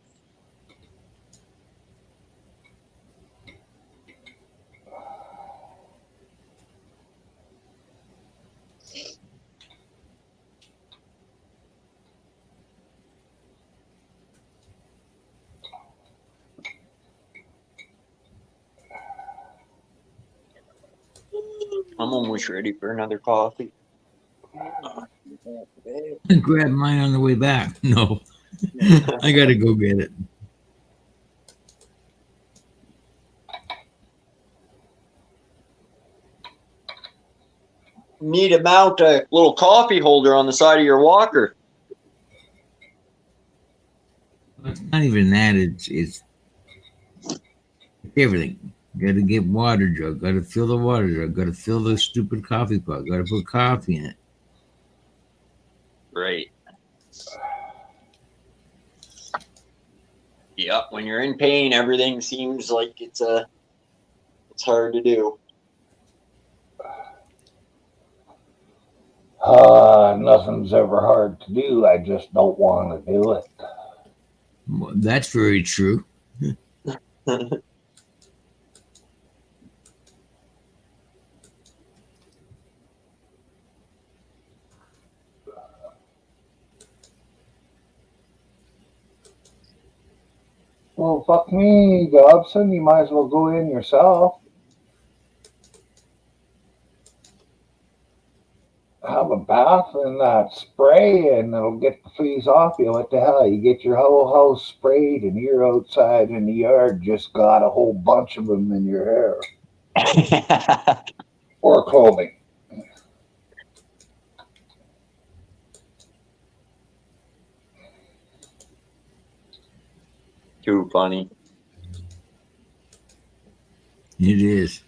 I'm almost ready for another coffee. Grab mine on the way back. No, I gotta go get it. Need to mount a little coffee holder on the side of your walker. It's not even that. It's everything. Got to get water jug. Got to fill the water jug. Got to fill the stupid coffee pot. Got to put coffee in it. Right. Yep. When you're in pain, everything seems like it's hard to do. Nothing's ever hard to do. I just don't want to do it. Well, that's very true. Well, fuck me, Dobson. You might as well go in yourself. Have a bath and that spray, and it'll get the fleas off you. What the hell? You get your whole house sprayed, and you're outside in the yard, just got a whole bunch of them in your hair or clothing. Too funny. It is.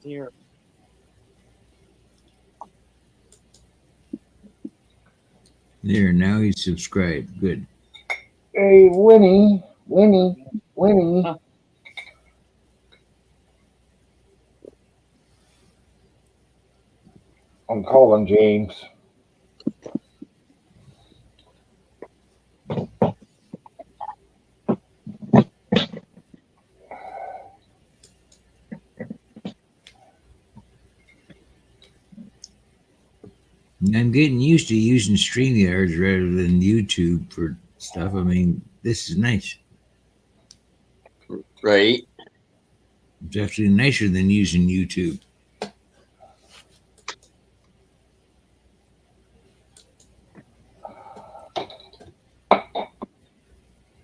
Here. There, now he's subscribed. Good. Hey, Winnie. I'm calling James. I'm getting used to using StreamYards rather than YouTube for stuff. I mean, this is nice. Right? It's actually nicer than using YouTube.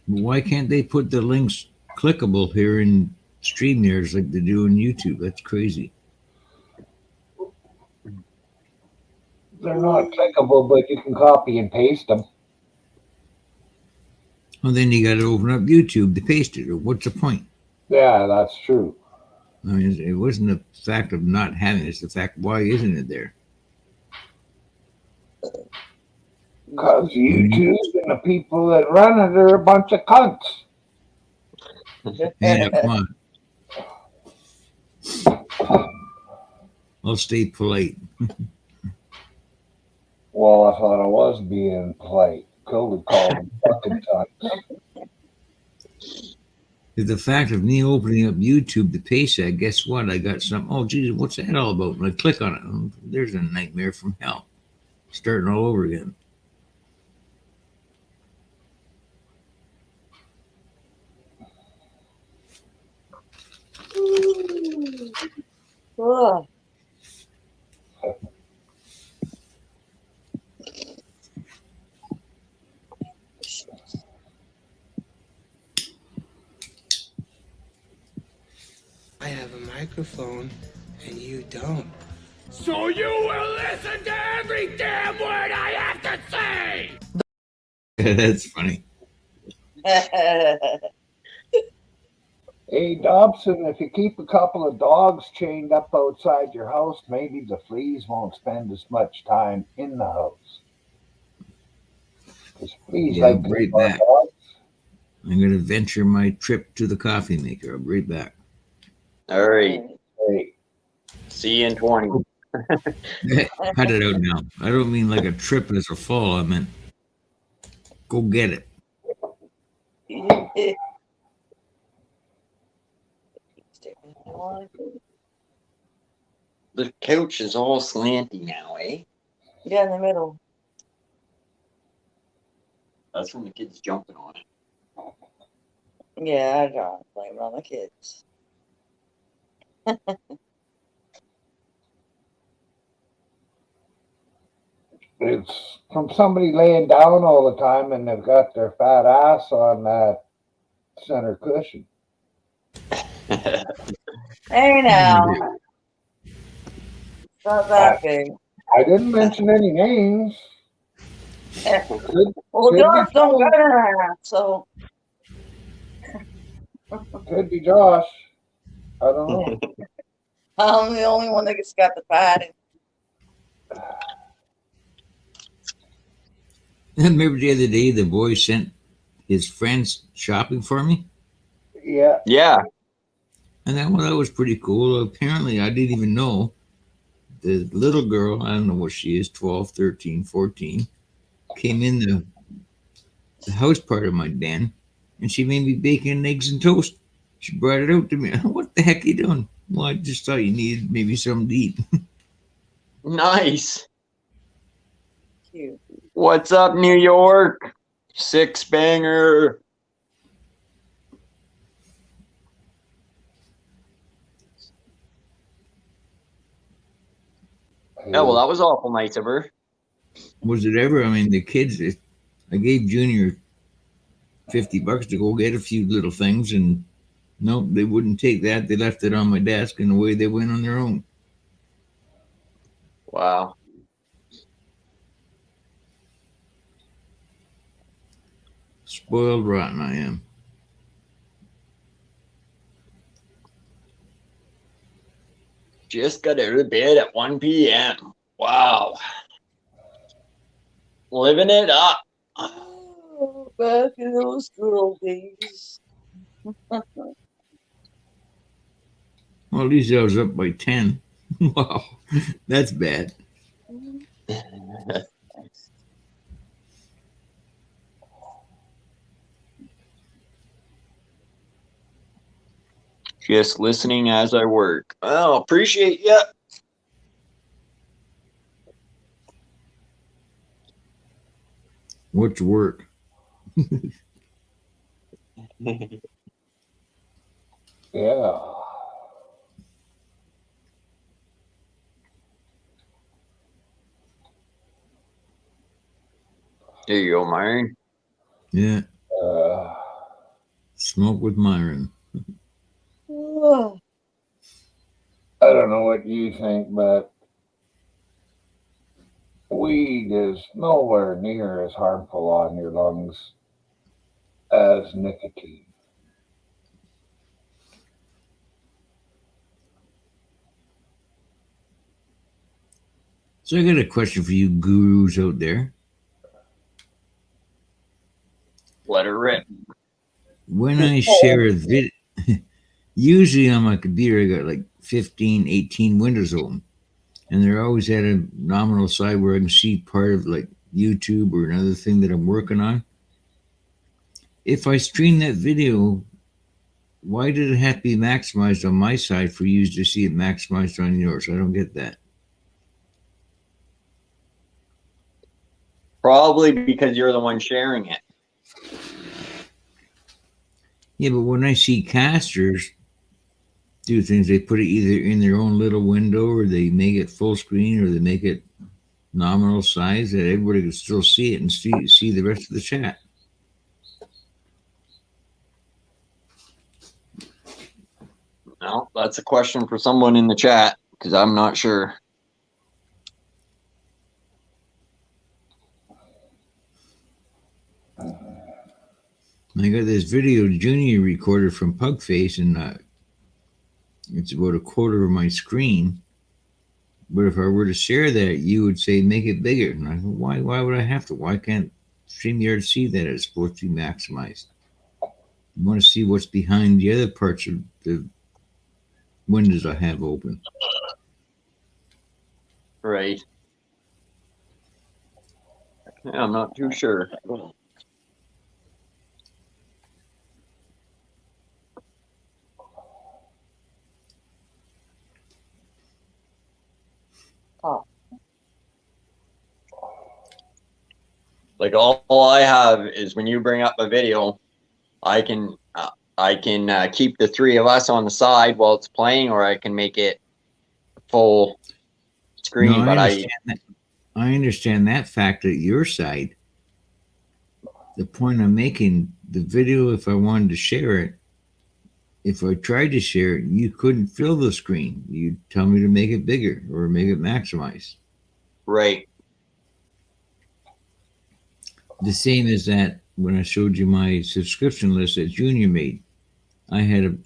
Why can't they put the links clickable here in StreamYards like they do on YouTube? That's crazy. They're not clickable, but you can copy and paste them. Well, then you got to open up YouTube to paste it. Or what's the point? Yeah, that's true. I mean, it wasn't the fact of not having it. It's the fact, why isn't it there? Because YouTube and the people that run it are a bunch of cunts. Yeah, come on. I'll stay polite. Well, I thought I was being polite. Cody called them fucking cunts. The fact of me opening up YouTube to paste that, guess what? I got some, oh, Jesus, what's that all about? And I click on it. Oh, there's a nightmare from hell. Starting all over again. Ugh. I have a microphone and you don't. So you will listen to every damn word I have to say! That's funny. Hey, Dobson, if you keep a couple of dogs chained up outside your house, maybe the fleas won't spend as much time in the house. Because fleas Yeah, like I'll be right to back. dogs. I'm going to venture my trip to the coffee maker. I'll be right back. All right. Hey, See you in 20. Cut it out now. I don't mean like a trip as a fall. I meant go get it. The couch is all slanty now, eh? Yeah, in the middle. That's when the kid's jumping on it. Yeah, I don't blame it on the kids. it's from somebody laying down all the time and they've got their fat ass on that center cushion. Hey now. It's not that big. I didn't mention any names. Could, Well, Could dogs be don't fun. got that, so could be Josh. I don't know. I'm the only one that's got the padding. Remember the other day the boy sent his friends shopping for me? Yeah. Yeah. And that was pretty cool. Apparently, I didn't even know the little girl, I don't know what she is, 12, 13, 14, came in the house part of my den and she made me bacon, eggs, and toast. She brought it out to me. What the heck are you doing? Well, I just thought you needed maybe something to eat. Nice. Cute. What's up, New York? Six banger. Yeah, well, that was awful nice of her. Was it ever? I mean, the kids, I gave Junior $50 to go get a few little things, and nope, they wouldn't take that. They left it on my desk, and away they went on their own. Wow. Spoiled rotten, I am. Just got out of bed at 1 p.m. Wow. Living it up. Oh, back in those good old days. Well, at least I was up by 10. Wow, that's bad. Just listening as I work. Oh, appreciate ya. What's work? Yeah. There you go, Myron. Yeah, Uh, smoke with Myron. Oh, I don't know what you think, but weed is nowhere near as harmful on your lungs as nicotine. So I got a question for you gurus out there. Let her rip. When I share a video, usually on my computer, I got like 15, 18 windows open. And they're always at a nominal side where I can see part of like YouTube or another thing that I'm working on. If I stream that video, why did it have to be maximized on my side for you to see it maximized on yours? I don't get that. Probably because you're the one sharing it. Yeah, but when I see casters do things, they put it either in their own little window or they make it full screen or they make it nominal size that everybody can still see it and see the rest of the chat. No, that's a question for someone in the chat because I'm not sure. I got this video Junior recorded from Pugface, and it's about a quarter of my screen. But if I were to share that, you would say make it bigger. And I go, why? Why would I have to? Why can't StreamYard see that it's supposed to be maximized? You want to see what's behind the other parts of the windows I have open. Right. Yeah, I'm not too sure. Like all I have is when you bring up a video, I can keep the three of us on the side while it's playing, or I can make it full screen. No, but I understand that fact at your side. The point I'm making, the video, if I wanted to share it, if I tried to share it, you couldn't fill the screen. You'd tell me to make it bigger or make it maximize. Right. The same as that when I showed you my subscription list that Junior made. I had to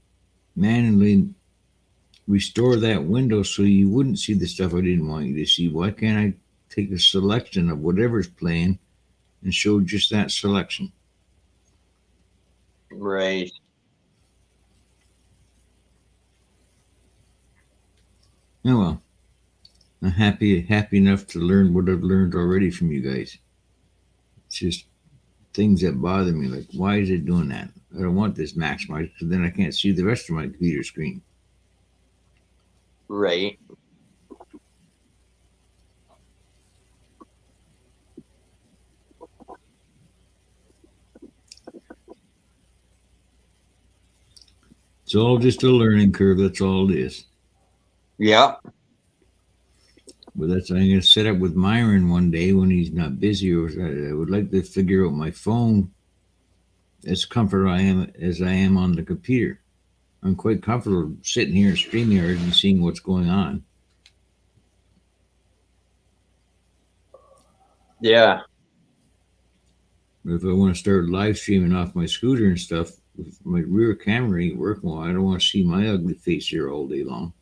manually restore that window so you wouldn't see the stuff I didn't want you to see. Why can't I take a selection of whatever's playing and show just that selection? Right. Oh well. I'm happy enough to learn what I've learned already from you guys. It's just things that bother me, like why is it doing that? I don't want this maximized because then I can't see the rest of my computer screen. Right. It's all just a learning curve. That's all it is. Yeah. But that's I'm going to set up with Myron one day when he's not busy, or I would like to figure out my phone as comfortable as I am on the computer. I'm quite comfortable sitting here in StreamYard and seeing what's going on. Yeah. But if I want to start live streaming off my scooter and stuff, if my rear camera ain't working well, I don't want to see my ugly face here all day long.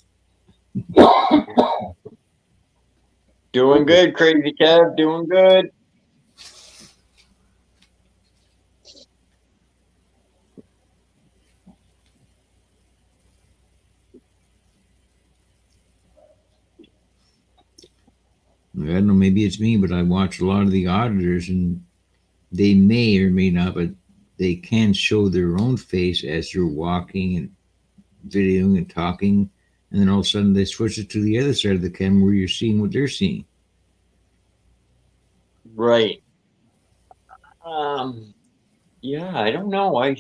Doing good, Crazy Kev. Doing good. I don't know, maybe it's me, but I watch a lot of the auditors and they may or may not, but they can show their own face as they're walking and videoing and talking. And then all of a sudden they switch it to the other side of the camera where you're seeing what they're seeing. Right. Yeah, I don't know. I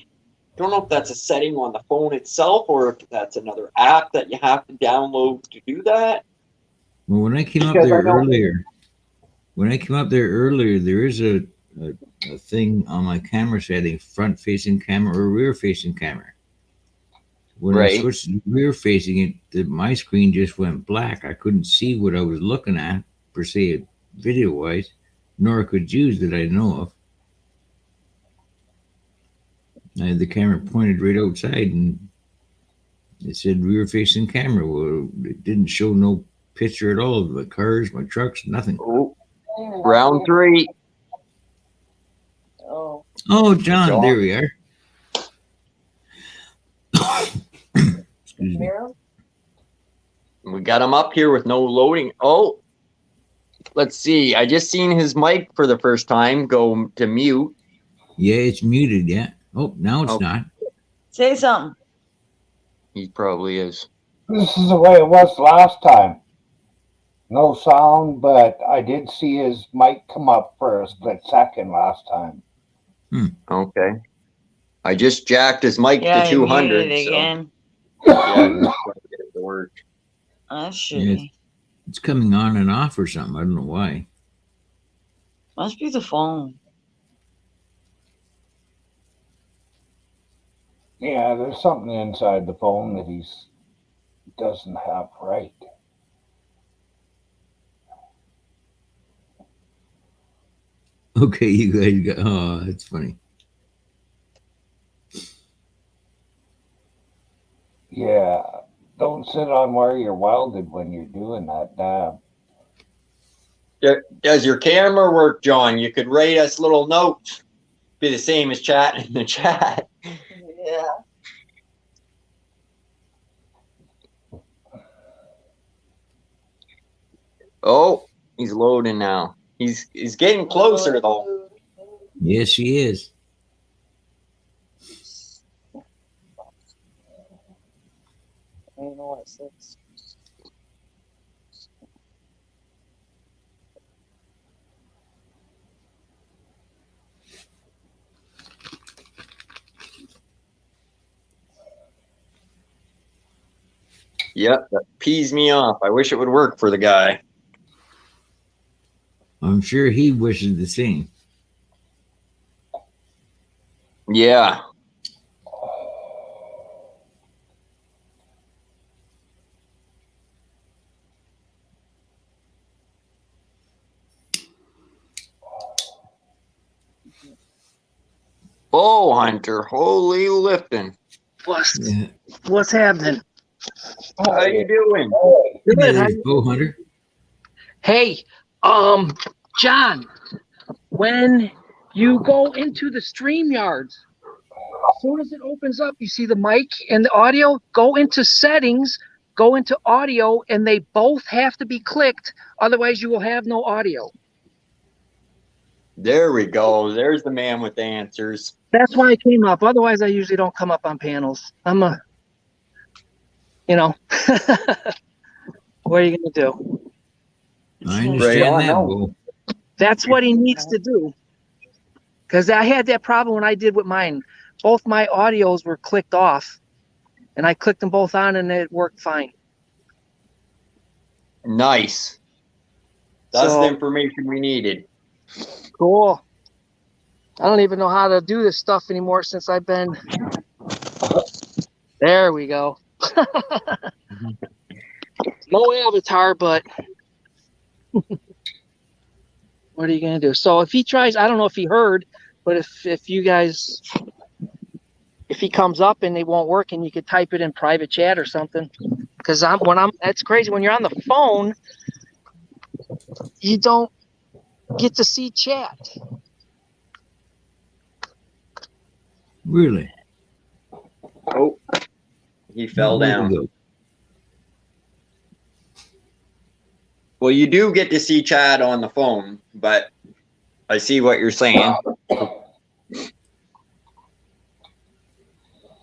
don't know if that's a setting on the phone itself or if that's another app that you have to download to do that. Well, when I came up Because there I know- earlier, there is a thing on my camera setting, front facing camera or rear facing camera. When I Right. switched to rear facing, my screen just went black. I couldn't see what I was looking at, per se, video wise, nor could use that I know of. I had the camera pointed right outside and it said rear facing camera. Well, it didn't show no picture at all of the cars, my trucks, nothing. Oh, round 3. Oh, Oh, John, John. there we are. Excuse me. Miro? We got him up here with no loading. Oh, let's see. I just seen his mic for the first time go to mute. Yeah, it's muted. Yeah. Oh, now it's Oh. not. Say something. He probably is. This is the way it was last time. No sound, but I did see his mic come up for a split second last time. Okay. I just jacked his mic Yeah, to you 200. muted it So, again. yeah, we're just trying to get it to work. That's shitty. Yeah. It's coming on and off or something. I don't know why. Must be the phone. Yeah, there's something inside the phone that doesn't have right. Okay, you guys got. Oh, that's funny. Yeah, don't sit on where you're welded when you're doing that dab. Does your camera work, John? You could write us little notes. Be the same as chatting in the chat. Yeah. Oh, he's loading now. He's getting closer though. Yes, she is. I don't know what it says. Yep, that pees me off. I wish it would work for the guy. I'm sure he wishes the same. Yeah. Oh, Hunter, holy lifting. Yeah. What's happening? How you doing? Good. There's Bo Hunter. Hey, John, when you go into the StreamYards, as soon as it opens up, you see the mic and the audio, go into settings, go into audio, and they both have to be clicked. Otherwise, you will have no audio. There we go. There's the man with the answers. That's why I came up. Otherwise, I usually don't come up on panels. I'm a, you know. What are you going to do? I understand Right on, that, no. Bo. That's what he needs to do. Because I had that problem when I did with mine. Both my audios were clicked off, and I clicked them both on, and it worked fine. Nice. That's So- the information we needed. Cool. I don't even know how to do this stuff anymore since I've been. There we go. No avatar, but what are you gonna do? So if he tries, I don't know if he heard, but if you guys, if he comes up and it won't work, and you could type it in private chat or something, because that's crazy when you're on the phone, you don't get to see chat. Really? Oh, he fell Where'd he down. go? Well, you do get to see Chad on the phone, but I see what you're saying.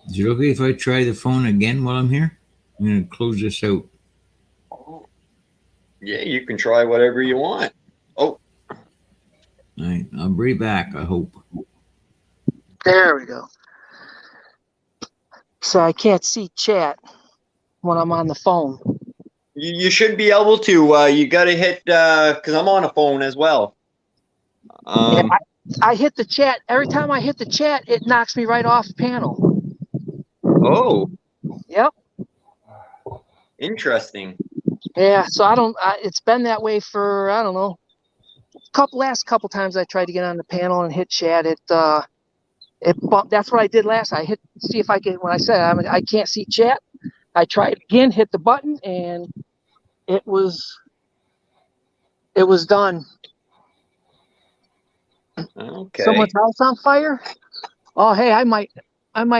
Is it okay if I try the phone again while I'm here? I'm going to close this out. Yeah, you can try whatever you want. Oh, All right, I'll be back, I hope. There we go. So I can't see chat when I'm on the phone. you should be able to. You got to hit, because I'm on a phone as well. Yeah, I hit the chat. Every time I hit the chat, it knocks me right off panel. Oh, Yep. interesting. Yeah. So it's been that way for, I don't know, last couple times I tried to get on the panel and hit chat. It bumped. That's what I did last. I hit, see if I can, when I said I can't see chat, I tried again, hit the button, and it was done. Okay. Someone's house on fire? Oh, hey, I might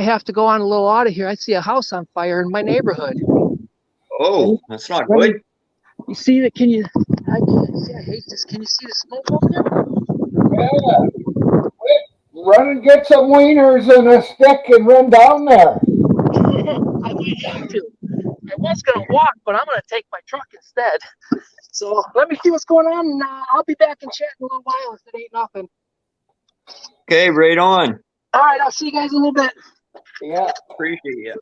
have to go on a little out of here. I see a house on fire in my neighborhood. Oh, that's not good. You see that? Can you? I can't see. I hate this. Can you see the smoke over there? Yeah. Quick, run and get some wieners and a stick and run down there. I might have to. I was gonna walk, but I'm gonna take my truck instead. So let me see what's going on, and I'll be back in chat in a little while if it ain't nothing. Okay, right on. All right, I'll see you guys in a little bit. Yeah, appreciate it.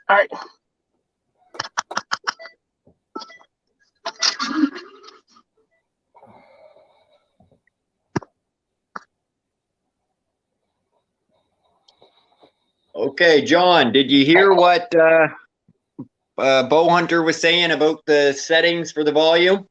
All right. Okay, John, did you hear what Bow Hunter was saying about the settings for the volume?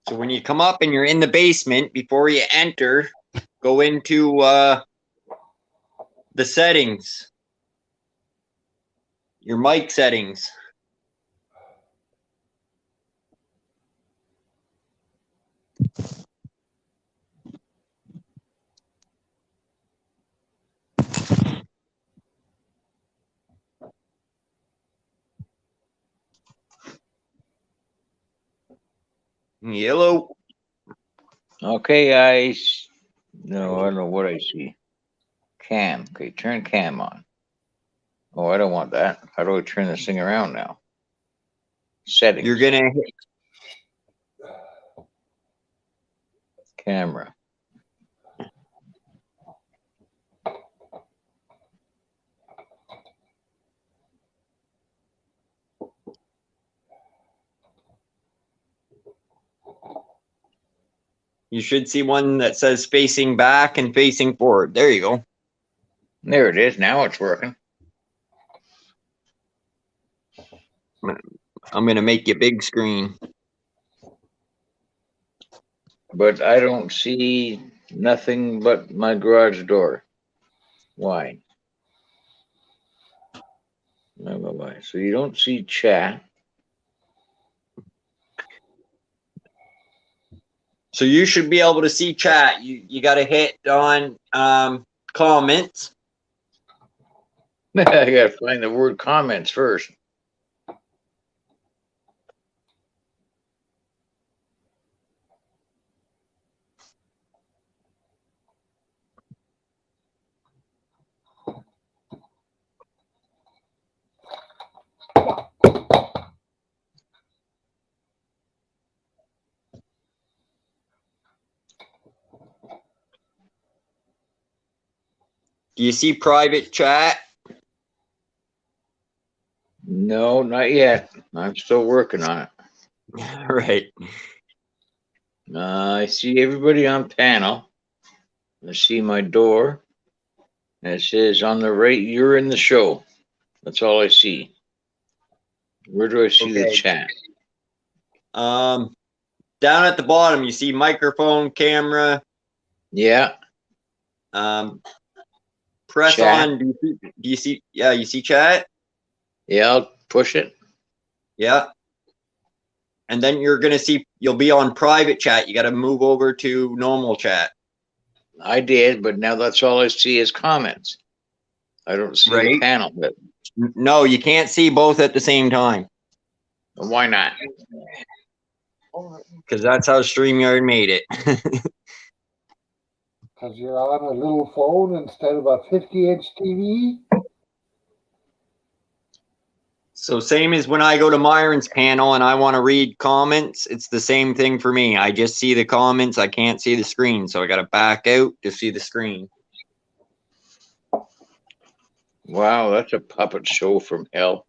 So when you come up and you're in the basement, before you enter, go into the settings, your mic settings. Yellow. Okay, guys. No, I don't know what I see. Cam. Okay, turn cam on. Oh, I don't want that. How do I turn this thing around now? Settings. You're gonna hit. Camera. You should see one that says facing back and facing forward. There you go. There it is. Now it's working. I'm going to make you big screen. But I don't see nothing but my garage door. Why? Why? So you don't see chat. So you should be able to see chat. You got to hit on comments. I gotta find the word comments first. Do you see private chat? No, not yet. I'm still working on it. Right. I see everybody on panel. I see my door. And it says on the right, you're in the show. That's all I see. Where do I see the chat? Down at the bottom, you see microphone, camera. Yeah. Press Chat. on. Do you see? Yeah, you see chat? Yeah, I'll push it. Yeah. And then you'll be on private chat. You got to move over to normal chat. I did, but now that's all I see is comments. I don't see the Right. panel bit. No, you can't see both at the same time. Why not? Because that's how StreamYard made it. Because you're on a little phone instead of a 50-inch TV? So same as when I go to Myron's panel and I want to read comments, it's the same thing for me. I just see the comments. I can't see the screen. So I got to back out to see the screen. Wow, that's a puppet show from hell.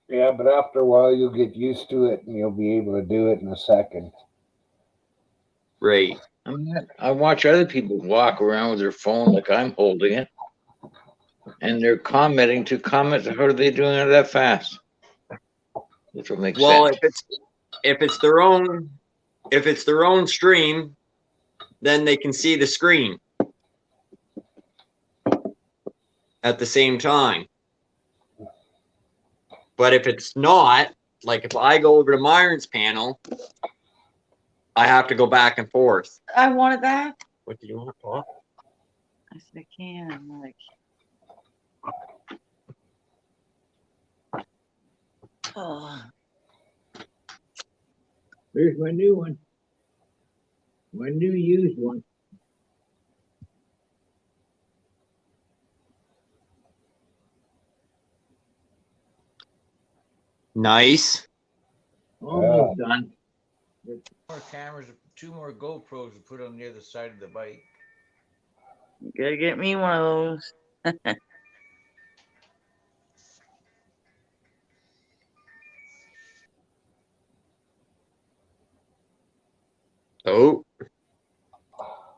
Yeah, but after a while you'll get used to it and you'll be able to do it in a second. Right. I watch other people walk around with their phone like I'm holding it. And they're commenting to comments. How are they doing it that fast? Which will make Well, sense. if it's their own stream, then they can see the screen at the same time. But if it's not, like if I go over to Myron's panel, I have to go back and forth. I wanted that. What do you want, Paul? I said I can. I'm like, oh. There's my new one. My new used one. Nice. Almost done. There's 2 more cameras, 2 more GoPros to put on the other side of the bike. You gotta get me one of those. Oh,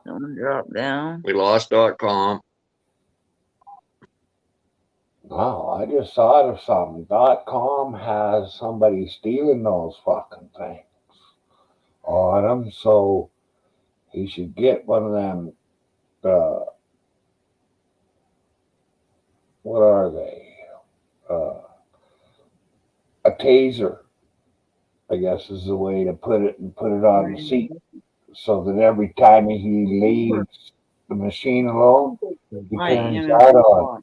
Don't drop down. we lost .com. No, I just thought of something. .com has somebody stealing those fucking things on them, so he should get one of them. What are they? A taser, I guess is the way to put it, and put it on the seat so that every time he leaves the machine alone, he turns that on.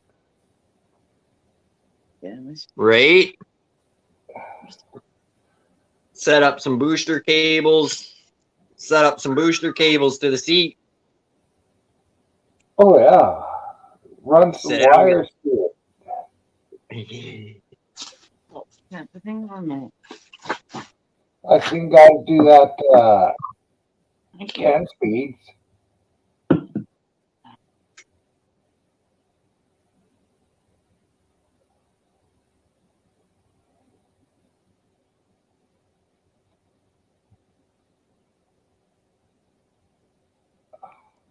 Right. Set up some booster cables. Set up some booster cables to the seat. Oh yeah, run some Sit down. wires to it. Can't put things on there. I seen guys do that Thank you. 10 speeds.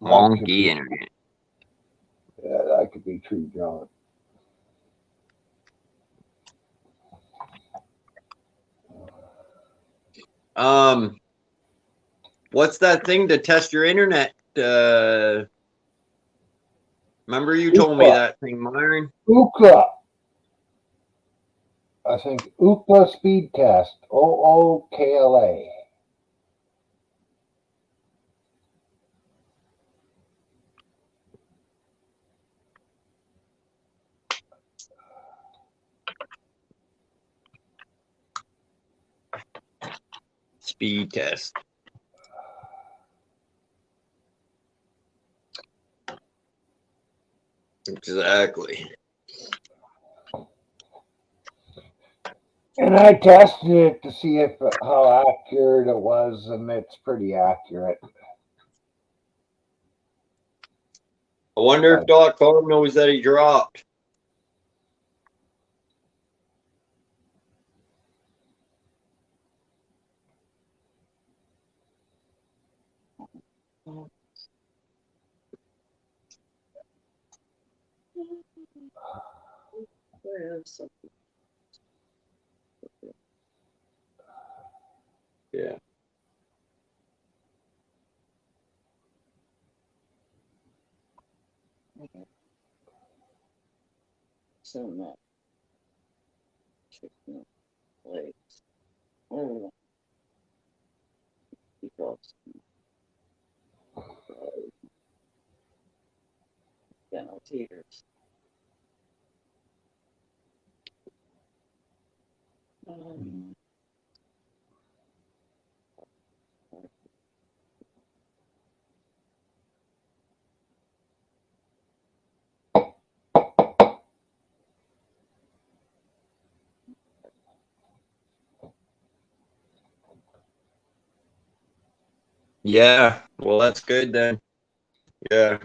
Wonky internet. Yeah, that could be true, John. What's that thing to test your internet? Remember you told me Ookla. that thing, Myron? Ookla. I think Ookla speed test. OOKLA. Speed test. Exactly. And I tested it to see if how accurate it was, and it's pretty accurate. I wonder if .com knows that he dropped. Yeah. So much. Chicken legs. Oh, because dental tears. Yeah. Well, that's good then. Yeah.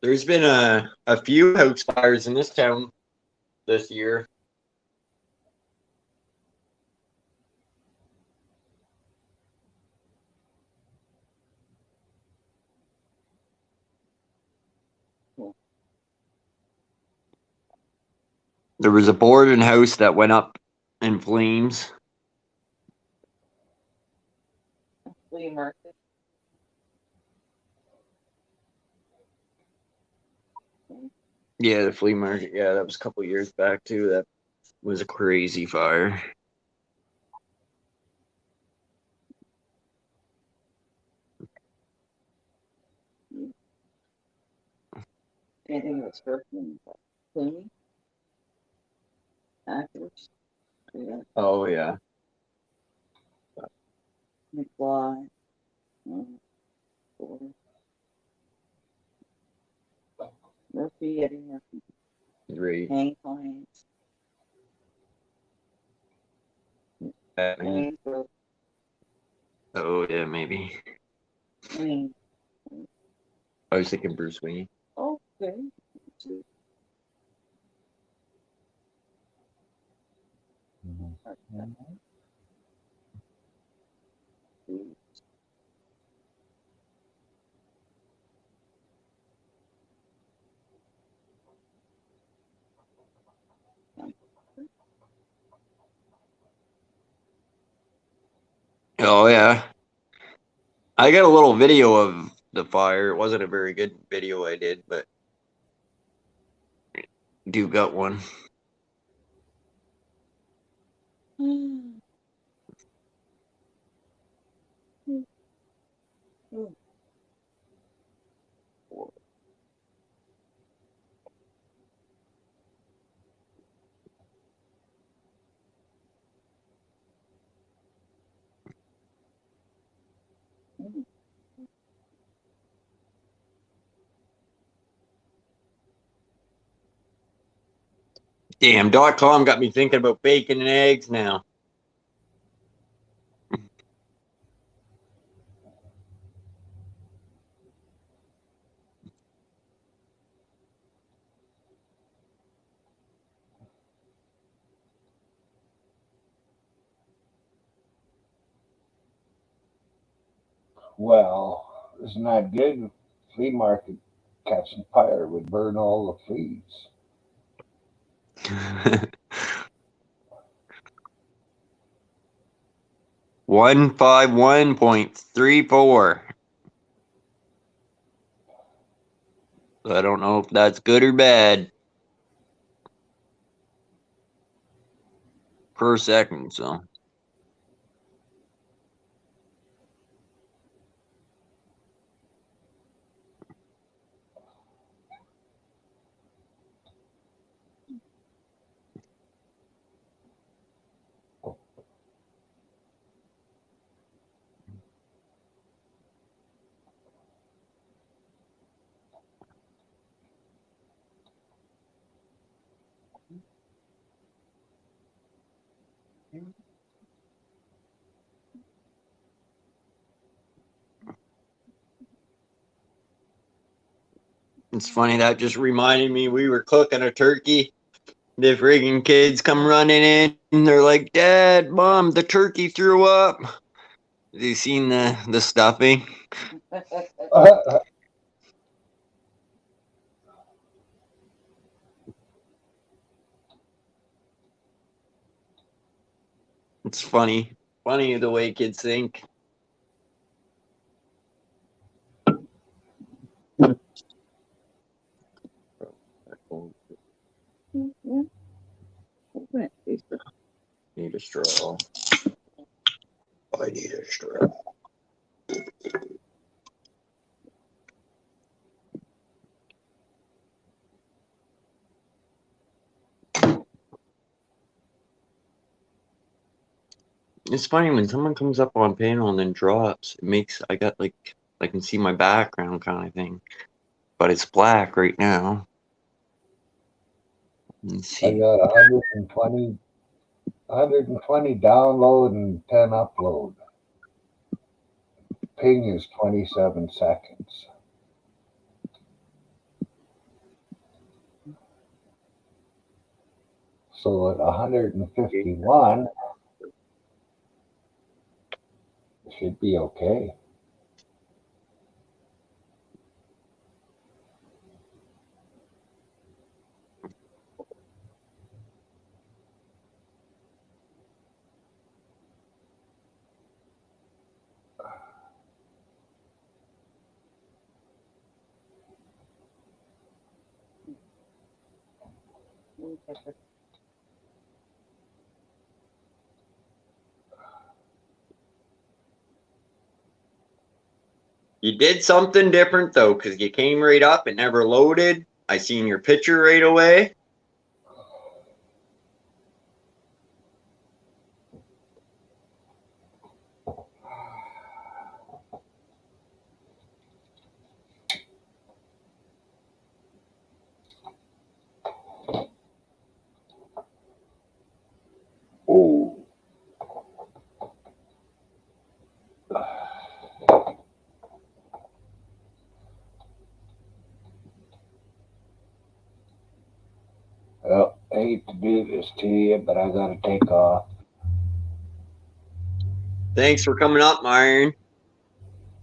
There's been a few house fires in this town this year. There was a boarding house that went up in flames. Flea market. Yeah, the flea market. Yeah, that was a couple years back too. That was a crazy fire. Anything that's hurting, cleaning, actors, yeah, Oh yeah. McFly, Murphy, Eddie Murphy, Great. Hank Hines, Batman. Waynesboro, Oh yeah, maybe. Wayne. I was thinking Bruce Wayne. Okay. Oh yeah. I got a little video of the fire. It wasn't a very good video I did, but do got one. Damn, .com got me thinking about bacon and eggs now. Well, isn't that good? Flea market catching fire would burn all the fleas. 151.34. I don't know if that's good or bad per second. So it's funny, that just reminded me we were cooking a turkey. The friggin' kids come running in and they're like, "Dad, Mom, the turkey threw up." You seen the stuffing? It's funny. Funny the way kids think. Need a straw. I need a straw. It's funny when someone comes up on panel and then drops, it makes, I got like, I can see my background kind of thing, but it's black right now. Let's I see. got 120 download and 10 upload. Ping is 27 seconds. So at 151, it should be okay. You did something different though, because you came right up, it never loaded. I seen your picture right away. Oh. Well, I hate to do this to you, but I gotta take off. Thanks for coming up, Myron.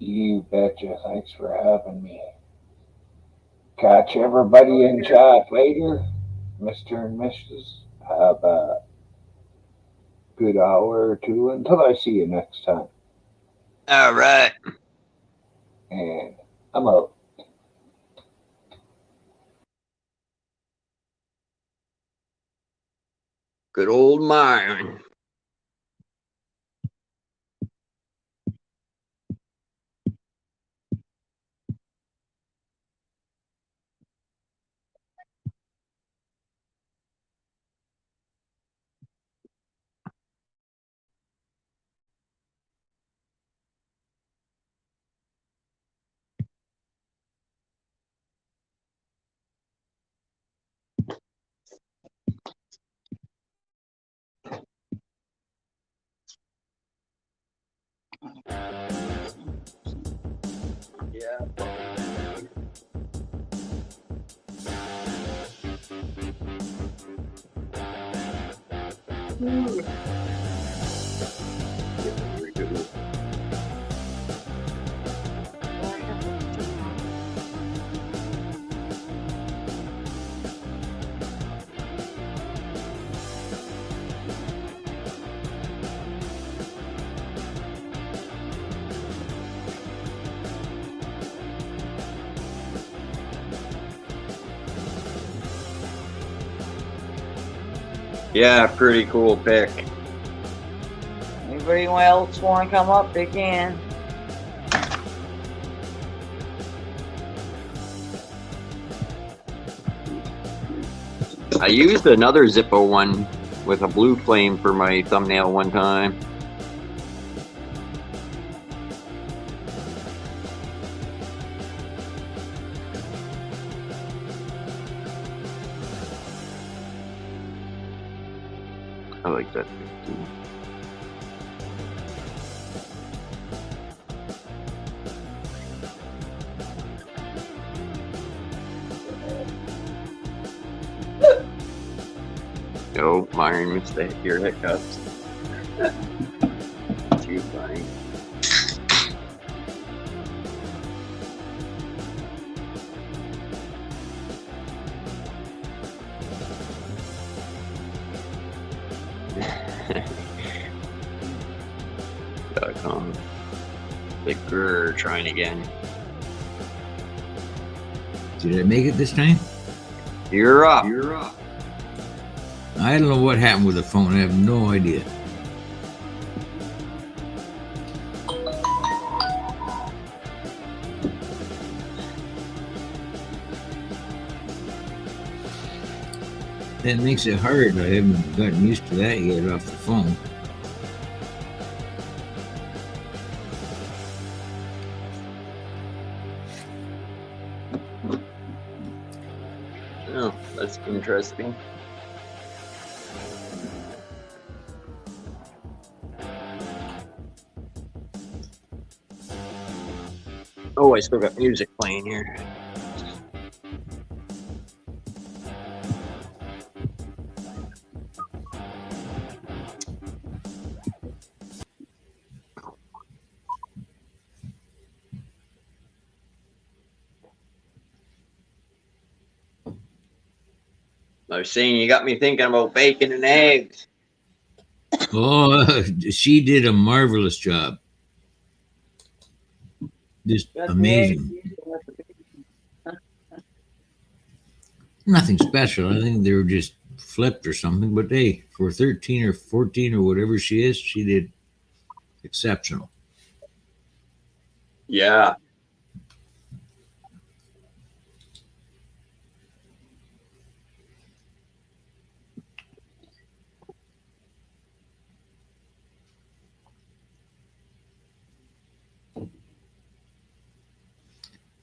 You betcha. Thanks for having me. Catch everybody in chat later. Mr. and Mrs. Have a good hour or two until I see you next time. All right. And I'm out. Good old Myron. Yeah, pretty cool pick. Anybody else want to come up? They can. I used another Zippo one with a blue flame for my thumbnail one time. I like that too. No, Myron mistake. Your hiccups. Too funny. .com. Big Grr trying again. Did I make it this time? You're up. I don't know what happened with the phone. I have no idea. That makes it hard. I haven't gotten used to that yet off the phone. Oh, that's interesting. Oh, I still got music playing here. I was saying you got me thinking about bacon and eggs. Oh, she did a marvelous job. Just amazing. Nothing special. I think they were just flipped or something, but hey, for 13 or 14 or whatever she is, she did exceptional. Yeah.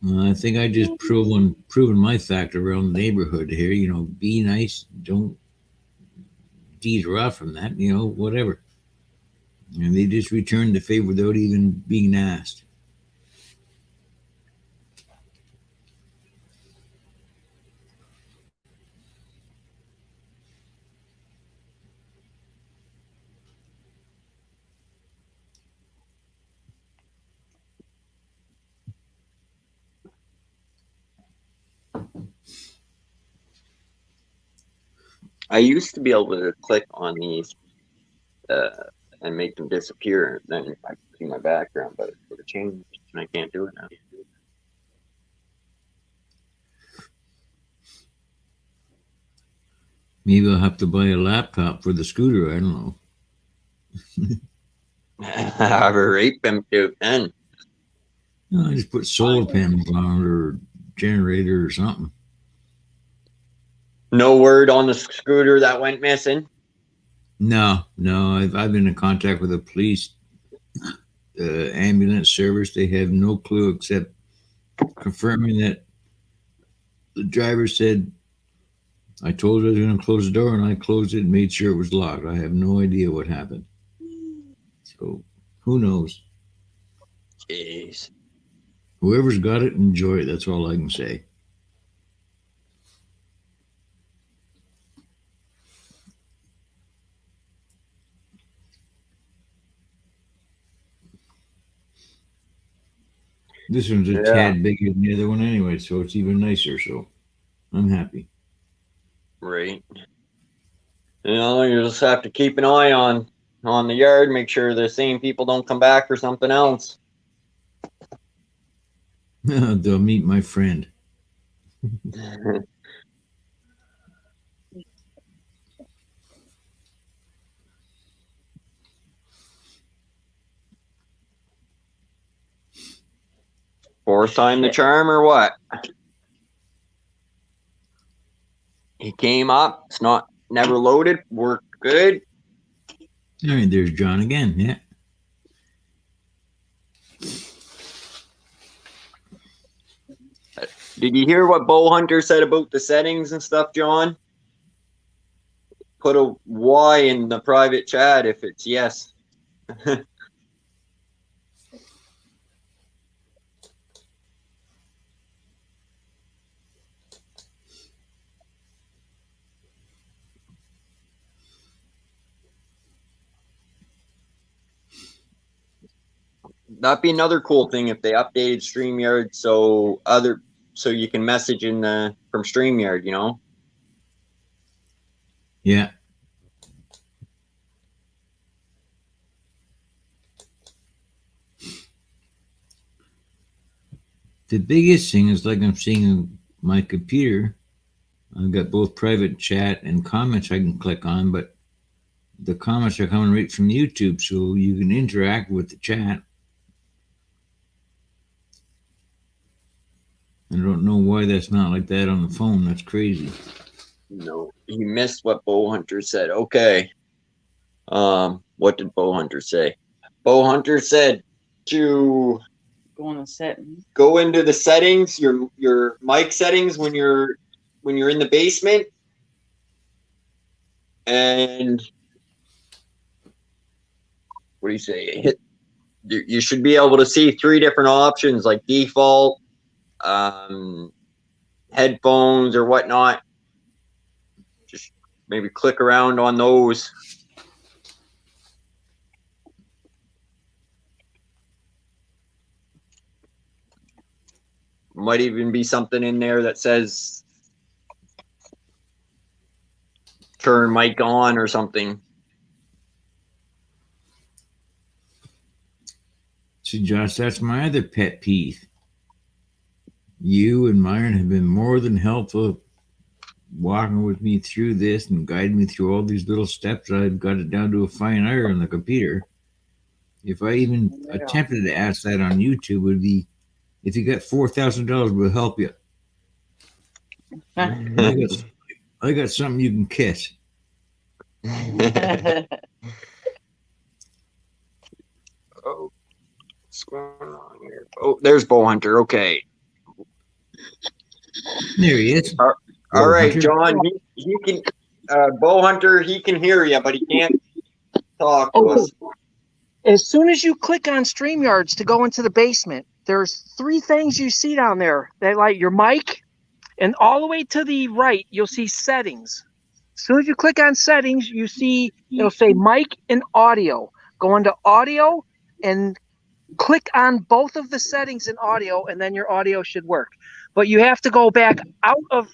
I think I just proven my fact around the neighborhood here. You know, be nice, don't teeter off from that. You know, whatever. And they just returned the favor without even being asked. I used to be able to click on these and make them disappear. Then I could see my background, but it changed, and I can't do it now. Maybe I'll have to buy a laptop for the scooter. I don't know. Have a rape them too, then. No, I just put solar panels on it or generator or something. No word on the scooter that went missing. No, I've been in contact with the police, ambulance service. They have no clue except confirming that the driver said, I told her I was going to close the door, and I closed it and made sure it was locked. I have no idea what happened. So who knows? Jeez. Whoever's got it, enjoy it. That's all I can say. This one's a Yeah. tad bigger than the other one anyway, so it's even nicer. So I'm happy. Right. You know, you just have to keep an eye on the yard, make sure the same people don't come back or something else. They'll meet my friend. Fourth time the charm or what? He came up. It's not never loaded. Worked good. All right, there's John again. Yeah. Did you hear what Bow Hunter said about the settings and stuff, John? Put a Y in the private chat if it's yes. That'd be another cool thing if they updated StreamYard so you can message in from StreamYard, you know? Yeah. The biggest thing is like I'm seeing on my computer. I've got both private chat and comments I can click on, but the comments are coming right from YouTube, so you can interact with the chat. I don't know why that's not like that on the phone. That's crazy. No, he missed what Bow Hunter said. Okay. What did Bow Hunter say? Bow Hunter said to Go on the settings. go into the settings, your mic settings when you're in the basement, and what do you say? You should be able to see 3 different options like default, headphones or whatnot. Just maybe click around on those. Might even be something in there that says turn mic on or something. See, Josh, that's my other pet peeve. You and Myron have been more than helpful walking with me through this and guiding me through all these little steps. I've got it down to a fine iron on the computer. If I even attempted to ask that on YouTube, it would be, if you got $4,000, we'll help you. I got something you can kiss. Oh, what's going on here? Oh, there's Bow Hunter. Okay. There he is. All right, Hunter. John. He can. Bow Hunter. He can hear you, but he can't talk to us. As soon as you click on StreamYards to go into the basement, there's 3 things you see down there. They like your mic, and all the way to the right, you'll see settings. As soon as you click on settings, you see it'll say mic and audio. Go into audio and click on both of the settings in audio, and then your audio should work. But you have to go back out of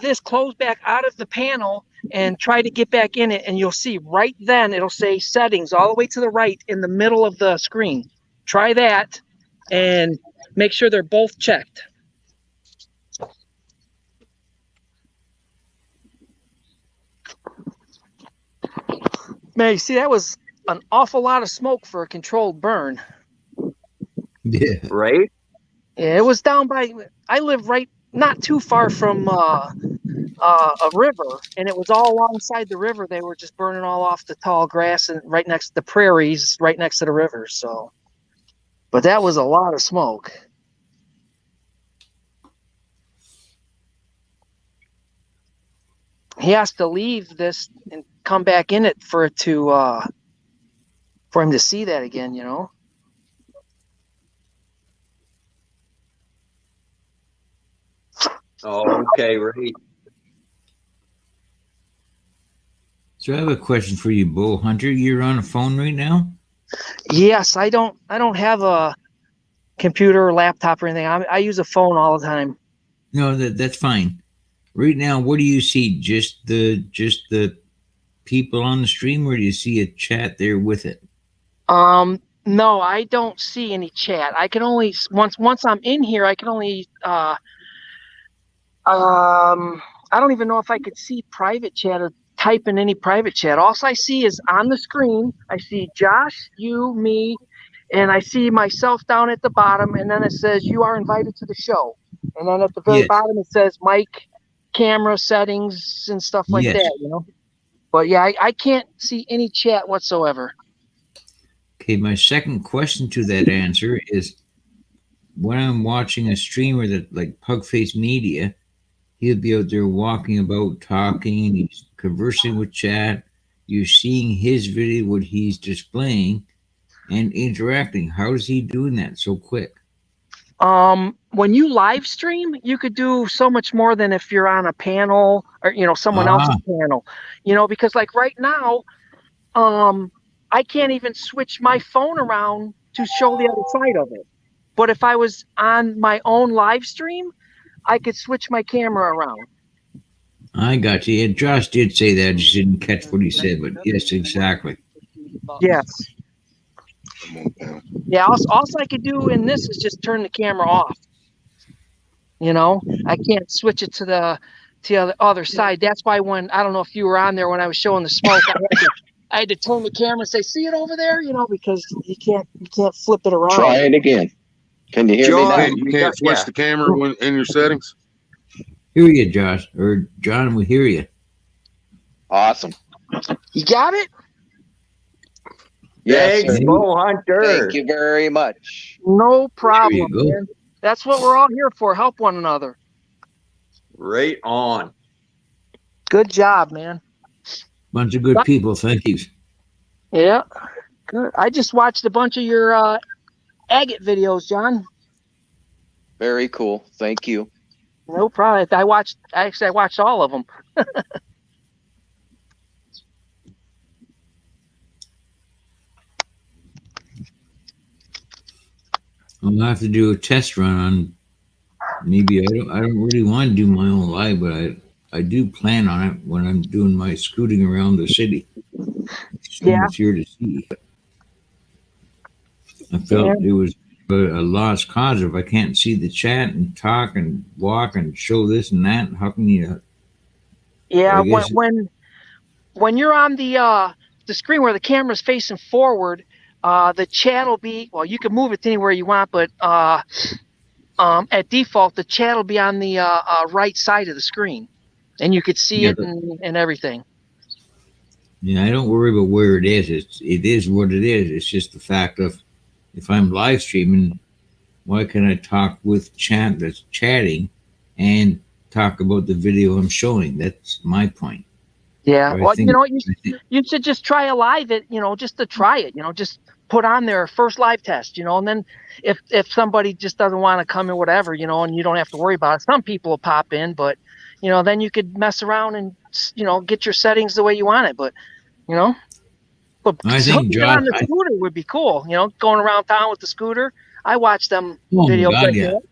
this, close back out of the panel, and try to get back in it, and you'll see right then it'll say settings all the way to the right in the middle of the screen. Try that and make sure they're both checked. Man, you see, that was an awful lot of smoke for a controlled burn. Yeah. Right? Yeah, it was down by, I live right not too far from a river, and it was all alongside the river. They were just burning all off the tall grass and right next to the prairies, right next to the river. So, but that was a lot of smoke. He has to leave this and come back in it for it to for him to see that again, you know. Oh, okay, right. So I have a question for you, Bow Hunter. You're on a phone right now? Yes, I don't have a computer or laptop or anything. I use a phone all the time. No, that's fine. Right now, what do you see? Just the people on the stream, or do you see a chat there with it? No, I don't see any chat. I can only once I'm in here, I can only I don't even know if I could see private chat or type in any private chat. All I see is on the screen, I see Josh, you, me, and I see myself down at the bottom, and then it says you are invited to the show. And then at the very bottom it says mic, camera settings and stuff like that, you know. But yeah, I can't see any chat whatsoever. Okay, my second question to that answer is, when I'm watching a streamer that like Pugface Media, he'll be out there walking about, talking, he's conversing with chat. You're seeing his video, what he's displaying, and interacting. How is he doing that so quick? When you live stream, you could do so much more than if you're on a panel or, you know, someone else's panel, you know, because like right now, I can't even switch my phone around to show the other side of it. But if I was on my own live stream, I could switch my camera around. I got you. Yeah, Josh did say that. I just didn't catch what he said, but yes, exactly. Yes. Yeah, all I could do in this is just turn the camera off. You know, I can't switch it to the other side. That's why when, I don't know if you were on there when I was showing the smoke, I had to turn the camera and say, see it over there, you know, because you can't flip it around. Try it again. Can you hear me now? You can't switch the camera in your settings? Hear you, Josh. Or John, we hear you. Awesome. You got it? Yes, Thanks, Bo Hunter. Thank you very much. No problem, man. That's what we're all here for. Help one another. Right on. Good job, man. Bunch of good people. Thank you. Yeah. Good. I just watched a bunch of your agate videos, John. Very cool. Thank you. No problem. I watched all of them. I'll have to do a test run on. Maybe I don't really want to do my own live, but I do plan on it when I'm doing my scooting around the city. It's here to see. I felt it was a lost cause if I can't see the chat and talk and walk and show this and that. How can you? Yeah, when you're on the screen where the camera's facing forward, the chat will be, well, you can move it anywhere you want, but at default, the chat will be on the right side of the screen, and you could see it and everything. Yeah, I don't worry about where it is. It is what it is. It's just the fact of, if I'm live streaming, why can't I talk with chat that's chatting and talk about the video I'm showing? That's my point. Yeah, well, you know, you should just try a live it, you know, just to try it, you know, just put on their first live test, you know, and then if somebody just doesn't want to come in, whatever, you know, and you don't have to worry about it. Some people will pop in, but, you know, then you could mess around and, you know, get your settings the way you want it. But, you know, but I think on the scooter would be cool, you know, going around town with the scooter. I watched them videos like that.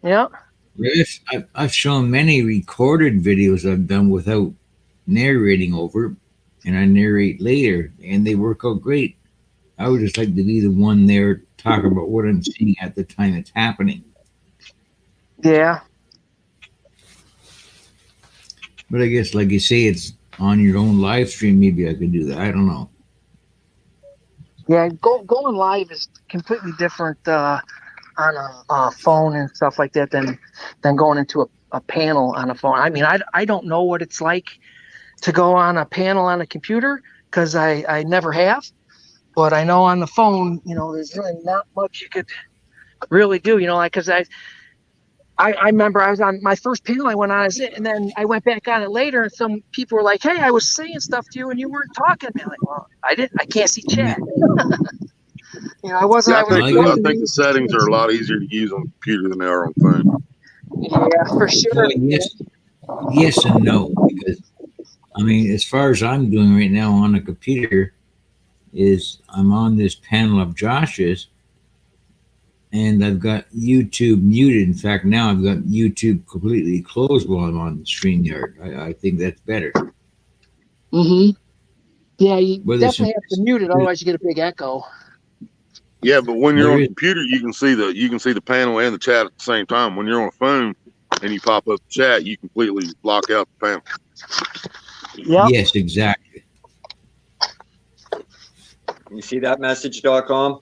Yeah. Yes, I've shown many recorded videos I've done without narrating over, and I narrate later, and they work out great. I would just like to be the one there talk about what I'm seeing at the time it's happening. Yeah. But I guess, like you say, it's on your own live stream. Maybe I could do that. I don't know. Yeah, going live is completely different on a phone and stuff like that than going into a panel on a phone. I mean, I don't know what it's like to go on a panel on a computer because I never have. But I know on the phone, you know, there's really not much you could really do, you know, like, because I remember I was on my first panel I went on as it, and then I went back on it later, and some people were like, hey, I was saying stuff to you and you weren't talking. I'm like, well, I can't see chat. You know, I wasn't. Yeah, I think the settings are a lot easier to use on a computer than they are on phone. Yeah, for sure. Yes and no, because I mean, as far as I'm doing right now on a computer, is I'm on this panel of Josh's, and I've got YouTube muted. In fact, now I've got YouTube completely closed while I'm on StreamYard. I think that's better. Mm-hmm. Yeah, you Whether it's definitely have to mute it, otherwise you get a big echo. Yeah, but when you're There on a is- computer, you can see the panel and the chat at the same time. When you're on a phone and you pop up the chat, you completely block out the panel. Yep. Yes, exactly. You see that message.com?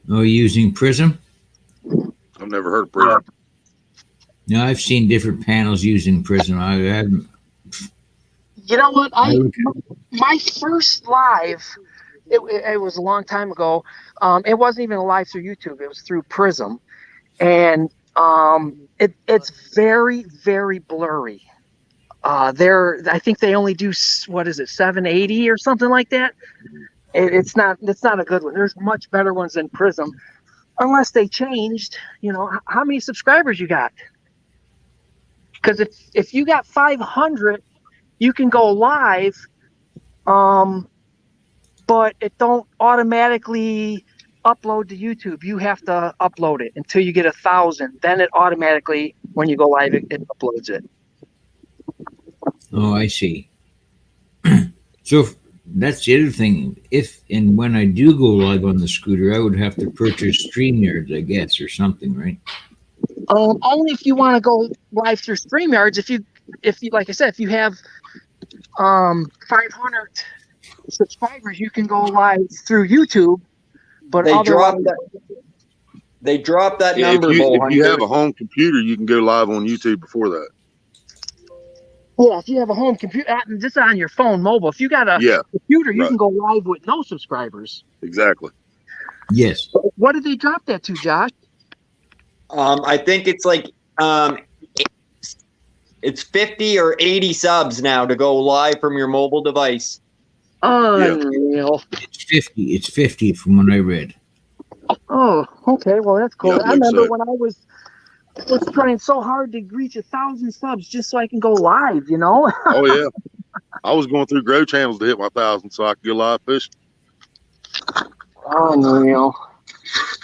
Oh, using Prism? I've never heard of Prism. No, I've seen different panels using Prism. I haven't. You know what? I look My first live, it was a long time ago. It wasn't even a live through YouTube. It was through Prism, and it's very, very blurry. I think they only do, what is it, 780 or something like that. It's not a good one. There's much better ones than Prism, unless they changed. How many subscribers you got? Because if you got 500, you can go live, but it don't automatically upload to YouTube. You have to upload it until you get 1,000. Then it automatically, when you go live, it uploads it. Oh, I see. So that's the other thing. If and when I do go live on the scooter, I would have to purchase StreamYards, I guess, or something, right? Only if you want to go live through StreamYards. If you like I said, if you have 500 subscribers, you can go live through YouTube. But They otherwise, dropped that Yeah, number. if you Hunter. have a home computer, you can go live on YouTube before that. yeah, if you have a home computer, just on your phone, mobile. If you got a Yeah, computer, you right. can go live with no subscribers. Exactly. Yes. What did they drop that to, Josh? I think it's like it's 50 or 80 subs now to go live from your mobile device. Unreal. It's 50. It's 50 from what I read. Oh, okay. Well, that's cool. Yeah, I remember so. when I was trying so hard to reach 1,000 subs just so I can go live. Oh yeah, I was going through grow channels to hit my 1,000 so I could go live fishing. Unreal.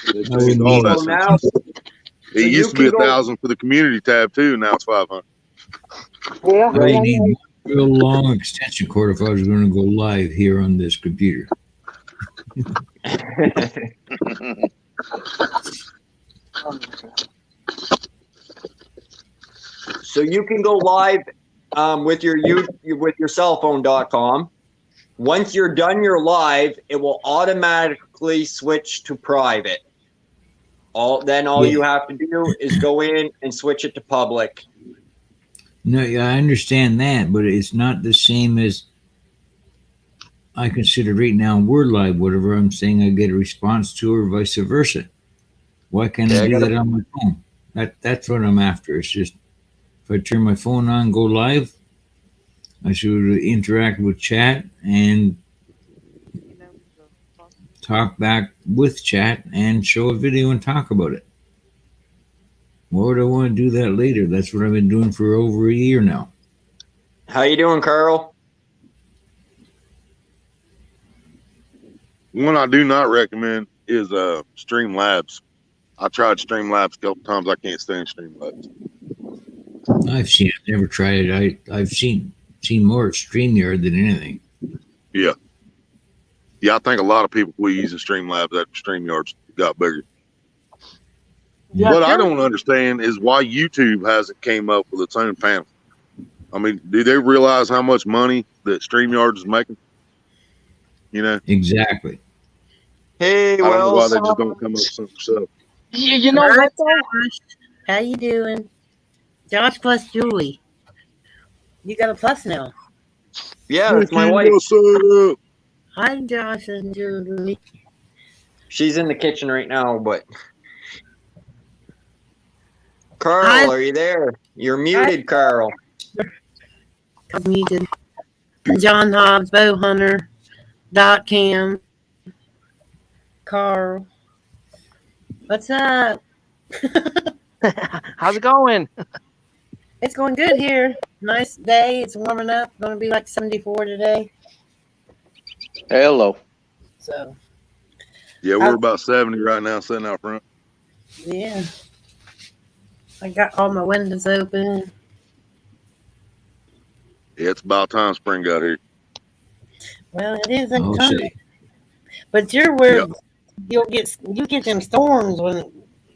It changed all that So since. now, It so used to you be can go- 1,000 for the community tab too. Now it's 500. Yeah. I need one real long extension cord if I was going to go live here on this computer. so you can go live with your cellphone.com. Once you're done your live, it will automatically switch to private. All you have to do is go in and switch it to public. No, yeah, I understand that, but it's not the same as I consider right now we're live. Whatever I'm saying, I get a response to, or vice versa. Why can't I do that on my phone? That's what I'm after. It's just if I turn my phone on, go live, I should interact with chat and talk back with chat and show a video and talk about it. Why would I want to do that later? That's what I've been doing for over a year now. How you doing, Carl? One I do not recommend is Streamlabs. I tried Streamlabs a couple times. I can't stand Streamlabs. I've seen it, never tried it. I've seen more of StreamYard than anything. Yeah. Yeah, I think a lot of people were using Streamlabs after StreamYards got bigger. Yeah, what I sure. don't understand is why YouTube hasn't came up with its own panel. I mean, do they realize how much money that StreamYard is making? Exactly. Hey, I don't know why Wells. they just don't come up with something themselves. You know what, though? How you doing? Josh plus Julie. You got a plus now. Yeah, that's my wife. What's up? Hi, Josh and Julie. She's in the kitchen right now, but Carl, Hi. are you there? You're muted, Carl. I'm muted. John Hobbs, Bowhunter, Cam, Carl. What's up? How's it going? It's going good here. Nice day. It's warming up. Going to be like 74 today. Hello. So Yeah, we're about 70 right now, sitting out front. Yeah. I got all my windows open. Yeah, it's about time spring got here. Well, it isn't I'll coming. say. But you're where Yeah. you get them storms when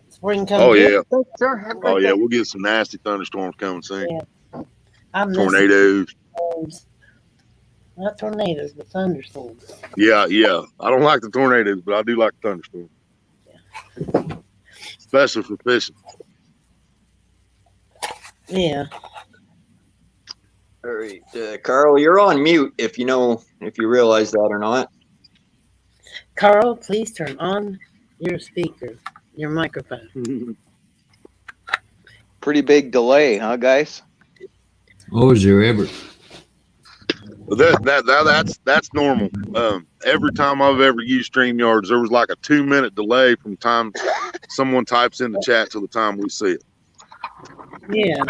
spring comes. Oh yeah. Sure. Have a Oh great yeah, day. we'll get some nasty thunderstorms coming soon. Yeah. I miss Tornadoes. storms. Not tornadoes, but thunderstorms. Yeah, yeah. I don't like the tornadoes, but I do like the thunderstorms. Especially for fishing. Yeah. All right, Carl, you're on mute. If you realize that or not. Carl, please turn on your speaker, your microphone. Pretty big delay, huh, guys? Oh, is there ever? Well, that's normal. Every time I've ever used StreamYards, there was like a 2-minute delay from time someone types in the chat to the time we see it. Yeah.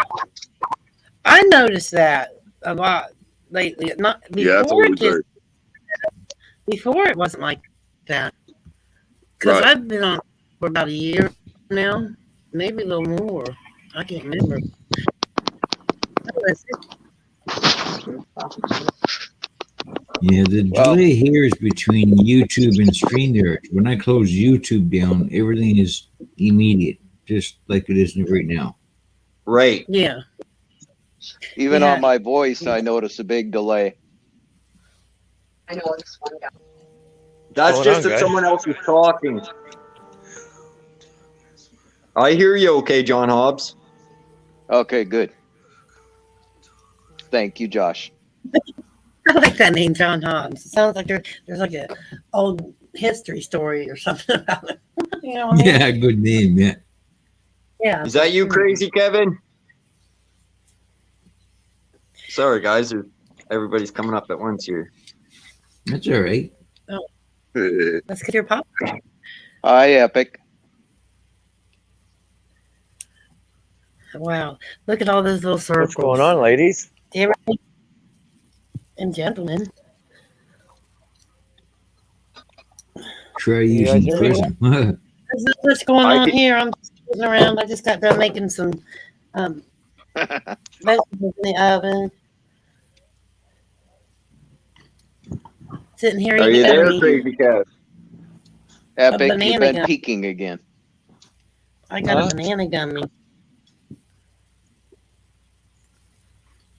I noticed that a lot lately. Not before. Yeah, that's what we do. Before it wasn't like that. Because Right. I've been on for about a year now, maybe a little more. I can't remember. Yeah, the delay here is between YouTube and StreamYard. When I close YouTube down, everything is immediate, just like it is right now. Right. Yeah. Even Yeah. on my voice, I notice a big delay. I know this one guy. That's Going just on, that guys? someone else is talking. I hear you okay, John Hobbs. Okay, good. Thank you, Josh. I like that name, John Hobbs. It sounds like there's like a old history story or something about it. You know what I mean? Yeah, good name, yeah. Yeah. Is that you, Crazy Kevin? Sorry, guys. Everybody's coming up at once here. That's all right. Oh, let's get your pop. Hi, Epic. Wow. Look at all those little circles. What's going on, ladies? And gentlemen. Try You guys using hear me? Prism. There's not much going on here. I'm just sitting around. I just got done making some vegetables in the oven. Sitting here Are eating you there, gummy. Crazy Kev? Epic, you've banana been gum. peeking again. I got Huh? a banana gummy.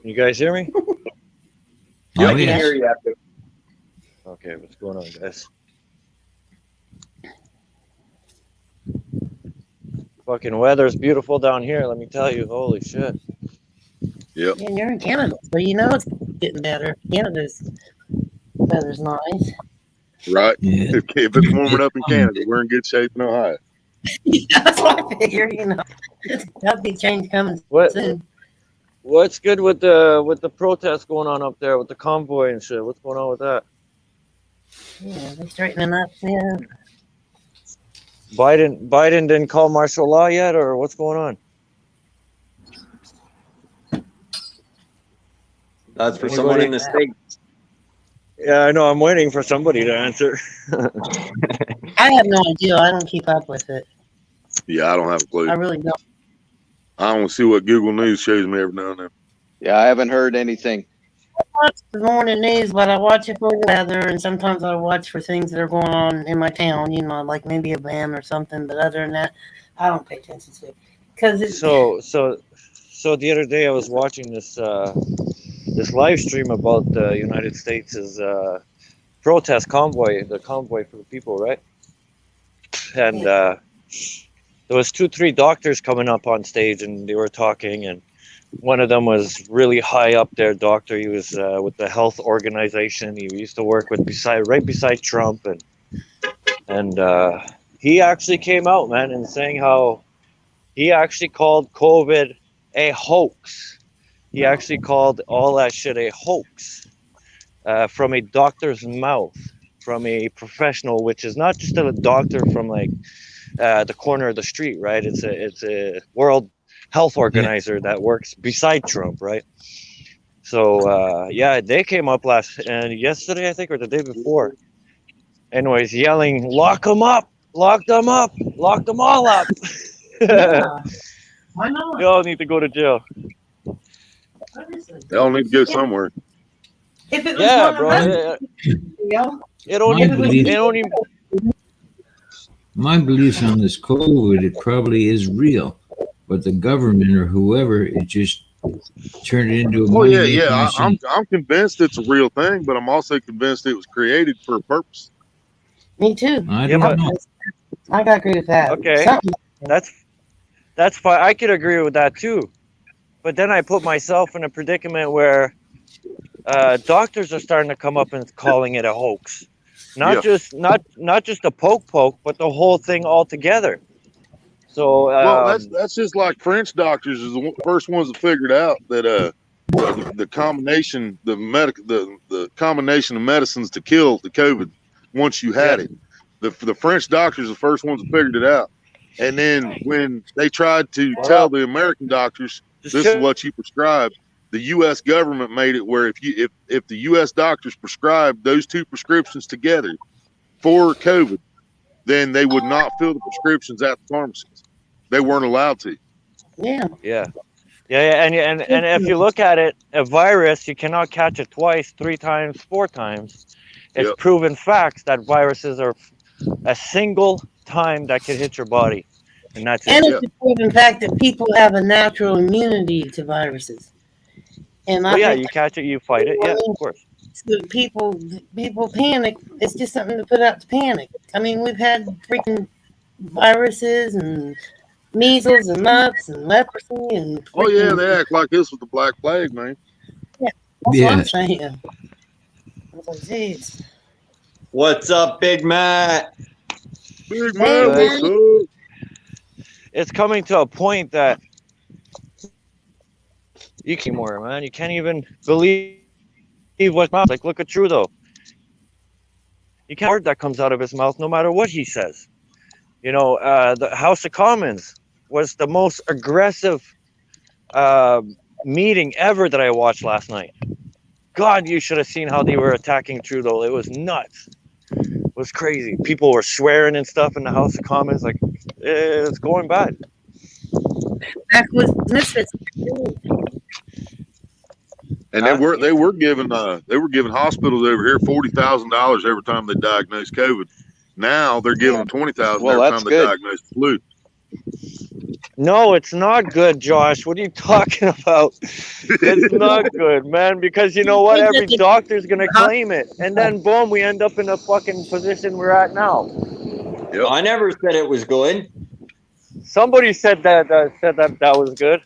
You guys hear me? I Oh, can yes. hear you. Epic. Okay, what's going on, guys? Fucking weather's beautiful down here, let me tell you. Holy shit. Yep. And you're in Canada, so you know it's getting better. Canada's weather's nice. Right. Yeah. If it's warming up in Canada, we're in good shape in Ohio. That's what I figure, you know. That'll be change coming What? soon. What's good with the protests going on up there with the convoy and shit? What's going on with that? Yeah, they straightening up. Yeah. Biden didn't call martial law yet, or what's going on? That's for someone in the States. Yeah, I know. I'm waiting for somebody to answer. I have no idea. I don't keep up with it. Yeah, I don't have a clue. I really don't. I don't see what Google News shows me every now and then. Yeah, I haven't heard anything. I watch the morning news, but I watch it for the weather, and sometimes I watch for things that are going on in my town, you know, like maybe a ban or something. But other than that, I don't pay attention to it. Because it's So the other day I was watching this live stream about the United States' protest convoy, the convoy for the people, right? And there was 2-3 doctors coming up on stage, and they were talking, and one of them was really high up there doctor. He was with the health organization. He used to work with right beside Trump, and he actually came out, man, and saying how he actually called COVID a hoax. He actually called all that shit a hoax from a doctor's mouth, from a professional, which is not just a doctor from like the corner of the street, right? It's a World Health Organizer that works beside Trump, right? So yeah, they came up yesterday, I think, or the day before, anyways, yelling, "Lock them up! Lock them up! Lock them all up!" Yeah. Why not? They all need to go to jail. They all need to go somewhere. If it was Yeah, one bro. of us, It don't My even. belief, It don't even. my beliefs on this COVID, it probably is real, but the government or whoever, it just turned it into a Oh money yeah, making yeah. machine. I'm convinced it's a real thing, but I'm also convinced it was created for a purpose. me too. I Yeah, don't but know. I gotta agree with that. okay, Something. that's fine. I could agree with that too. But then I put myself in a predicament where doctors are starting to come up and calling it a hoax. Not Yeah. just not just a poke, but the whole thing altogether. So Well, that's just like French doctors is the first ones that figured out that the combination the combination of medicines to kill the COVID once you had it. The French doctors are the first ones that figured it out. And then when they tried to tell the American doctors this is what you prescribe, the U.S. government made it where if the U.S. doctors prescribed those two prescriptions together for COVID, then they would not fill the prescriptions at the pharmacies. They weren't allowed to. Yeah. yeah. And if you look at it, a virus, you cannot catch it twice, 3 times, 4 times. It's Yep. proven facts that viruses are a single time that can hit your body, and that's And it. it's a proven fact that people have a natural immunity to viruses. And Well, I yeah, think you catch it, you fight it. Yeah, of course. so people panic. It's just something to put out to panic. I mean, we've had freaking viruses and measles and mumps and leprosy and Oh yeah, freaking- they act like this with the Black Plague, man. That's what Yeah. I'm saying. I was like, geez. What's up, Big Matt? Big man, what's up? It's coming to a point that you can't more, man. You can't even believe what's mouth. Like, look at Trudeau. You can't word that comes out of his mouth, no matter what he says. You know, the House of Commons was the most aggressive meeting ever that I watched last night. God, you should have seen how they were attacking Trudeau. It was nuts. It was crazy. People were swearing and stuff in the House of Commons. Like, it's going bad. Back with misfits. And they were giving hospitals over here $40,000 every time they diagnosed COVID. Now they're giving them $20,000 Well, every that's time they good. diagnose the flu. No, it's not good, Josh. What are you talking about? It's not good, man, because you know what? Every doctor's going to claim it. And then, boom, we end up in the fucking position we're at now. Yep. I never said it was good. Somebody said that was good.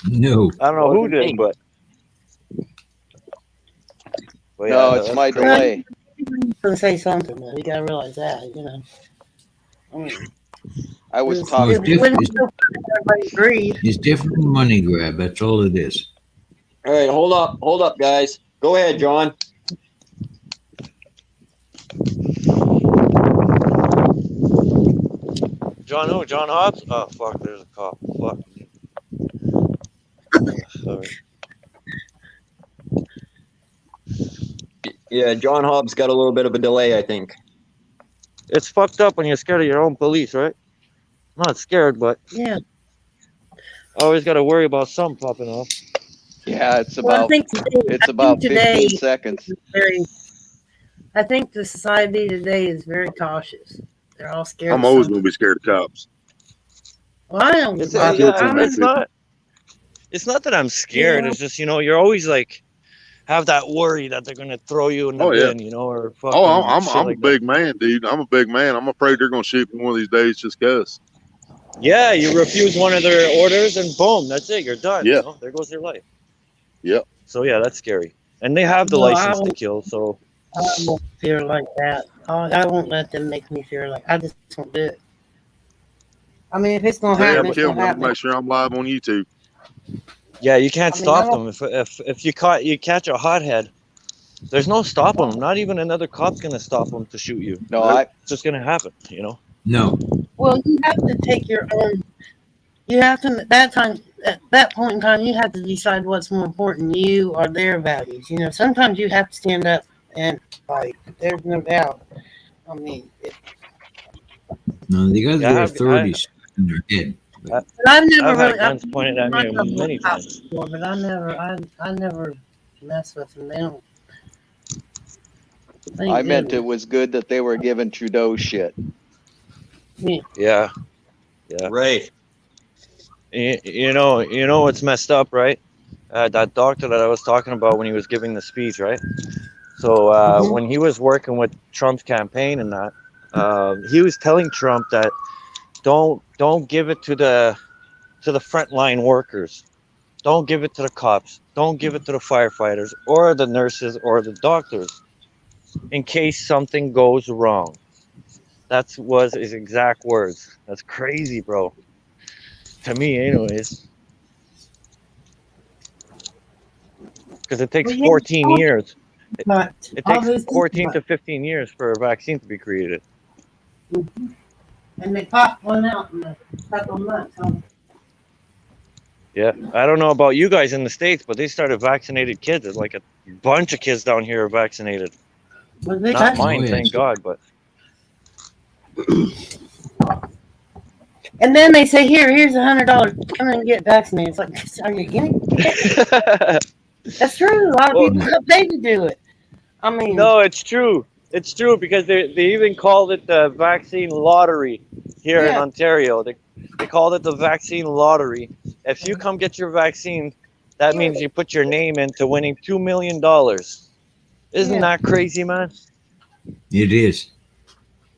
No. I don't know who did, but No, yeah, it's that's my crazy. delay. Gonna say something, but you gotta realize that, you know. I mean, I was it's- talking. it wouldn't feel good if everybody agreed. It's definitely money grab. That's all it is. All right, hold up, guys. Go ahead, John. John who? John Hobbs? Oh, fuck, there's a cop. Fuck. Sorry. Yeah, John Hobbs got a little bit of a delay, I think. It's fucked up when you're scared of your own police, right? I'm not scared, but Yeah. I always got to worry about something popping off. Yeah, it's Well, I about think today, it's I about think today 15 seconds. is very. I think the society today is very cautious. They're all scared. I'm of always something. going to be scared of cops. Well, I don't. It's, I feel too bad. it's not that I'm scared. Yeah. It's just, you know, you're always like have that worry that they're gonna throw you in the Oh, yeah. bin, you know, or fucking Oh, I'm shit a like big man, dude. I'm a big man. I'm afraid they're going to shoot me one of these days just because. that. Yeah, you refuse one of their orders and boom, that's it. You're done. Yeah. You know? There goes your life. Yep. So yeah, that's scary. And they have the No, I license to won't- kill, so I won't fear like that. I won't let them make me fear like. I just won't do it. I mean, if it's gonna They happen, ever it's kill gonna me, I'm happen. gonna make sure I'm live on YouTube. yeah, you can't I mean, stop I them. If you catch a hothead, there's no stopping them. Not even another cop's gonna stop them to shoot you. No, I It's just gonna happen, you know. No. Well, you have to take your own. You have to at that point in time, you have to decide what's more important, you or their values. You know, sometimes you have to stand up And like, there's no doubt. I mean, No, they got Yeah, their authorities in their head. but I've never I've had really. guns pointed at me many times. Before, but I never mess with them. They don't. I meant it was good that they were giving Trudeau shit. Yeah. Yeah. Right. You know what's messed up, right? That doctor that I was talking about when he was giving the speech, right? So when he was working with Trump's campaign and that, he was telling Trump that don't give it to the frontline workers, don't give it to the cops, don't give it to the firefighters or the nurses or the doctors, in case something goes wrong. That was his exact words. That's crazy, bro. To me, anyways. Because it takes 14 years. It takes 14 to 15 years for a vaccine to be created. And they popped one out in a couple months. Huh? Yeah, I don't know about you guys in the States, but they started vaccinated kids. There's like a bunch of kids down here are vaccinated. Well, they Not got- mine, thank God, but And then they say, here's $100. Come and get vaccinated. It's like, are you kidding? That's true. A lot of people have paid to do it. I mean, no, it's true. It's true because they even called it the vaccine lottery here in Ontario. They called it the vaccine lottery. If you come get your vaccine, that means you put your name into winning $2 million. Isn't that crazy, man? It is.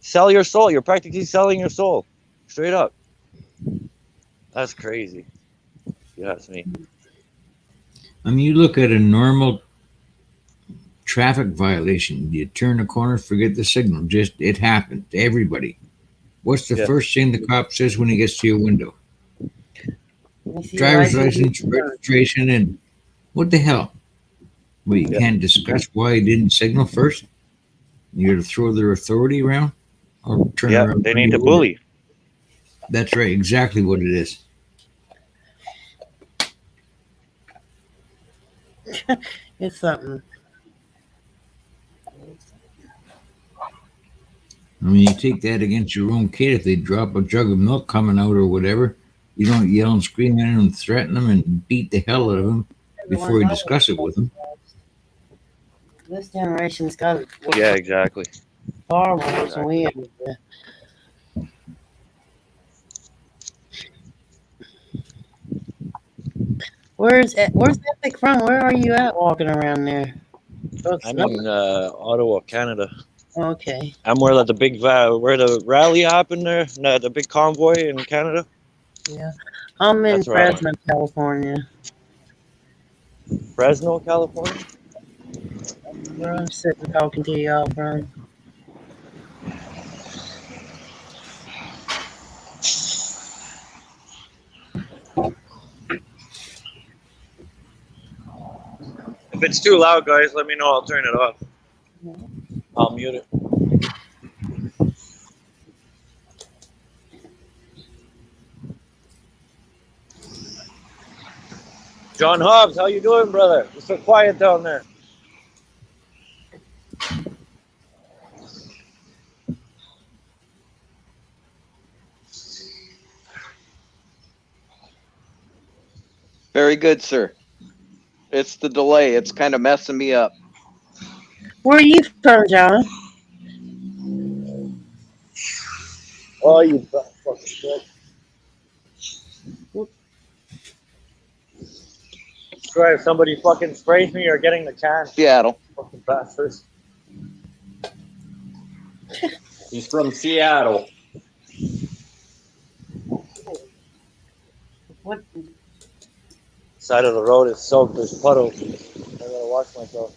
Sell your soul. You're practically selling your soul. Straight up. That's crazy. If you ask me. I mean, you look at a normal traffic violation. You turn a corner, forget the signal. Just it happened to everybody. What's the first thing the cop says when he gets to your window? Driver's license, registration, and what the hell? Well, you can't discuss why he didn't signal first. You're to throw their authority around or turn around. They need to bully. That's right. Exactly what it is. it's something. I mean, you take that against your own kid. If they drop a jug of milk coming out or whatever, you don't yell and scream at them and threaten them and beat the hell out of them before you discuss it with them. This generation's got it Yeah, exactly. far worse than we have. Where's Epic from? Where are you at walking around there? I'm in Ottawa, Canada. Okay. I'm where where the rally happened there, the big convoy in Canada. Yeah. I'm in That's where I Fresno, California. Fresno, California. Where I'm sitting talking to y'all from. If it's too loud, guys, let me know. I'll turn it off. I'll mute it. John Hobbs, how you doing, brother? It's so quiet down there. Very good, sir. It's the delay. It's kind of messing me up. Where are you from, John? Oh, you fucking shit. Swear, if somebody fucking sprays me or getting the can. Seattle. Fucking bastards. He's from Seattle. What? Side of the road is soaked. There's puddles. I gotta wash myself.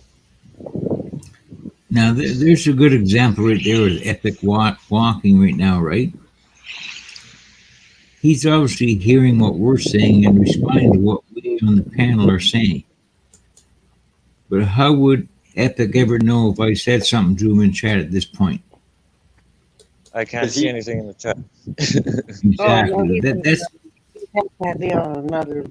Now, there's a good example right there with Epic walking right now, right? He's obviously hearing what we're saying and responding to what we on the panel are saying. But how would Epic ever know if I said something to him in chat at this point? I can't see anything in the chat. Exactly. That's Can't be on another.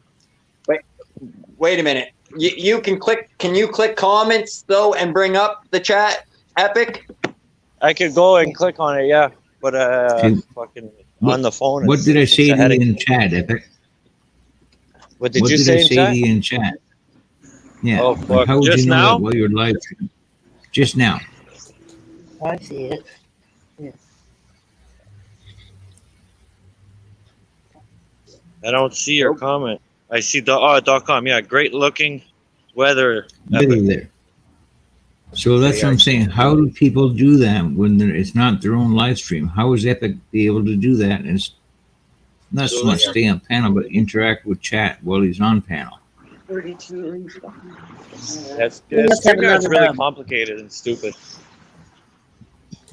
Wait a minute. you can click. Can you click comments though and bring up the chat, Epic? I could go and click on it, yeah, but Okay. fucking on the phone. What did I it's say a to you headache. in chat, Epic? What did What you did say I in say chat? to you in chat? Yeah. Oh, like, fuck. how would Just you know now? that while you're live streaming? Just now. I see it. I don't see your comment. I see .com. Yeah, great looking weather. Really there. So that's what I'm saying. How do people do that when it's not their own live stream? How is Epic be able to do that? And it's not so much stay on panel, but interact with chat while he's on panel. 32. That's We must have StreamYard's another really round. complicated and stupid.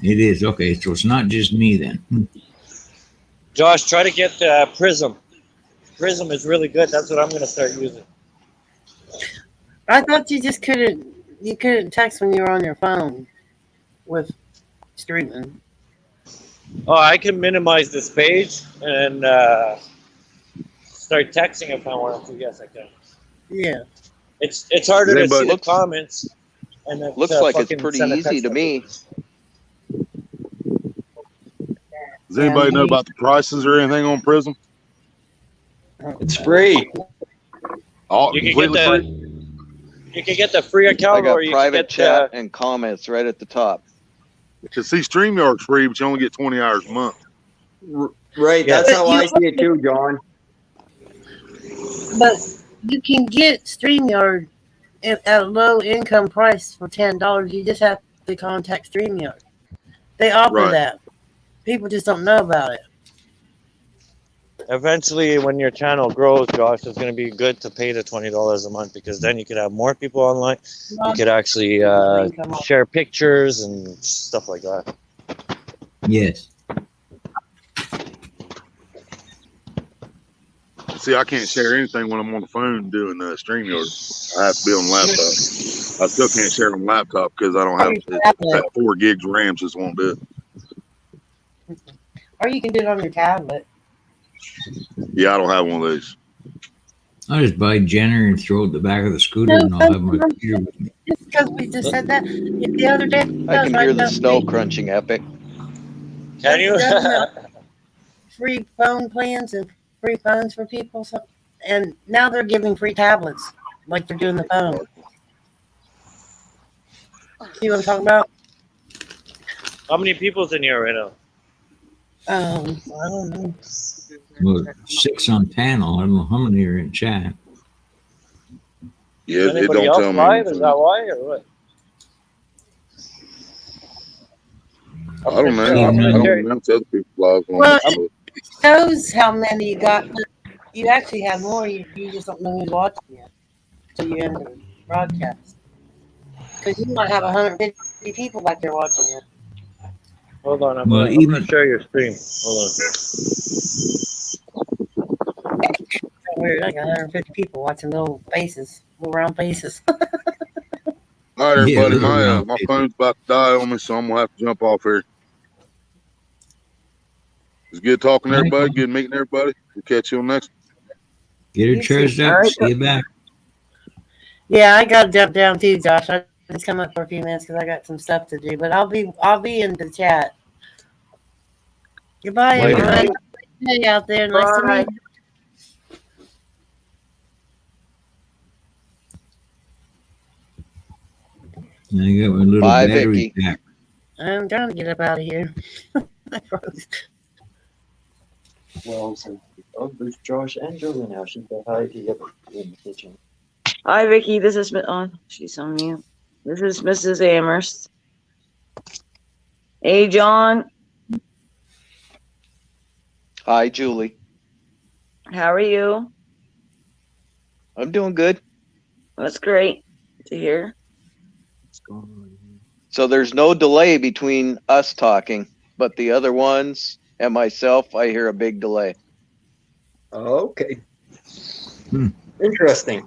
It is. Okay, so it's not just me then. Josh, try to get Prism. Prism is really good. That's what I'm going to start using. I thought you just couldn't text when you were on your phone with streaming. Oh, I can minimize this page and start texting if I want to. Yes, I can. Yeah. It's harder to see the Looks- comments. And it's, Looks like it's fucking pretty send a easy text to me. Does anybody know about the prices or anything on Prism? It's free. All You can completely get free. You can get the free I account, got or you can private get chat and comments right at the top. Because see, StreamYard's free, but you only get 20 hours a month. Right. Yeah. That's how But I you- see it too, John. But you can get StreamYard at a low income price for $10. You just have to contact StreamYard. They offer Right. that. People just don't know about it. Eventually, when your channel grows, Josh, it's going to be good to pay the $20 a month, because then you could have more people online. You could actually share pictures and stuff like that. Yes. See, I can't share anything when I'm on the phone doing StreamYard. I have to be on the laptop. I still can't share on the laptop because I don't have that 4 gigs RAM. Just won't do it. Or you can do it on your tablet. Yeah, I don't have one of those. I'll just buy Jenner and throw it at the back of the scooter, and I'll have my computer with me. Just because we just said that the other day. I can hear the snow crunching, Epic. Can you? Free phone plans and free phones for people. So, and now they're giving free tablets like they're doing the phone. See what I'm talking about? How many people's in here right now? I don't know. Well, 6 on panel. I don't know how many are in chat. Yeah, it Anybody don't else tell me. live? Is that why, or what? I don't know. Yeah, I no. don't announce other people's lives. on Well, Facebook. it shows how many you got. You actually have more. You just don't know who's watching it. So you end the broadcast. Because you might have 150 people back there watching it. Hold on, I'm Well, going to share your screen. Hold on. Weird, like 150 people watching little faces, little round faces. All right, everybody. Yeah, My phone's about to die on me, so I'm gonna have to jump off here. It's good talking to everybody. Good meeting everybody. We'll catch you on next. Get her charged up. See you back. Yeah, I got to jump down too, Josh. I just come up for a few minutes because I got some stuff to do. But I'll be in the chat. Goodbye, Later. everyone. Hey, out there. Nice to meet you. And I got my little Bye, battery Vicky. pack. I'm trying to get up out of here. Well, so there's Josh and Julie now. She said hi to you in the kitchen. Hi, Vicky. This is she's on mute. This is Mrs. Amherst. Hey, John. Hi, Julie. How are you? I'm doing good. That's great to hear. So there's no delay between us talking, but the other ones and myself, I hear a big delay. Okay. Interesting.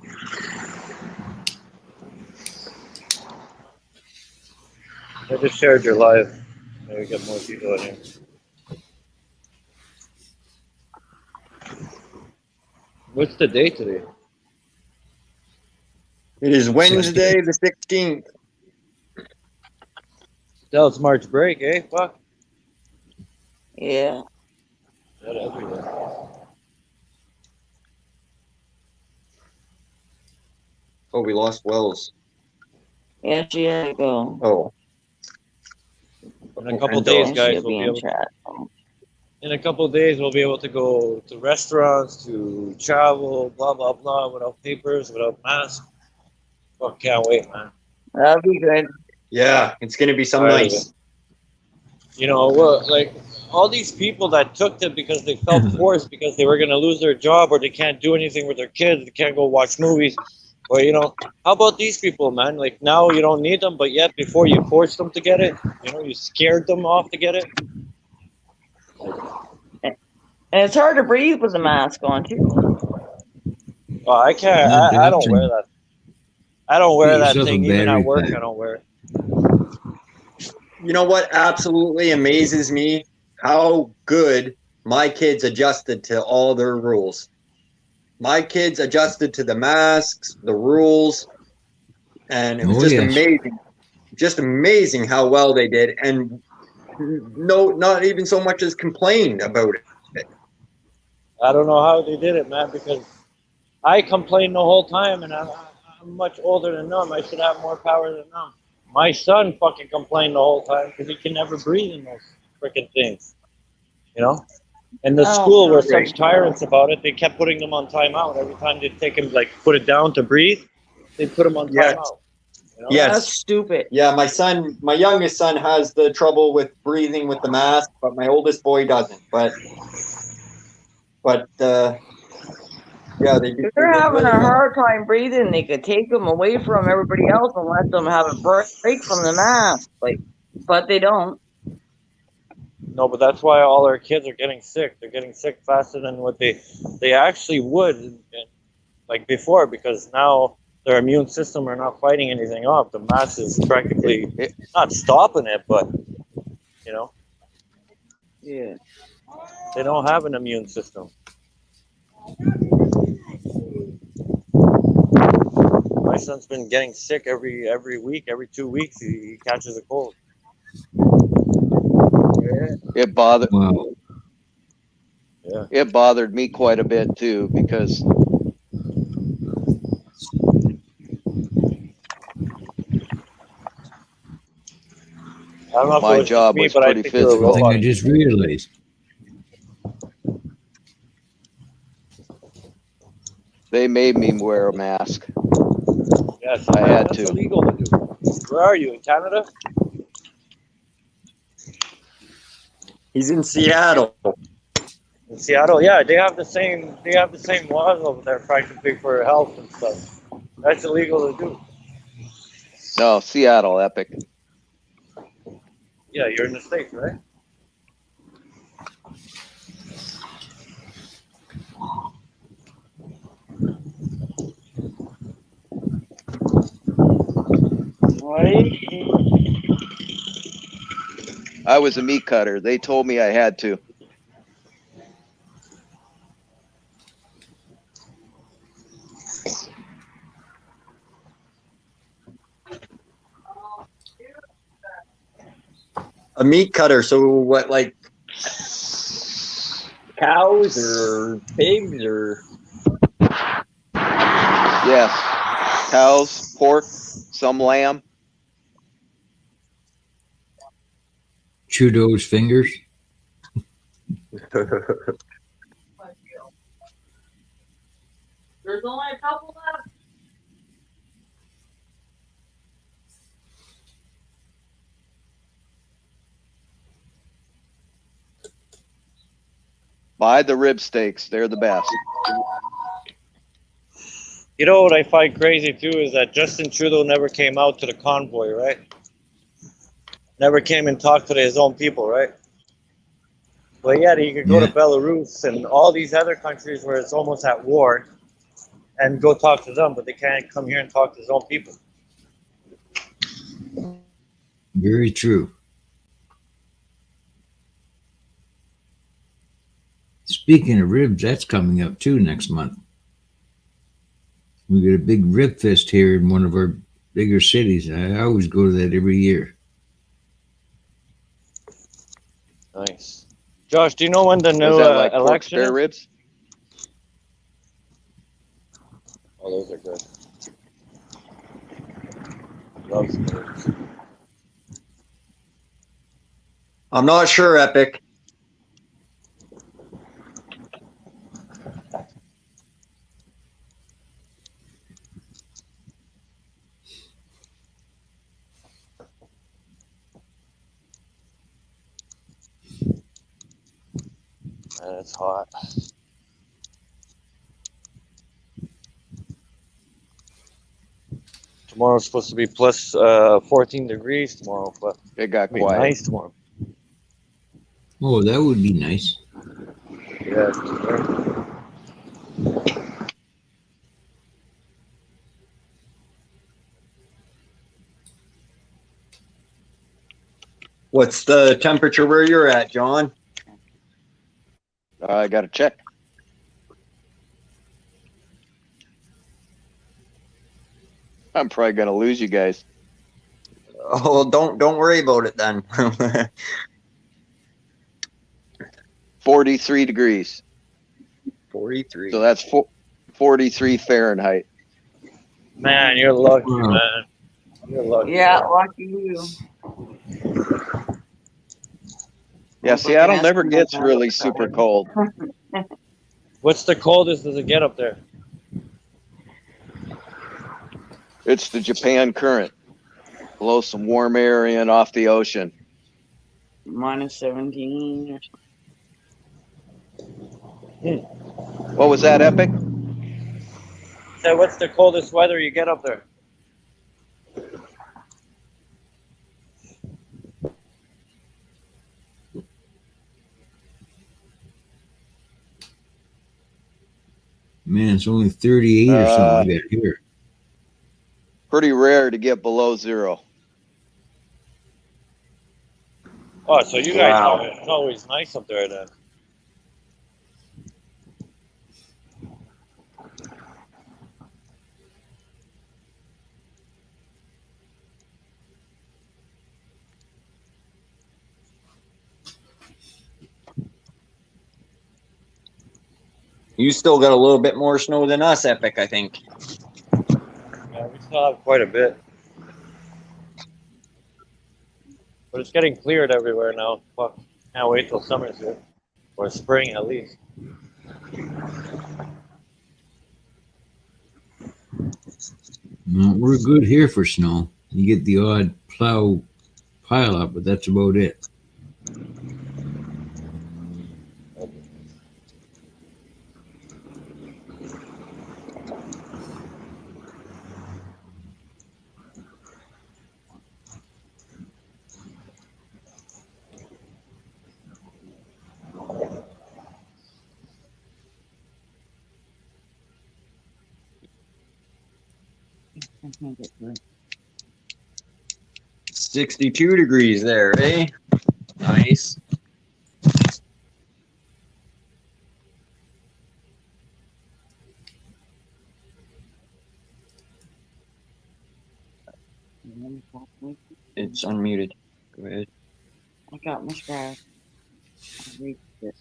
I just shared your live. Maybe get more people in here. What's the date today? It is Wednesday the 16th. Still, it's March break, eh? Fuck. Yeah. That everywhere. Oh, we lost Wells. Yeah, she had to go. Oh. In a couple days, guys, She'll we'll be be in able to, chat. in a couple days, we'll be able to go to restaurants, to travel, blah, blah, blah, without papers, without masks. Fuck, can't wait, man. That'll be good. Yeah, it's going to be some Tired of nice. it. You know, well, like, all these people that took it because they felt forced because they were going to lose their job or they can't do anything with their kids, they can't go watch movies. Or, you know, how about these people, man? Like, now you don't need them, but yet before you forced them to get it, you know, you scared them off to get it. And it's hard to breathe with the mask on, too. Well, I can't, I don't wear that. I don't wear that yourself a thing even battery at work. pack. I don't wear it. You know what absolutely amazes me? How good my kids adjusted to all their rules. My kids adjusted to the masks, the rules, and it was just amazing. Just amazing how well they did, and no, not even so much as complained about it. I don't know how they did it, man, because I complained the whole time, and I'm much older than them. I should have more power than them. My son fucking complained the whole time because he can never breathe in those freaking things, you know? And the school were such tyrants about it, they kept putting them on timeout. Every time they'd take him, like, put it down to breathe, they'd put him on timeout. You know? Yes. That's stupid. Yeah, my youngest son has the trouble with breathing with the mask, but my oldest boy doesn't. But yeah, they do. If they're having a hard time breathing, they could take them away from everybody else and let them have a break from the mask. Like, but they don't. No, but that's why all our kids are getting sick. They're getting sick faster than what they actually would, like before, because now their immune system are not fighting anything off. The mask is practically not stopping it, but, you know, Yeah. they don't have an immune system. My son's been getting sick every week, every 2 weeks. He catches a cold. It bothered. Wow. Yeah. It bothered me quite a bit too because I don't know if my it was job me, was but I pretty think you're a physical. I think I robot. just realized. They made me wear a mask. Yes, I had that's to. illegal to do. Where are you? In Canada? He's in Seattle. In Seattle? Yeah, they have the same laws over there practically for health and stuff. That's illegal to do. No, Seattle, epic. Yeah, you're in the States, right? I was a meat cutter. They told me I had to. A meat cutter. So what, like cows or pigs or? Yes. Cows, pork, some lamb. Trudeau's fingers. There's only a couple left. Buy the rib steaks. They're the best. You know what I find crazy too is that Justin Trudeau never came out to the convoy, right? Never came and talked to his own people, right? But yet he could go to Belarus and all these other countries where it's almost at war and go talk to them, but they can't come here and talk to his own people. Very true. Speaking of ribs, that's coming up too next month. We get a big rib fest here in one of our bigger cities. I always go to that every year. Nice. Josh, do you know when the Was new that like pork election spare is? ribs? Oh, those are good. Love some ribs. I'm not sure, Epic. And it's hot. Tomorrow's supposed to be plus 14 degrees tomorrow, but It got it'll be quiet. nice tomorrow. Oh, that would be nice. Yeah. What's the temperature where you're at, John? I got to check. I'm probably gonna lose you guys. Oh, don't worry about it then. 43 degrees. 43. So that's 43 Fahrenheit. Man, you're lucky, man. You're lucky. Yeah, lucky you. Yeah, Seattle never gets really super cold. What's the coldest does it get up there? It's the Japan current. Blow some warm air in off the ocean. Minus 17 or something. What was that, Epic? So what's the coldest weather you get up there? Man, it's only 38 or something like that here. Pretty rare to get below zero. Oh, so you guys know it's always nice up there then. You still got a little bit more snow than us, Epic, I think. Yeah, we still have quite a bit. But it's getting cleared everywhere now. Fuck. Can't wait till summer's here. Or spring at least. No, we're good here for snow. You get the odd plow pile up, but that's about it. I can't get through. 62 degrees there, eh? Nice. It's unmuted. Go ahead. I got my scratch. I reached it.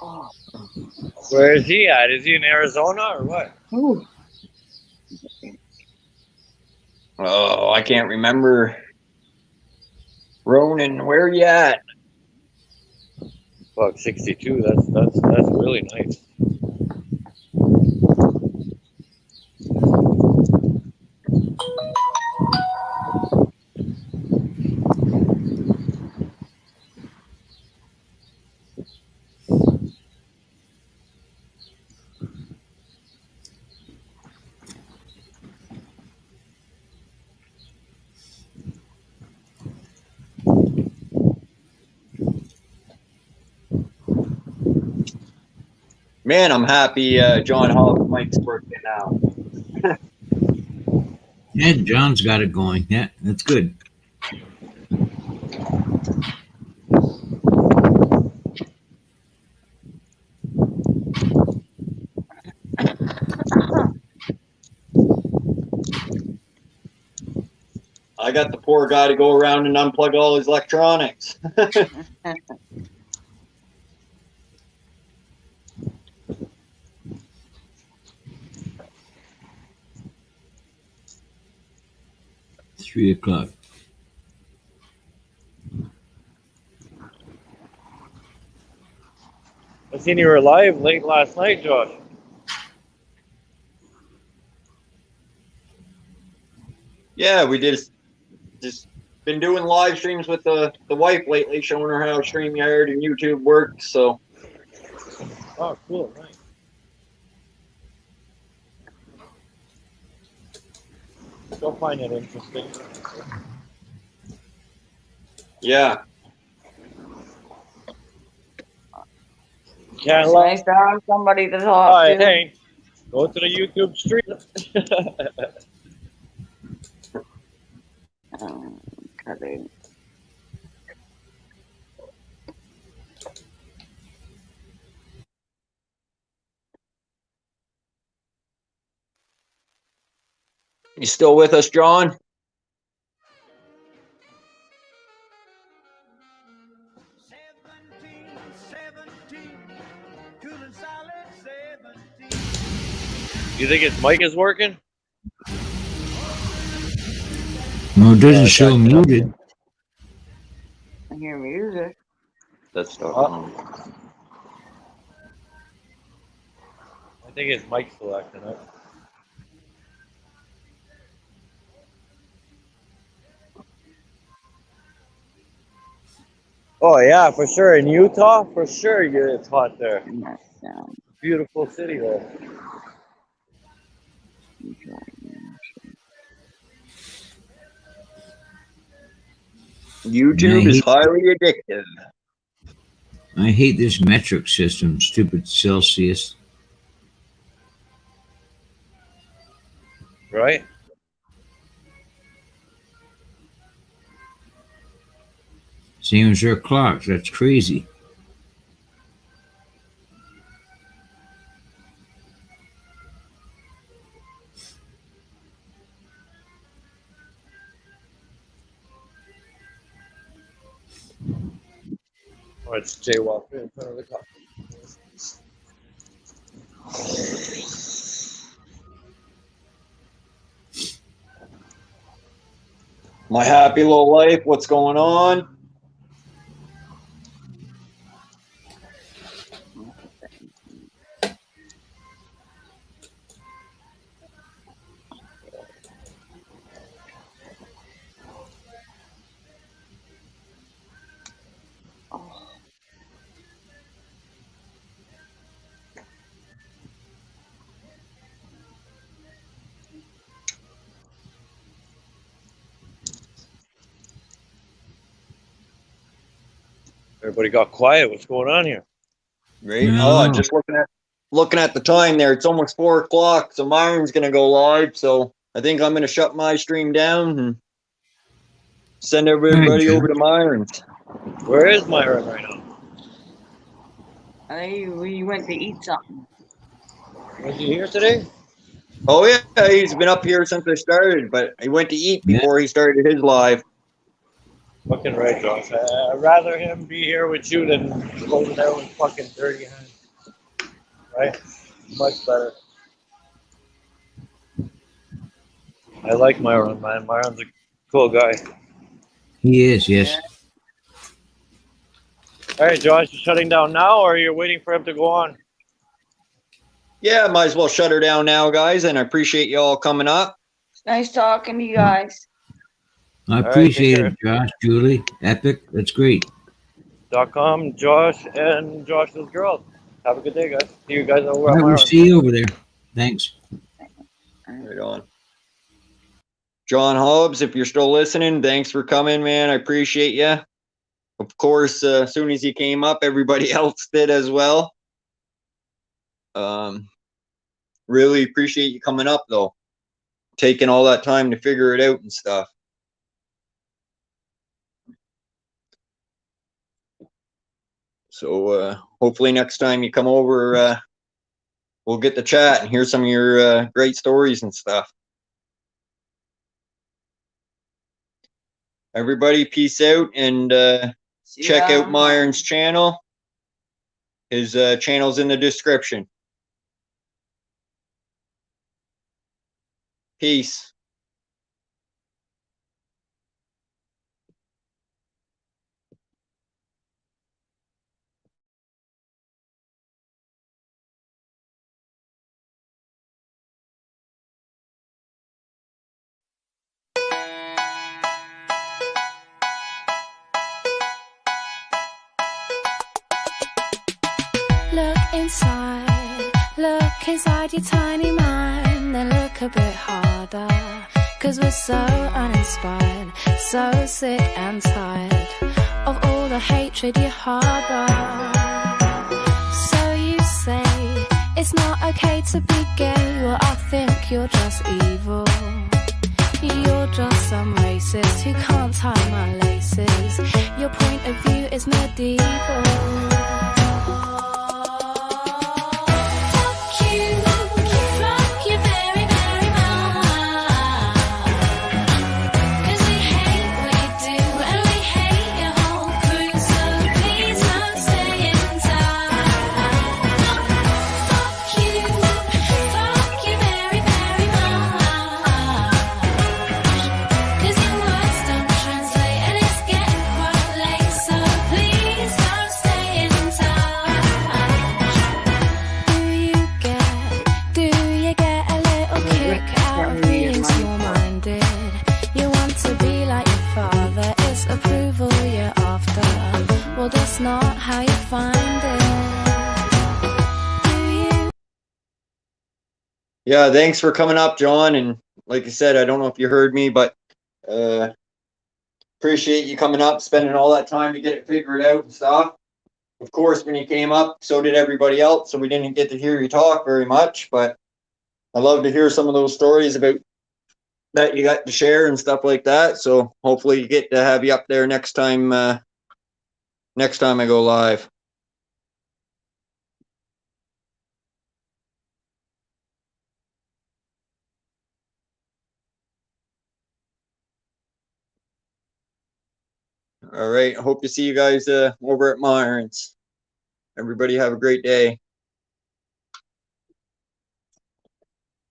Oh. Where is he at? Is he in Arizona or what? Ooh. Oh, I can't remember. Ronan, where you at? Fuck, 62. That's really nice. Man, I'm happy John Hall's mic's working now. Yeah, John's got it going. Yeah, that's good. got the poor guy to go around and unplug all his electronics. Three o'clock. I seen you were live late last night, Josh. Yeah, we just been doing live streams with the wife lately, showing her how StreamYard and YouTube works. So, Oh, cool. Nice. Still find it interesting. yeah. Can't It's lie. nice to have somebody to talk I to. ain't. Go to the YouTube stream. Okay. You still with us, John? You think his mic is working? No, it doesn't show muted. I hear music. That's not I think his mic's still acting up. Oh yeah, for sure. In Utah, for sure, it's hot there. Beautiful city there. YouTube is highly addictive. I hate this metric system, stupid Celsius. Right? Same as their clocks. That's crazy. Oh, it's jaywalking in front of the car. My happy little life. What's going on? Everybody got quiet. What's going on here? Right? Oh, just looking at the time there. It's almost 4 o'clock. So Myron's gonna go live. So I think I'm gonna shut my stream down and send everybody over to Myron's. Where is Myron right now? I think we went to eat something. Was he here today? Oh yeah, he's been up here since I started, but he went to eat before he started his live. Fucking right, Josh. I'd rather him be here with you than go over there with fucking dirty hands. Right? Much better. I like Myron, man. Myron's a cool guy. He is, yes. All right, Josh, you shutting down now, or are you waiting for him to go on? Yeah, might as well shut her down now, guys, and I appreciate you all coming up. Nice talking to you guys. I appreciate it, Josh, Julie. Epic. That's great. .com, Josh, and Josh's girl. Have a good day, guys. See you guys over at I will Myron. see you over there. Thanks. Right on. John Hobbs, if you're still listening, thanks for coming, man. I appreciate you. Of course, as soon as you came up, everybody else did as well. Really appreciate you coming up, though. Taking all that time to figure it out and stuff. So hopefully next time you come over, we'll get to chat and hear some of your great stories and stuff. Everybody, peace out, and check out Myron's channel. His channel's in the description. Peace. Look inside your tiny mind, then look a bit harder. Cause we're so uninspired, so sick and tired of all the hatred you harbor. So you say it's not okay to be gay, well I think you're just evil. You're just some racist who can't tie my laces. Your point of view is medieval. That's not how you find it. Yeah, thanks for coming up, John. And like I said, I don't know if you heard me, but appreciate you coming up, spending all that time to get it figured out and stuff. Of course, when you came up, so did everybody else, so we didn't get to hear you talk very much, but I love to hear some of those stories about that you got to share and stuff like that. So hopefully you get to have you up there next time I go live. All right. Hope to see you guys over at Myron's. Everybody have a great day.